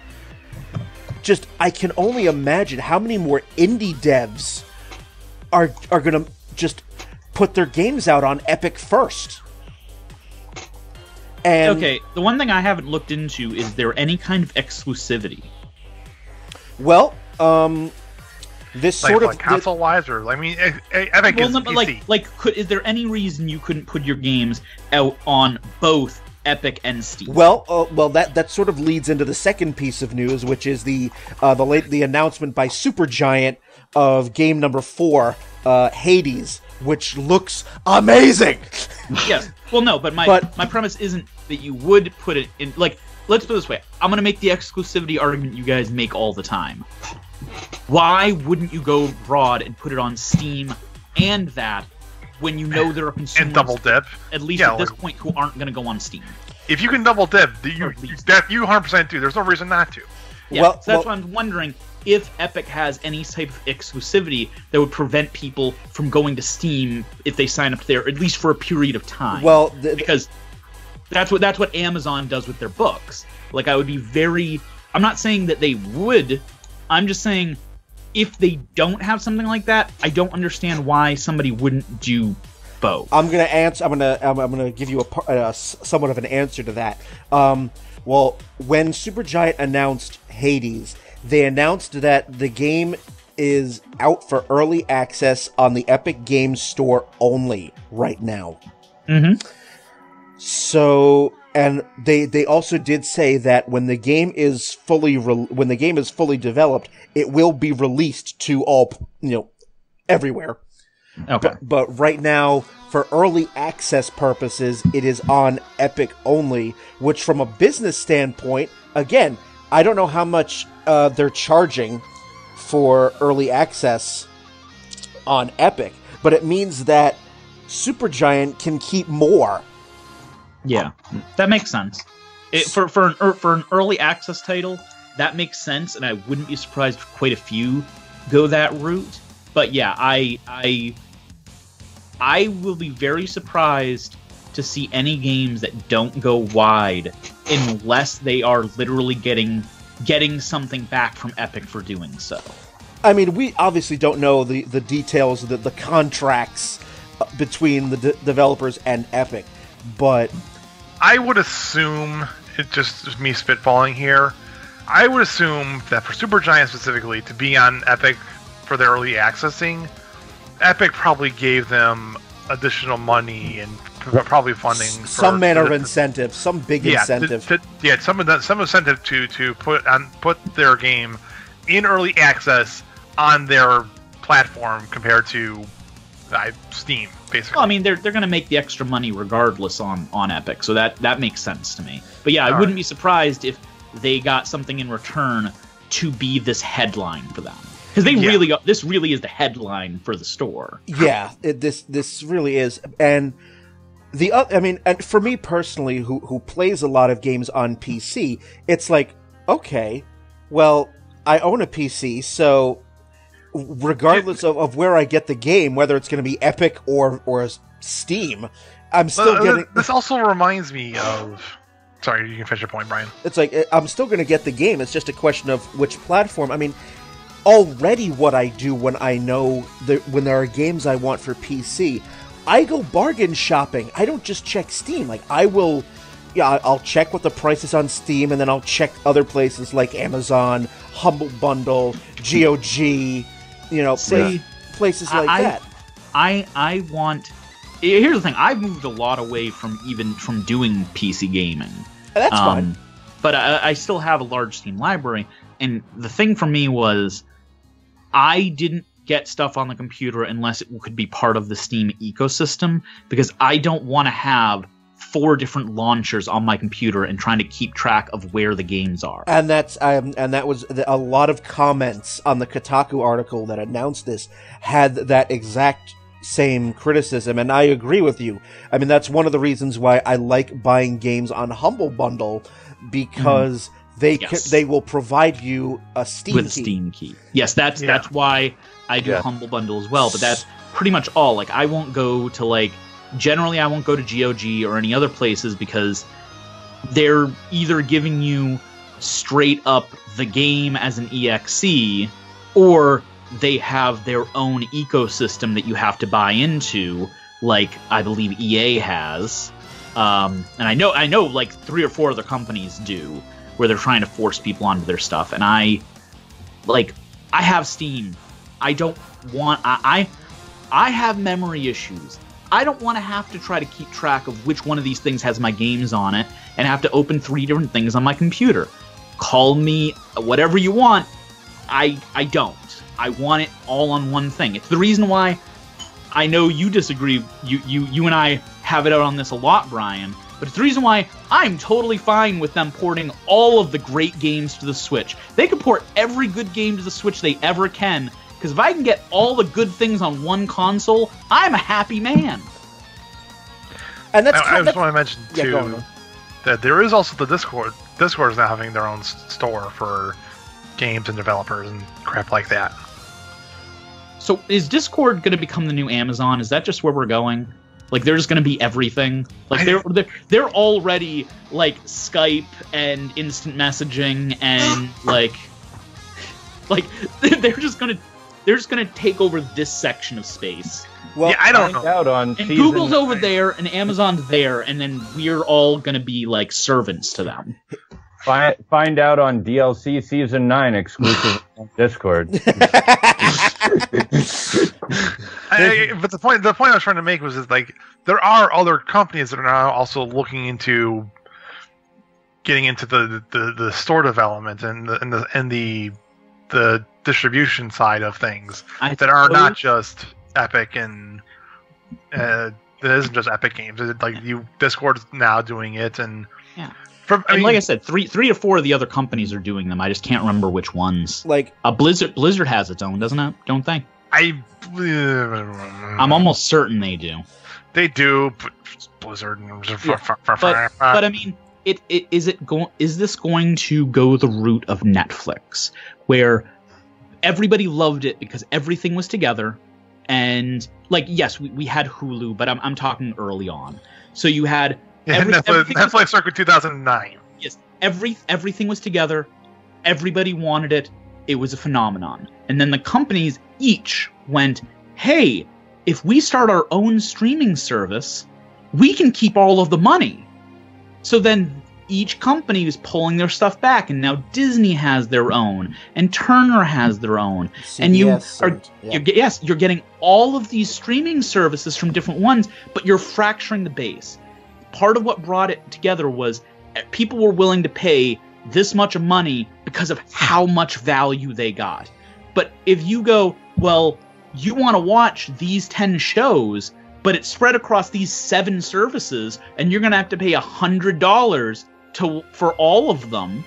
I can only imagine how many more indie devs are going to just put their games out on Epic first. Okay, the one thing I haven't looked into is there any kind of exclusivity? Well, this like, sort of console-wise, or I mean, Epic is PC. Is there any reason you couldn't put your games out on both Epic and Steam? Well, that sort of leads into the second piece of news, which is the announcement by Supergiant of game number 4, Hades, which looks amazing. Yes. Well, no, but my premise isn't that you would put it in, like, let's put it this way. I'm going to make the exclusivity argument you guys make all the time. Why wouldn't you go broad and put it on Steam and that when you know there are consumers and double dip, at least at this point, who aren't going to go on Steam? If you can double dip, you 100% do. There's no reason not to. Yeah, so that's why I'm wondering if Epic has any type of exclusivity that would prevent people from going to Steam if they sign up there, at least for a period of time. Well, because that's what Amazon does with their books. Like, I would be very... I'm not saying that they would. I'm just saying if they don't have something like that, I don't understand why somebody wouldn't do both. I'm gonna answer. I'm gonna give you a somewhat of an answer to that. Well, when Supergiant announced Hades, they announced that the game is out for early access on the Epic Games Store only right now. Mm-hmm. So And they also did say that when the game is fully developed, it will be released to all, everywhere. Okay. But right now, for early access purposes, it is on Epic only, which from a business standpoint, again, I don't know how much they're charging for early access on Epic, but it means that Supergiant can keep more. Yeah, that makes sense. For an early access title, that makes sense, and I wouldn't be surprised if quite a few go that route. But yeah, I will be very surprised to see any games that don't go wide unless they are literally getting something back from Epic for doing so. I mean, we obviously don't know the details of the contracts between the developers and Epic, but I would assume, it's just me spitballing here, I would assume that for Supergiant specifically, to be on Epic for the early accessing, Epic probably gave them additional money and probably funding. Some manner of incentive, some big incentive. Some incentive to put their game in early access on their platform compared to Steam, basically. Well, I mean, they're going to make the extra money regardless on Epic, so that makes sense to me. But yeah, I wouldn't be surprised if they got something in return to be this headline for them. Because this really is the headline for the store. Yeah, this really is. And and for me personally, who plays a lot of games on PC, it's like, okay, well, I own a PC, so regardless of where I get the game, whether it's going to be Epic or Steam, I'm still getting... This also reminds me of... Sorry, you can finish your point, Brian. It's like, I'm still going to get the game. It's just a question of which platform. I mean, already what I do when I know when there are games I want for PC, I go bargain shopping. I don't just check Steam. Like, I'll check what the price is on Steam, and then I'll check other places like Amazon, Humble Bundle, GOG, places like that. I want... Here's the thing. I've moved a lot away from doing PC gaming. That's fine. But I still have a large Steam library, and the thing for me was I didn't get stuff on the computer unless it could be part of the Steam ecosystem, because I don't want to have 4 different launchers on my computer and trying to keep track of where the games are. And that was a lot of comments on the Kotaku article that announced this had that exact same criticism, and I agree with you. I mean, that's one of the reasons why I like buying games on Humble Bundle, because they will provide you a Steam key. Steam key. Yes, that's why I do Humble Bundle as well, but that's pretty much all. Like, I won't go to generally I won't go to GOG or any other places because they're either giving you straight up the game as an EXE, or they have their own ecosystem that you have to buy into, like I believe EA has, and I know like 3 or 4 other companies do, where they're trying to force people onto their stuff. And I have Steam. I don't want... I have memory issues. I don't want to have to try to keep track of which one of these things has my games on it and have to open 3 different things on my computer. Call me whatever you want. I don't. I want it all on one thing. It's the reason why I know you disagree. You and I have it out on this a lot, Brian. But it's the reason why I'm totally fine with them porting all of the great games to the Switch. They can port every good game to the Switch they ever can, because if I can get all the good things on one console, I'm a happy man. And that's I just want to mention, too, that there is also the Discord. Discord is now having their own store for games and developers and crap like that. So is Discord going to become the new Amazon? Is that just where we're going? Like, they're just going to be everything? Like, they're already, like, Skype and instant messaging and, like they're just going to take over this section of space. Well, yeah, I don't know. Out on and Google's over there, and Amazon's there, and then we're all going to be, like, servants to them. Find out on DLC Season 9 exclusive on Discord. But the point I was trying to make was that, like, there are other companies that are now also looking into getting into the store development and the distribution side of things that are not just Epic and that isn't just Epic Games. Like Discord's now doing it, and yeah. Like I said, three or four of the other companies are doing them. I just can't remember which ones. Like Blizzard has its own, doesn't it? Don't they? I'm almost certain they do. They do, but Blizzard. Yeah. But I mean, is this going to go the route of Netflix, where everybody loved it because everything was together, and like yes, we had Hulu, but I'm talking early on. So you had Netflix circa 2009. Yes, everything was together. Everybody wanted it. It was a phenomenon. And then the companies each went, hey, if we start our own streaming service, we can keep all of the money. So then each company is pulling their stuff back, and now Disney has their own, and Turner has their own. CBS, and you're getting all of these streaming services from different ones, but you're fracturing the base. Part of what brought it together was people were willing to pay this much money because of how much value they got. But if you go, well, you want to watch these 10 shows, but it's spread across these 7 services, and you're going to have to pay $100 for all of them,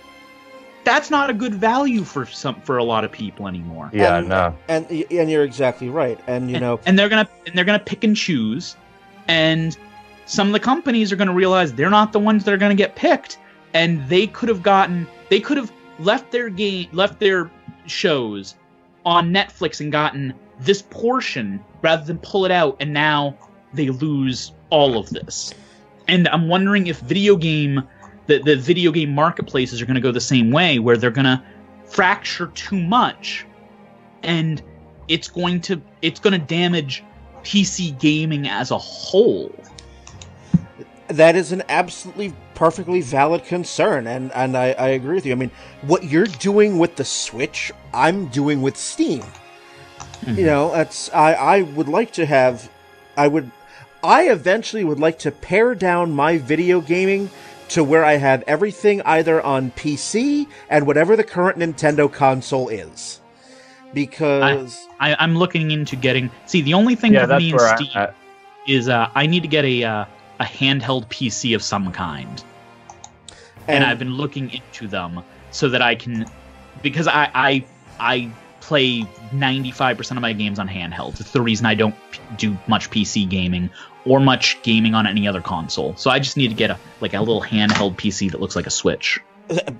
that's not a good value for a lot of people anymore. Yeah, no. And you're exactly right. And and they're gonna pick and choose, and some of the companies are going to realize they're not the ones that are going to get picked, and they could have left their shows on Netflix and gotten this portion rather than pull it out, and now they lose all of this. And I'm wondering if the video game marketplaces are going to go the same way, where they're going to fracture too much, and it's going to damage PC gaming as a whole. That is an absolutely perfectly valid concern, and I agree with you. I mean, what you're doing with the Switch, I'm doing with Steam. Mm-hmm. I eventually would like to pare down my video gaming to where I have everything either on PC and whatever the current Nintendo console is. Because I'm looking into getting... See, the only thing with me and Steam is I need to get a handheld PC of some kind. And I've been looking into them so that I can... Because I play 95% of my games on handhelds. It's the reason I don't do much PC gaming or much gaming on any other console. So I just need to get a little handheld PC that looks like a Switch.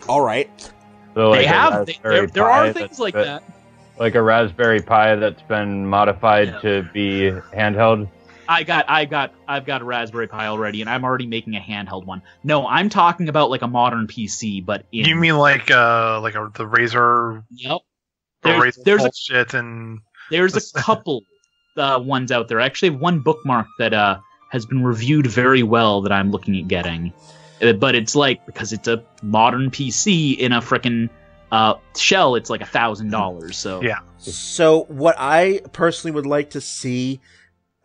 All right. So there are things like that. Like a Raspberry Pi that's been modified to be handheld. I've got a Raspberry Pi already, and I'm already making a handheld one. No, I'm talking about like a modern PC, but you mean like the Razer? Yep. There's a couple ones out there. I actually have one bookmark that has been reviewed very well that I'm looking at getting, but it's like, because it's a modern PC in a frickin' shell, it's like $1,000. So yeah. So what I personally would like to see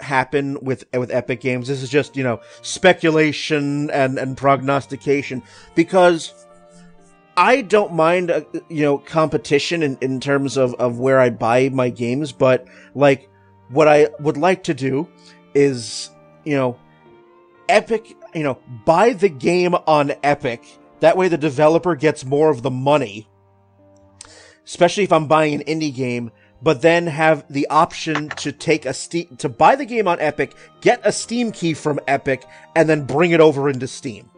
happen with Epic Games, this is just speculation and prognostication, because I don't mind competition in terms of where I buy my games, but like what I would like to do is Epic buy the game on Epic, that way the developer gets more of the money, especially if I'm buying an indie game, but then have the option to to buy the game on Epic, get a Steam key from Epic, and then bring it over into Steam.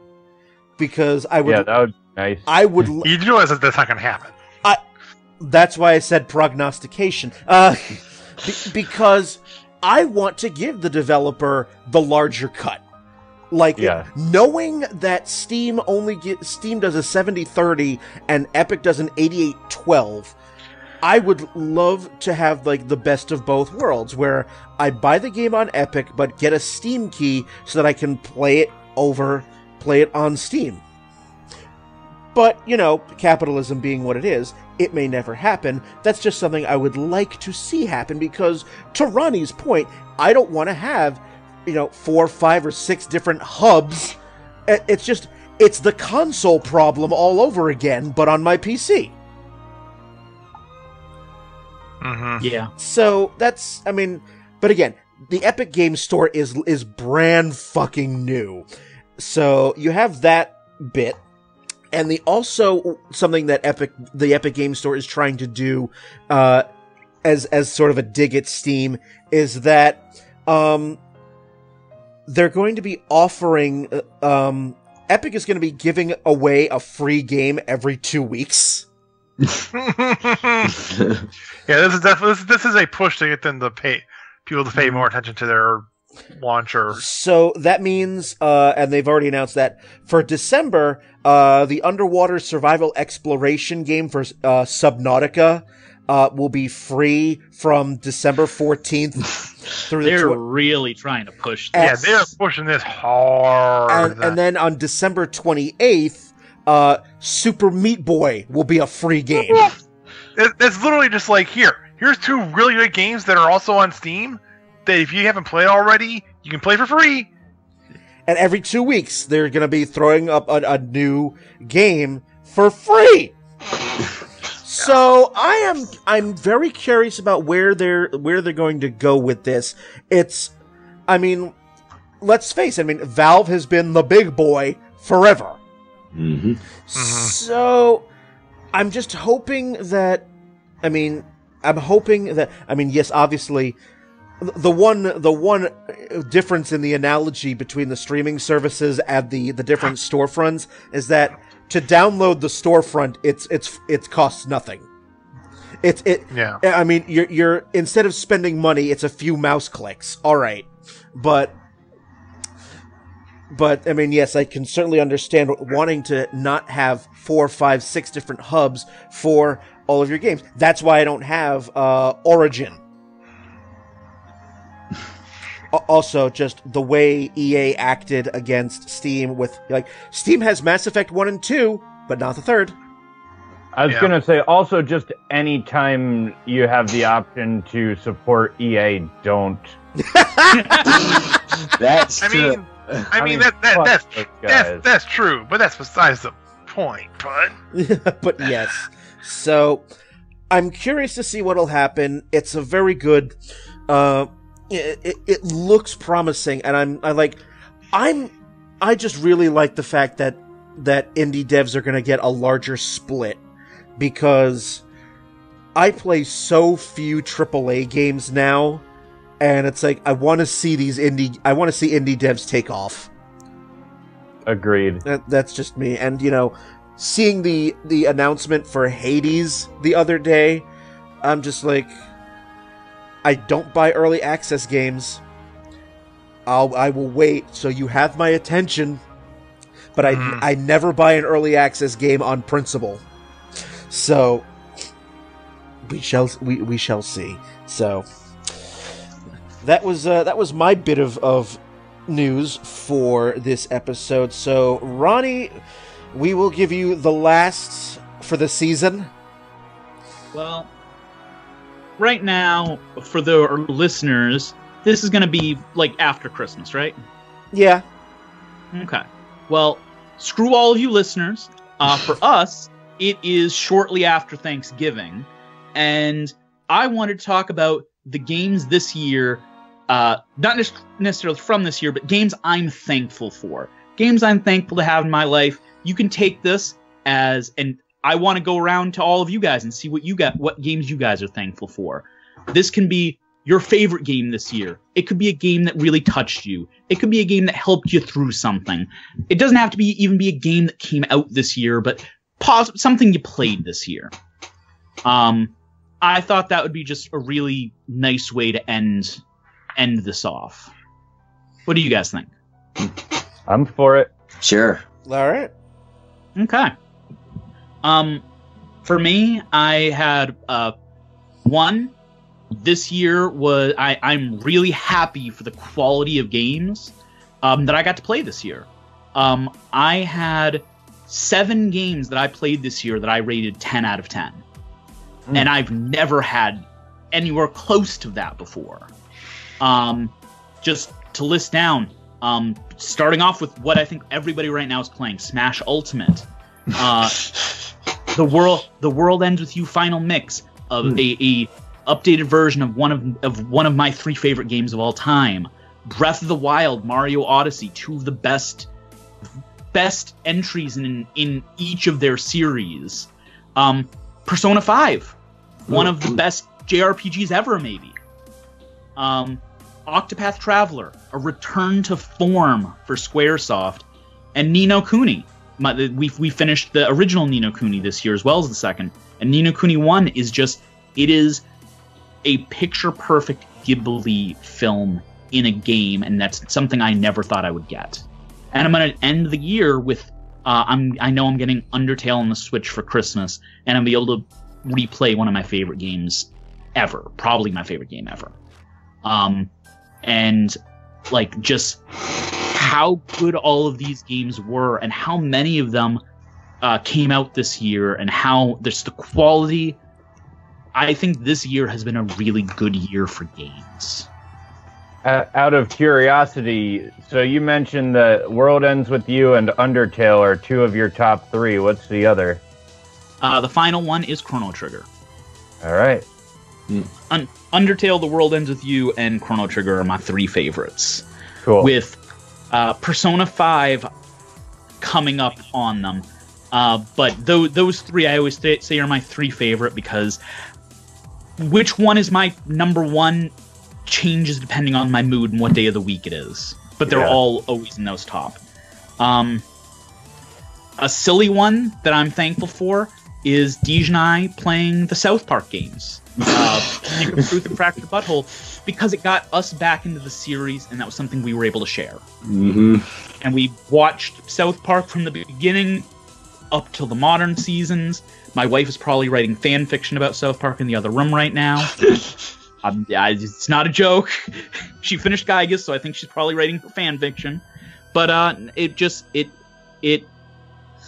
Because I would... Yeah, that would be nice. I would... You realize that's not going to happen. That's why I said prognostication. Because I want to give the developer the larger cut. Like, knowing that Steam does a 70-30 and Epic does an 88-12, I would love to have like the best of both worlds, where I buy the game on Epic but get a Steam key so that I can play it on Steam. But, capitalism being what it is, it may never happen. That's just something I would like to see happen, because to Ronnie's point, I don't want to have 4, 5, or 6 different hubs. It's just it's the console problem all over again, but on my PC. Mm-hmm. Yeah. So that's, I mean, but again, the Epic Games Store is brand fucking new. So you have that bit. And also something that the Epic Games Store is trying to do, as sort of a dig at Steam, is that, they're going to be offering, Epic is going to be giving away a free game every 2 weeks. Yeah, this is definitely this is a push to get them to people to pay more attention to their launcher. So that means, and they've already announced that for December, the underwater survival exploration game for Subnautica will be free from December 14th through They're really trying to push this. Yeah, they're pushing this hard. And then on December 28th, Super Meat Boy will be a free game. It's literally just like, here's 2 really good games that are also on Steam that if you haven't played already, you can play for free. And every 2 weeks, they're going to be throwing up a new game for free. So I'm very curious about where they're going to go with this. I mean, let's face it. I mean, Valve has been the big boy forever. Mm-hmm. So I'm just hoping that. Yes, obviously, the one difference in the analogy between the streaming services and the different storefronts is that to download the storefront, it costs nothing. Yeah. I mean, you're instead of spending money, it's a few mouse clicks. All right, but I mean, yes, I can certainly understand wanting to not have 4, 5, 6 different hubs for all of your games. That's why I don't have Origin. Also, just the way EA acted against Steam with, Steam has Mass Effect 1 and 2, but not the 3rd. I was going to say, also, just any time you have the option to support EA, don't. That's true. I mean that's true, but that's besides the point, bud. But yes. So, I'm curious to see what'll happen. It's a very good, it looks promising, and I just really like the fact that indie devs are going to get a larger split, because I play so few AAA games now, and it's like I want to see indie devs take off. Agreed. That's just me, and seeing the announcement for Hades the other day, I'm just like, I don't buy early access games. I will wait, so you have my attention, but I never buy an early access game on principle. So we shall see. So that was my bit of news for this episode. So Ronnie, we will give you the last for the season. Well, right now, for the listeners, this is going to be after Christmas, right? Yeah. Okay. Well, screw all of you listeners. For us, it is shortly after Thanksgiving, and I wanted to talk about the games this year, not necessarily from this year, but games I'm thankful for. Games I'm thankful to have in my life. You can take this and I want to go around to all of you guys and see what games you guys are thankful for. This can be your favorite game this year. It could be a game that really touched you. It could be a game that helped you through something. It doesn't have to even be a game that came out this year, but something you played this year. I thought that would be just a really nice way to end this off. What do you guys think? I'm for it. Sure. All right. Okay. For me, I had one. This year was I'm really happy for the quality of games that I got to play this year. I had 7 games that I played this year that I rated 10 out of 10. And I've never had anywhere close to that before. Just to list down, Starting off with what I think everybody right now is playing, Smash Ultimate. The World Ends With You Final Mix, of a updated version of one of my 3 favorite games of all time. Breath of the Wild, Mario Odyssey, 2 of the best entries in each of their series. Persona 5, one of the best JRPGs ever, maybe. Octopath Traveler, a return to form for Squaresoft, and Ni no Kuni. We finished the original Ni no Kuni this year as well as the second, and Ni no Kuni 1 is a picture-perfect Ghibli film in a game, and that's something I never thought I would get. And I'm going to end the year with, I know I'm getting Undertale on the Switch for Christmas, and I'm going to be able to replay one of my favorite games ever, probably my favorite game ever. And like just how good all of these games were and how many of them came out this year and how there's the quality. I think this year has been a really good year for games. Out of curiosity, so you mentioned that World Ends With You and Undertale are 2 of your top 3. What's the other? The final one is Chrono Trigger. All right. Undertale, The World Ends With You, and Chrono Trigger are my 3 favorites. Cool. With Persona 5 coming up on them. But those 3 I always say are my 3 favorite, because which one is my number 1 changes depending on my mood and what day of the week it is. But they're all always in those top. A silly one that I'm thankful for is Deej and I playing the South Park games. Stick of Truth and Fractured Butthole, because it got us back into the series, and that was something we were able to share. Mm-hmm. And we watched South Park from the beginning up till the modern seasons. My wife is probably writing fan fiction about South Park in the other room right now. It's not a joke. She finished Gygas, so I think she's probably writing fan fiction. But it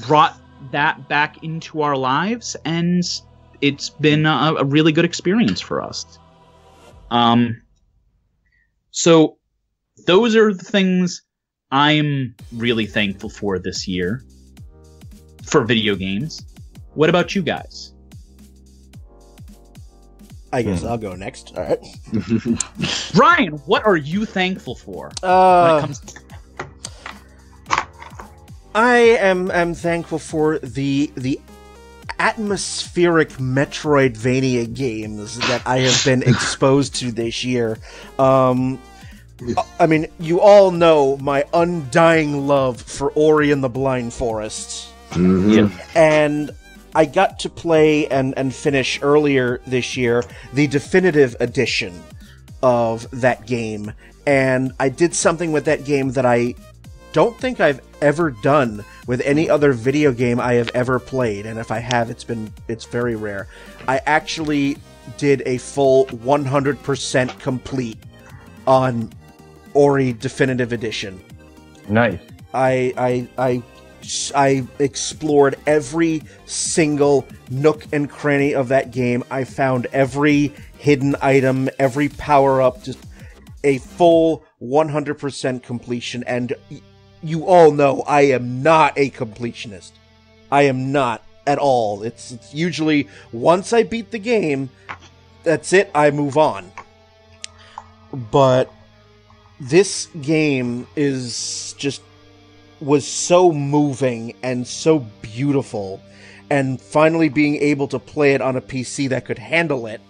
brought that back into our lives, and it's been a really good experience for us. So those are the things I'm really thankful for this year for video games. What about you guys? I guess I'll go next. All right. Ryan, what are you thankful for when it comes to... I am thankful for the atmospheric Metroidvania games that I have been exposed to this year. I mean, you all know my undying love for Ori and the Blind Forest. Mm-hmm. Yeah. And I got to play and finish earlier this year the definitive edition of that game. And I did something with that game that I don't think I've ever done with any other video game I have ever played. And if I have, it's very rare. I actually did a full 100% complete on Ori Definitive Edition. Nice. I explored every single nook and cranny of that game. I found every hidden item, every power-up, just a full 100% completion. And you all know I am not a completionist. I am not at all. It's usually, once I beat the game, that's it, I move on. But this game was so moving and so beautiful, and finally being able to play it on a PC that could handle it.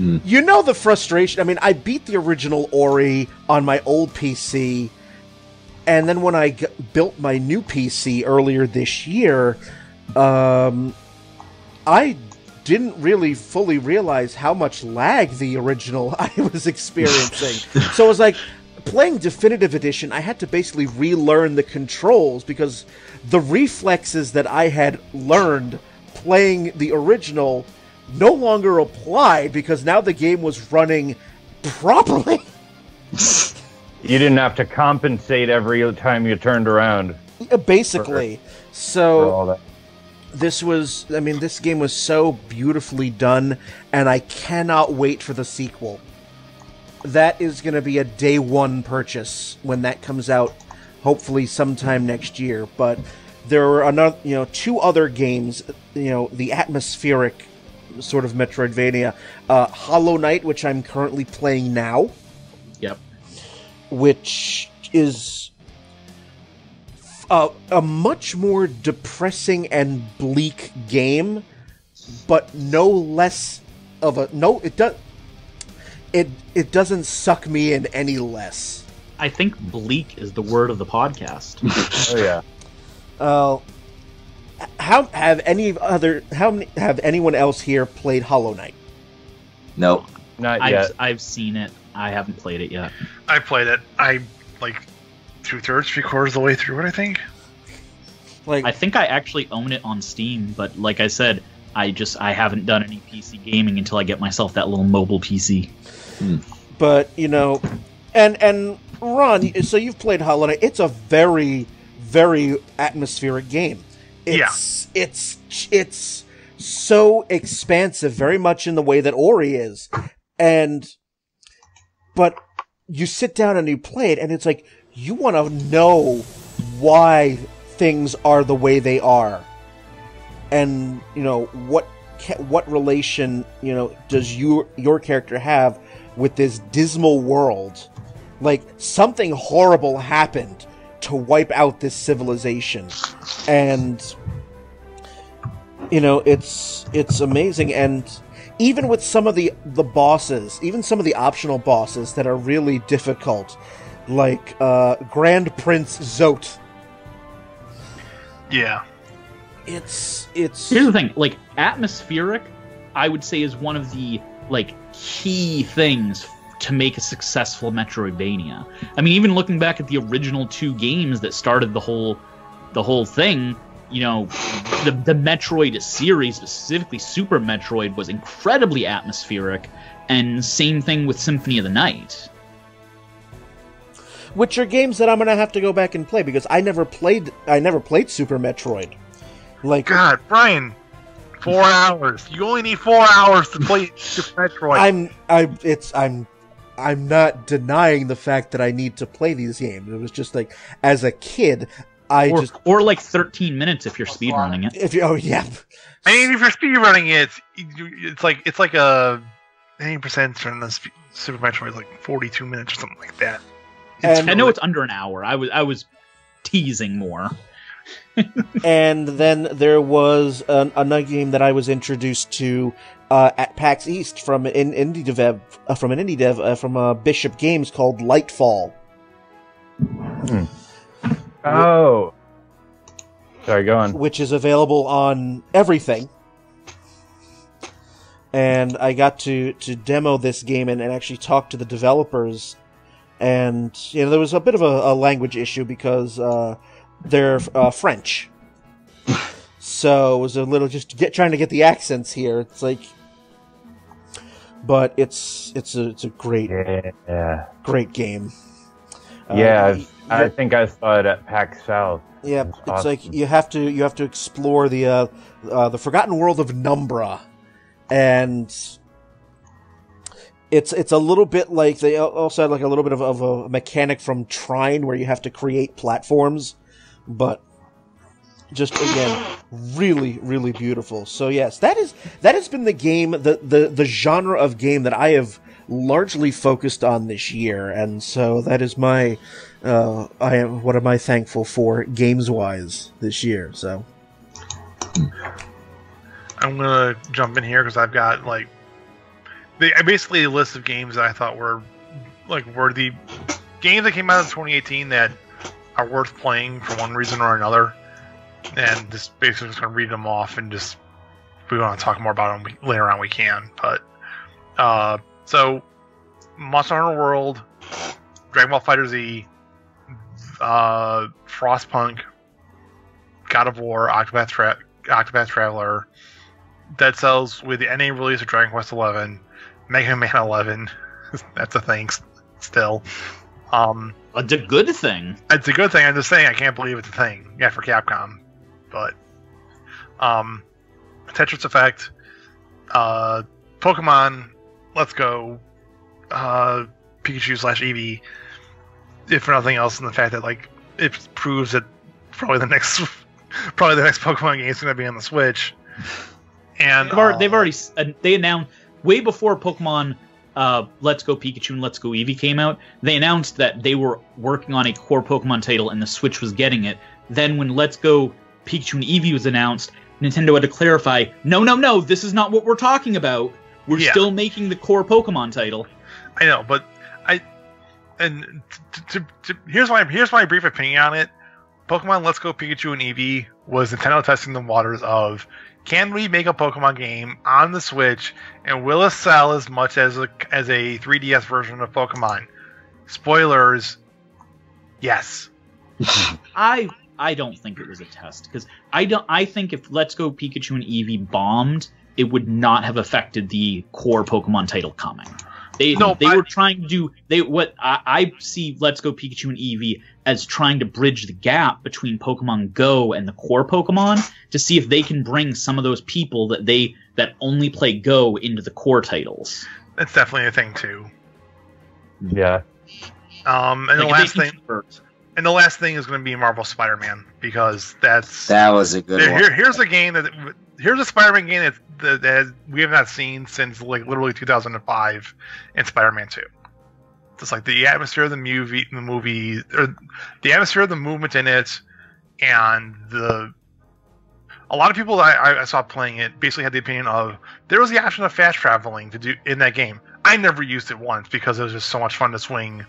You know the frustration. I mean, I beat the original Ori on my old PC, and then when I built my new PC earlier this year, I didn't really fully realize how much lag the original I was experiencing. So it was like, playing Definitive Edition, I had to basically relearn the controls, because the reflexes that I had learned playing the original no longer applied, because now the game was running properly. You didn't have to compensate every time you turned around. Basically. For all that. This game was so beautifully done, and I cannot wait for the sequel. that is going to be a day one purchase when that comes out, hopefully sometime next year. But there are two other games, the atmospheric sort of Metroidvania, Hollow Knight, which I'm currently playing now. Yep. Which is a much more depressing and bleak game, but no less of a it doesn't suck me in any less. I think bleak is the word of the podcast. Oh yeah. Have anyone else here played Hollow Knight? No. Not yet. I've seen it. I haven't played it yet. I played it. I like 2/3, 3/4 of the way through it, I think. I think I actually own it on Steam, but like I said, I haven't done any PC gaming until I get myself that little mobile PC. But and Ron, so you've played Hollow Knight. It's a very, very atmospheric game. It's so expansive, very much in the way that Ori is, but you sit down and you play it, and it's like you want to know why things are the way they are, and what relation does your character have with this dismal world? Like, something horrible happened to wipe out this civilization, and it's amazing. And even with some of the bosses, even some of the optional bosses that are really difficult, like Grand Prince Zote. Yeah. It's Here's the thing, like, atmospheric, I would say, is one of the key things to make a successful Metroidvania. I mean, even looking back at the original 2 games that started the whole thing, the Metroid series, specifically Super Metroid, was incredibly atmospheric, and same thing with Symphony of the Night. Which are games that I'm gonna have to go back and play, because I never played Super Metroid. God, Brian, 4 hours. You only need 4 hours to play Super Metroid. I'm not denying the fact that I need to play these games. It was just like, as a kid, or like 13 minutes if you're speedrunning it. Yeah. I mean, if you're speedrunning it, it's like a 90% from the Super Metroid is like 42 minutes or something like that. I know it's under an hour. I was teasing more. And then there was another game that I was introduced to at PAX East from an indie dev from Bishop Games called Lightfall. Oh, sorry, go on. Which is available on everything. And I got to demo this game and actually talk to the developers. And there was a bit of a language issue because they're French, so it was a little just trying to get the accents here. It's like, but it's a great great game. I think I saw it at PAX South. Yeah, it's awesome. Like you have to explore the forgotten world of Numbra, and it's a little bit like they also had like a little bit of a mechanic from Trine where you have to create platforms, but just again really, really beautiful. So yes, that has been the game, the genre of game that I have largely focused on this year, and so that is my what am I thankful for games wise this year. So I'm gonna jump in here because I've got basically a list of games that I thought were the games that came out in 2018 that are worth playing for one reason or another, and just basically just gonna read them off, and just if we want to talk more about them later on we can. But so Monster Hunter World, Dragon Ball FighterZ, Frostpunk, God of War, Octopath Traveler, Dead Cells with the NA release of Dragon Quest XI, Mega Man 11. That's a thing still. It's a good thing. It's a good thing. I'm just saying I can't believe it's a thing. Yeah, for Capcom. But Tetris Effect, Pokemon Let's Go, Pikachu/Eevee, if for nothing else, in the fact that like it proves that probably the next Pokemon game is going to be on the Switch. And they announced way before Pokemon Let's Go Pikachu and Let's Go Eevee came out. They announced that they were working on a core Pokemon title and the Switch was getting it. Then when Let's Go Pikachu and Eevee was announced, Nintendo had to clarify, no, this is not what we're talking about. We're still making the core Pokemon title. I know, but here's my brief opinion on it. Pokemon Let's Go Pikachu and Eevee was Nintendo testing the waters of, can we make a Pokemon game on the Switch and will it sell as much as a 3DS version of Pokemon? Spoilers, yes. I don't think it was a test, because I think if Let's Go Pikachu and Eevee bombed, it would not have affected the core Pokemon title coming. They were trying to do I see Let's Go Pikachu and Eevee as trying to bridge the gap between Pokemon Go and the core Pokemon to see if they can bring some of those people that only play Go into the core titles. That's definitely a thing too. Yeah. And the last thing is going to be Marvel Spider-Man, because that was a good one. Here's a Spider-Man game that we have not seen since like literally 2005 in Spider-Man 2. Just like the atmosphere of the movie, or the atmosphere of the movement in it, and a lot of people I saw playing it basically had the opinion of there was the option of fast traveling to do in that game. I never used it once because it was just so much fun to swing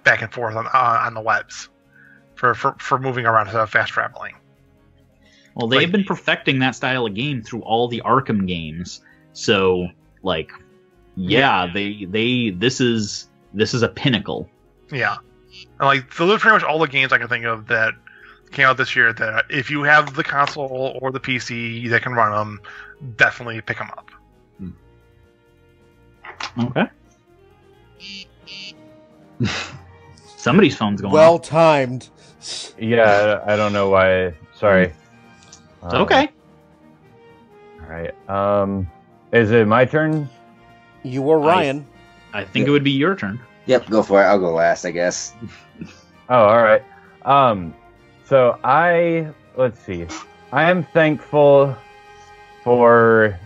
back and forth on the webs for moving around instead of fast traveling. Well, they've been perfecting that style of game through all the Arkham games. So, like, this is a pinnacle. Yeah. And like, so there's pretty much all the games I can think of that came out this year that if you have the console or the PC that can run them, definitely pick them up. Okay. Somebody's phone's going well off. timed. Yeah, I don't know why. Sorry. It's okay. All right. Is it my turn? You or Ryan? I think it would be your turn. Yep, go for it. I'll go last, I guess. Oh, all right. So let's see. I am thankful for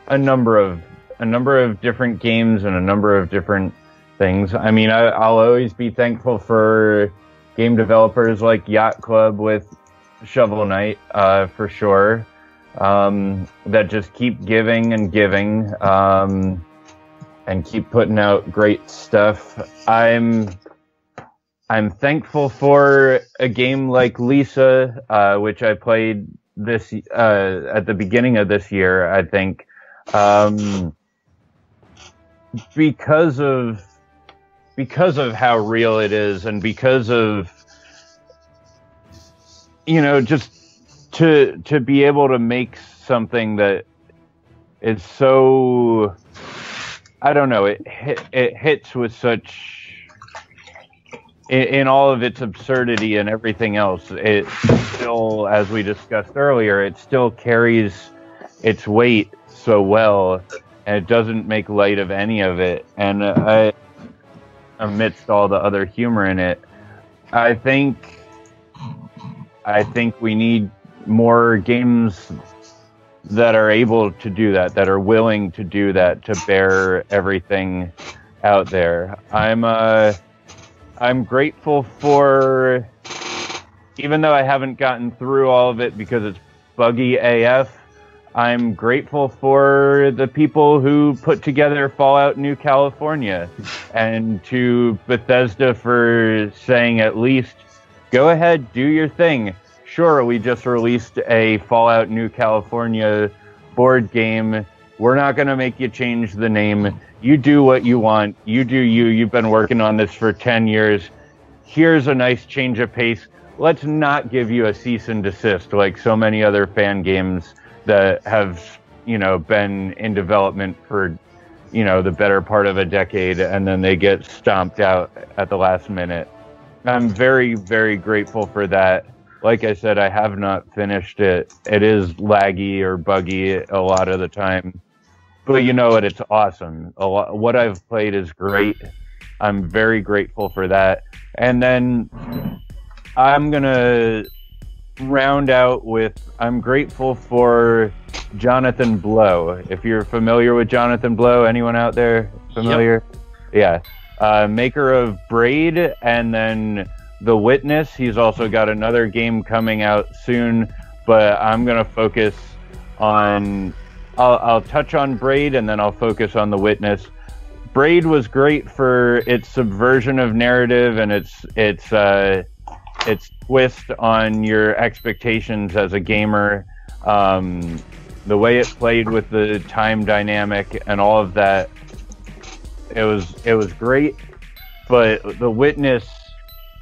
a number of different games and a number of different things. I mean, I'll always be thankful for game developers like Yacht Club with Shovel Knight, for sure, that just keep giving and giving, and keep putting out great stuff. I'm thankful for a game like Lisa, which I played this at the beginning of this year, I think, because of how real it is, and because of, just to be able to make something that is so, I don't know, it hits with such, in all of its absurdity and everything else, it still, as we discussed earlier, it still carries its weight so well, and it doesn't make light of any of it. And amidst all the other humor in it, I think we need more games that are able to do that are willing to do that, to bear everything out there. I'm grateful for, even though I haven't gotten through all of it because it's buggy AF, I'm grateful for the people who put together Fallout New California, and to Bethesda for saying, at least, go ahead, do your thing. Sure, we just released a Fallout New California board game. We're not going to make you change the name. You do what you want. You do you. You've been working on this for 10 years. Here's a nice change of pace. Let's not give you a cease and desist like so many other fan games that have, been in development for, the better part of a decade, and then they get stomped out at the last minute. I'm very, very grateful for that. Like I said, I have not finished it. It is laggy or buggy a lot of the time. But you know what? It's awesome. What I've played is great. I'm very grateful for that. And then I'm going to round out with I'm grateful for Jonathan Blow. If you're familiar with Jonathan Blow, anyone out there familiar? Yep. Yeah. Maker of Braid and then The Witness. He's also got another game coming out soon, but I'm going to focus on I'll touch on Braid and then I'll focus on The Witness. Braid was great for its subversion of narrative and its twist on your expectations as a gamer. The way it played with the time dynamic and all of that, it was great. But The Witness,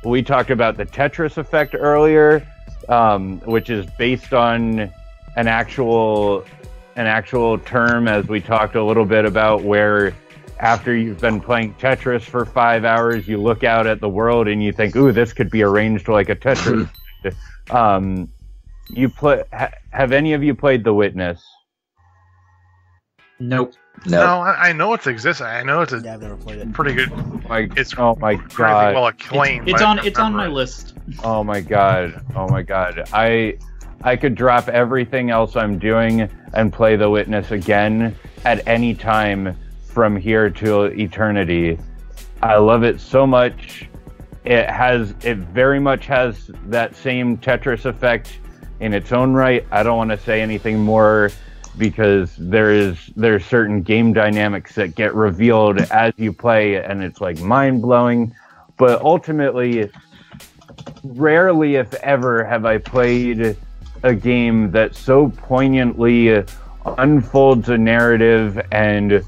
we talked about the Tetris effect earlier, which is based on an actual term, as we talked a little bit about, where after you've been playing Tetris for 5 hours, you look out at the world and you think, "Ooh, this could be arranged like a Tetris." Have any of you played The Witness? Nope. No, I know it exists. I know it's I've never played it. pretty good. It's Oh my god! Well acclaimed. It's on my list. Oh my god! I could drop everything else I'm doing and play The Witness again at any time from here till eternity. I love it so much. It very much has that same Tetris effect in its own right. I don't want to say anything more because there's certain game dynamics that get revealed as you play and it's like mind-blowing. But ultimately, rarely if ever have I played a game that so poignantly unfolds a narrative and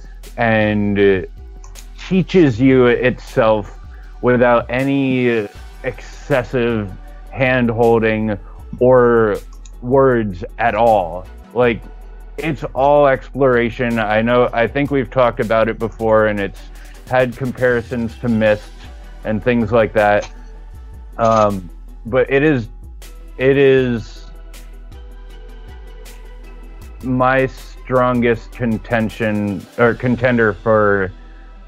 teaches you itself without any excessive hand-holding or words at all. Like, it's all exploration. I think we've talked about it before, and it's had comparisons to Myst and things like that. But it is my strongest contender for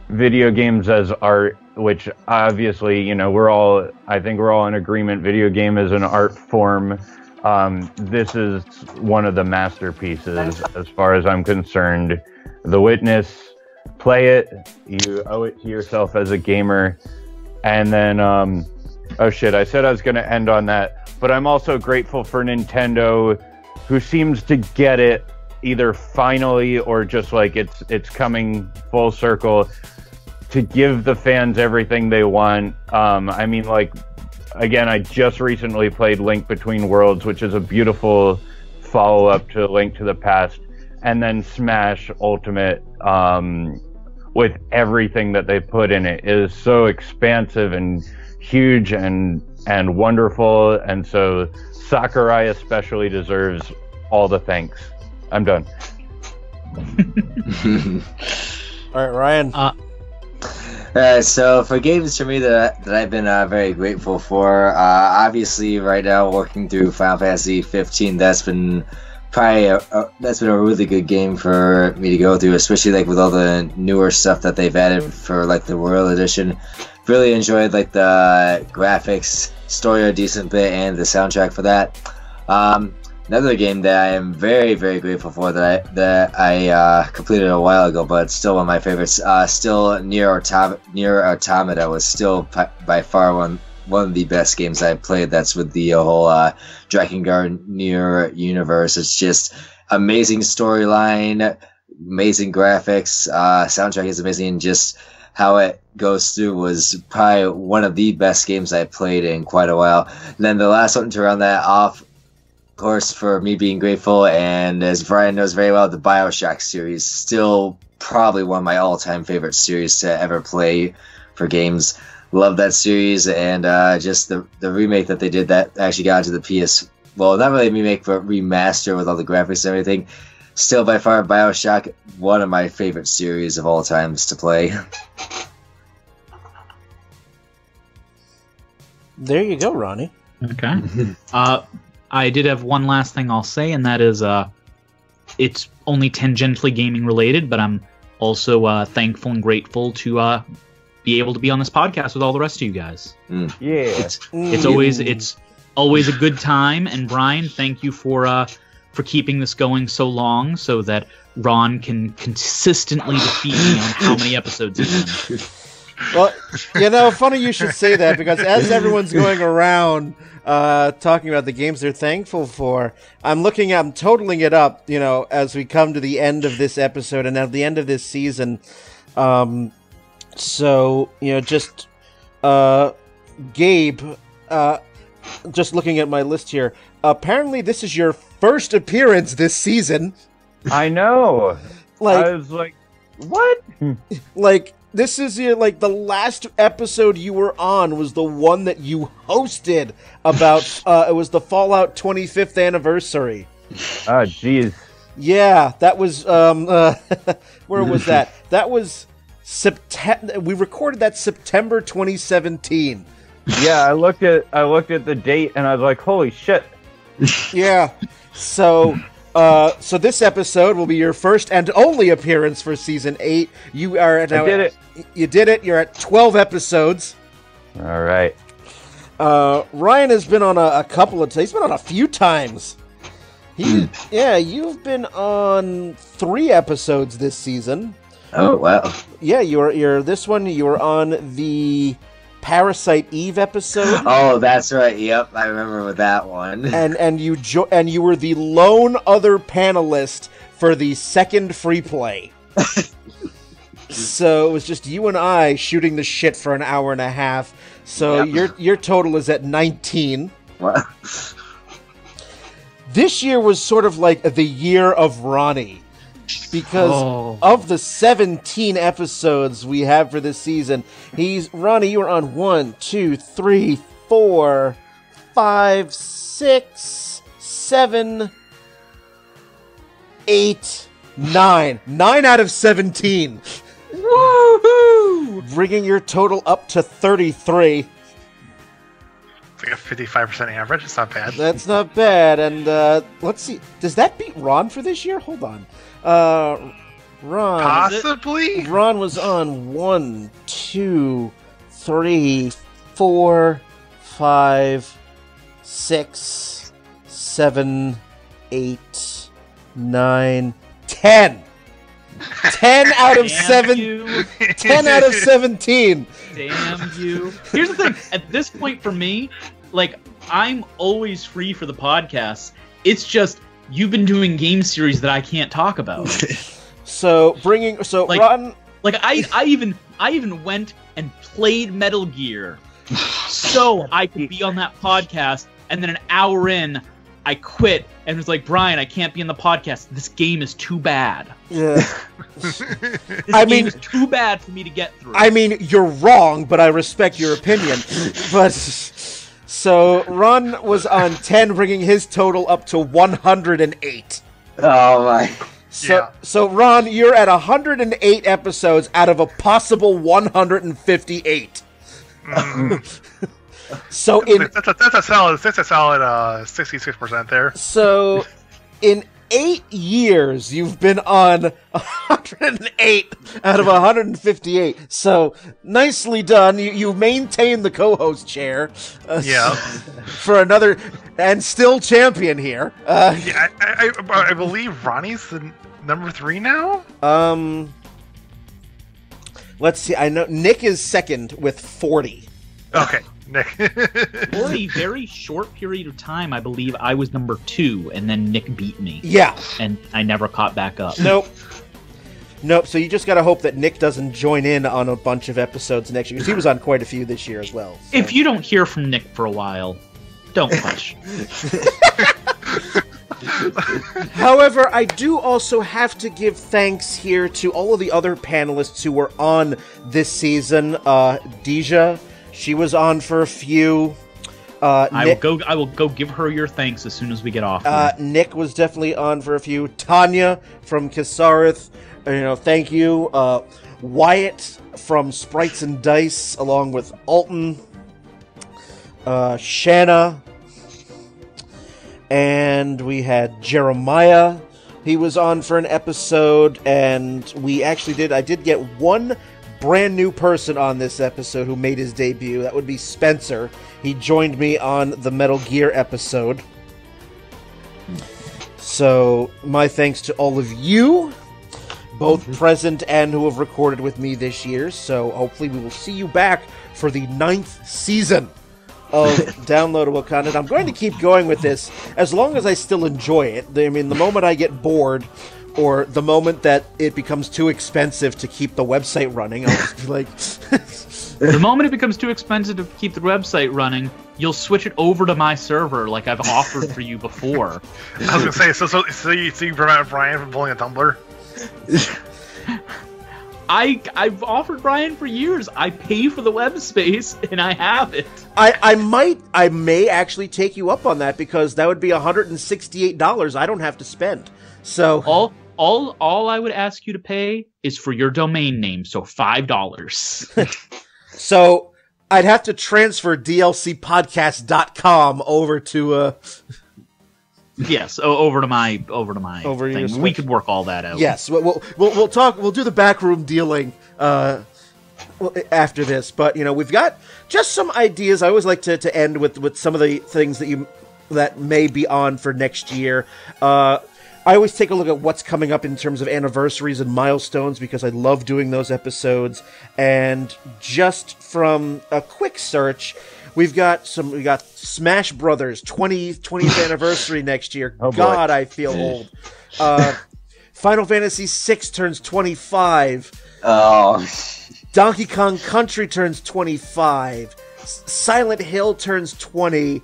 video games as art, which obviously, I think we're all in agreement. Video game is an art form. This is one of the masterpieces as far as I'm concerned. The Witness, play it. You owe it to yourself as a gamer. And then, oh shit, I said I was going to end on that. But I'm also grateful for Nintendo, who seems to get it either finally or just like it's coming full circle to give the fans everything they want. I mean, like, again, I just recently played Link Between Worlds, which is a beautiful follow-up to Link to the Past, and then Smash Ultimate, with everything that they put in it, is so expansive and huge and wonderful, and so Sakurai especially deserves all the thanks. I'm done. All right, Ryan. So for games for me that I've been very grateful for, obviously right now working through Final Fantasy 15, that's been probably a really good game for me to go through, especially like with all the newer stuff that they've added for like the Royal Edition. Really enjoyed like the graphics, story a decent bit, and the soundtrack for that. Another game that I am very, very grateful for that I completed a while ago, but it's still one of my favorites. Still, Nier Automata was still by far one of the best games I've played. That's with the whole Drakengard Nier universe. It's just amazing storyline, amazing graphics, soundtrack is amazing, and just how it goes through was probably one of the best games I've played in quite a while. And then the last one to round that off, of course, for me being grateful, and as Brian knows very well, the BioShock series, still probably one of my all-time favorite series to ever play for games. Love that series, and just the remake that they did that actually got into the PS... Well, not really a remake, but remaster with all the graphics and everything. Still, by far, BioShock, one of my favorite series of all times to play. There you go, Ronnie. Okay. I did have one last thing I'll say, and that is it's only tangentially gaming related, but I'm also thankful and grateful to be able to be on this podcast with all the rest of you guys. Yeah. It's always a good time. And Brian, thank you for keeping this going so long, so that Ron can consistently defeat me on how many episodes he's in. Well, funny you should say that, because as everyone's going around talking about the games they're thankful for, I'm totaling it up, as we come to the end of this episode and at the end of this season. Gabe, just looking at my list here, apparently this is your first appearance this season. I know. I was like, what? This is the last episode you were on was the one that you hosted about, it was the Fallout 25th anniversary. Oh, jeez. Yeah, that was, where was that? That was September, we recorded that September 2017. Yeah, I looked at the date and I was like, holy shit. Yeah, so this episode will be your first and only appearance for Season 8. You are now... I did it. You did it. You're at 12 episodes. All right. Ryan has been on a couple of... He's been on a few times. Yeah, you've been on 3 episodes this season. Oh, wow. Yeah, you're this one. You were on the Parasite Eve episode. Oh, that's right. Yep, I remember with that one. And you were the lone other panelist for the second free play. So it was just you and I shooting the shit for an hour and a half. So your total is at 19. What? This year was sort of like the year of Ronnie. Because of the 17 episodes we have for this season, Ronnie, you were on 1, 2, 3, 4, 5, 6, 7, 8, 9. 9 out of 17. Woohoo! Bringing your total up to 33. It's like a 55% average. It's not bad. That's not bad. And let's see. Does that beat Ron for this year? Hold on. Ron. Possibly? Ron was on 1, 2, 3, 4, 5, 6, 7, 8, 9, 10. 10 out of 7. 10 out of 17. Damn you. Here's the thing. At this point for me, I'm always free for the podcast. It's just you've been doing game series that I can't talk about. Ron, I even went and played Metal Gear so I could be on that podcast, and then an hour in I quit and was like, Brian, I can't be in the podcast. This game is too bad. Yeah. This game is too bad for me to get through. I mean, you're wrong, but I respect your opinion. But so Ron was on 10, bringing his total up to 108. Oh my. So Ron, you're at 108 episodes out of a possible 158. So that's a solid 66% there. So in 8 years you've been on 108 out of 158. So nicely done. You maintained the co-host chair. For another and still champion here. I believe Ronnie's the number 3 now. Let's see. I know Nick is second with 40. Okay. Nick. For a very short period of time, I believe I was number 2, and then Nick beat me. Yeah. And I never caught back up. Nope. So you just gotta hope that Nick doesn't join in on a bunch of episodes next year, because he was on quite a few this year as well. So. If you don't hear from Nick for a while, don't push. However, I do also have to give thanks here to all of the other panelists who were on this season. Deja, she was on for a few. I will go give her your thanks as soon as we get off. Nick was definitely on for a few. Tanya from Kisarith, thank you. Wyatt from Sprites and Dice, along with Alton. Shanna. And we had Jeremiah. He was on for an episode, and I did get one brand new person on this episode who made his debut. That would be Spencer. He joined me on the Metal Gear episode. So, my thanks to all of you, both present and who have recorded with me this year. So, hopefully we will see you back for the 9th season of downloadable content. I'm going to keep going with this as long as I still enjoy it. I mean, the moment I get bored, or the moment that it becomes too expensive to keep the website running, I'll just be like... The moment it becomes too expensive to keep the website running, you'll switch it over to my server like I've offered for you before. I was going to say, so you prevent Brian from pulling a Tumblr? I've offered Brian for years. I pay for the web space, and I have it. I may actually take you up on that, because that would be $168 I don't have to spend. So all I would ask you to pay is for your domain name, so $5. So I'd have to transfer dlcpodcast.com over to yes, over to my thing. We could work all that out. Yes, we'll talk. We'll do the backroom dealing after this. But we've got just some ideas. I always like to end with some of the things that may be on for next year. I always take a look at what's coming up in terms of anniversaries and milestones, because I love doing those episodes. And just from a quick search, we got Smash Brothers 20th anniversary next year. Oh, boy. God, I feel old. Final Fantasy VI turns 25. Oh. Donkey Kong Country turns 25. Silent Hill turns 20.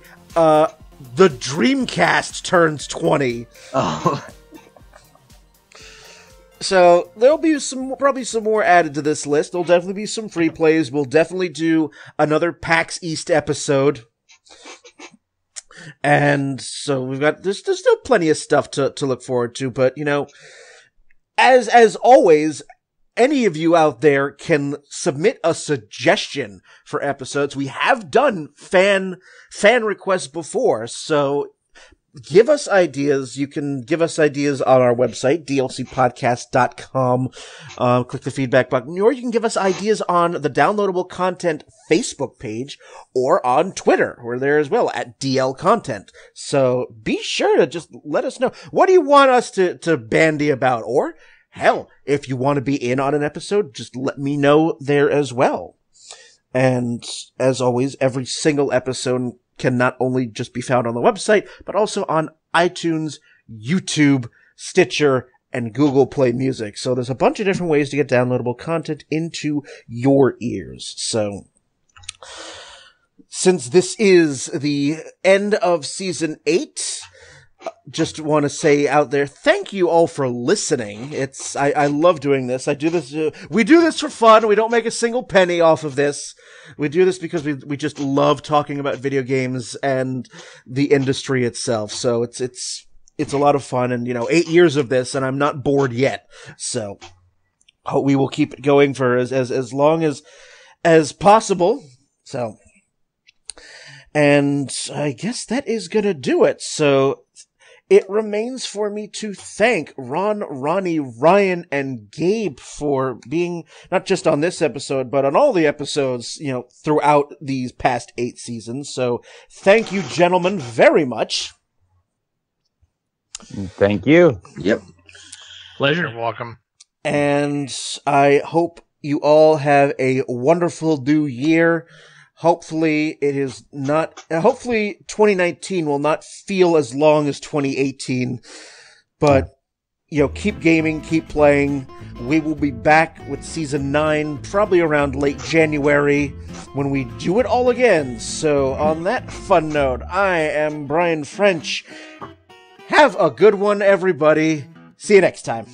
The Dreamcast turns 20. Oh. So there'll be probably some more added to this list. There'll definitely be some free plays. We'll definitely do another PAX East episode. And so there's still plenty of stuff to look forward to, but as always, any of you out there can submit a suggestion for episodes. We have done fan requests before, so give us ideas. You can give us ideas on our website, dlcpodcast.com. Click the feedback button, or you can give us ideas on the Downloadable Content Facebook page or on Twitter. We're there as well at DL Content. So be sure to just let us know. What do you want us to bandy about? Or hell, if you want to be in on an episode, just let me know there as well. And as always, every single episode can not only just be found on the website, but also on iTunes, YouTube, Stitcher, and Google Play Music. So there's a bunch of different ways to get downloadable content into your ears. So since this is the end of Season 8, just want to say out there, thank you all for listening. I love doing this. I do this. We do this for fun. We don't make a single penny off of this. We do this because we just love talking about video games and the industry itself. So it's a lot of fun, and 8 years of this, and I'm not bored yet. So we will keep it going for as long as possible. So, and I guess that is gonna do it. So it remains for me to thank Ron, Ronnie, Ryan, and Gabe for being not just on this episode, but on all the episodes, throughout these past 8 seasons. So thank you, gentlemen, very much. Thank you. Yep. Pleasure. You're welcome. And I hope you all have a wonderful new year. Hopefully 2019 will not feel as long as 2018, but, keep gaming, keep playing. We will be back with Season 9, probably around late January, when we do it all again. So, on that fun note, I am Brian French. Have a good one, everybody. See you next time.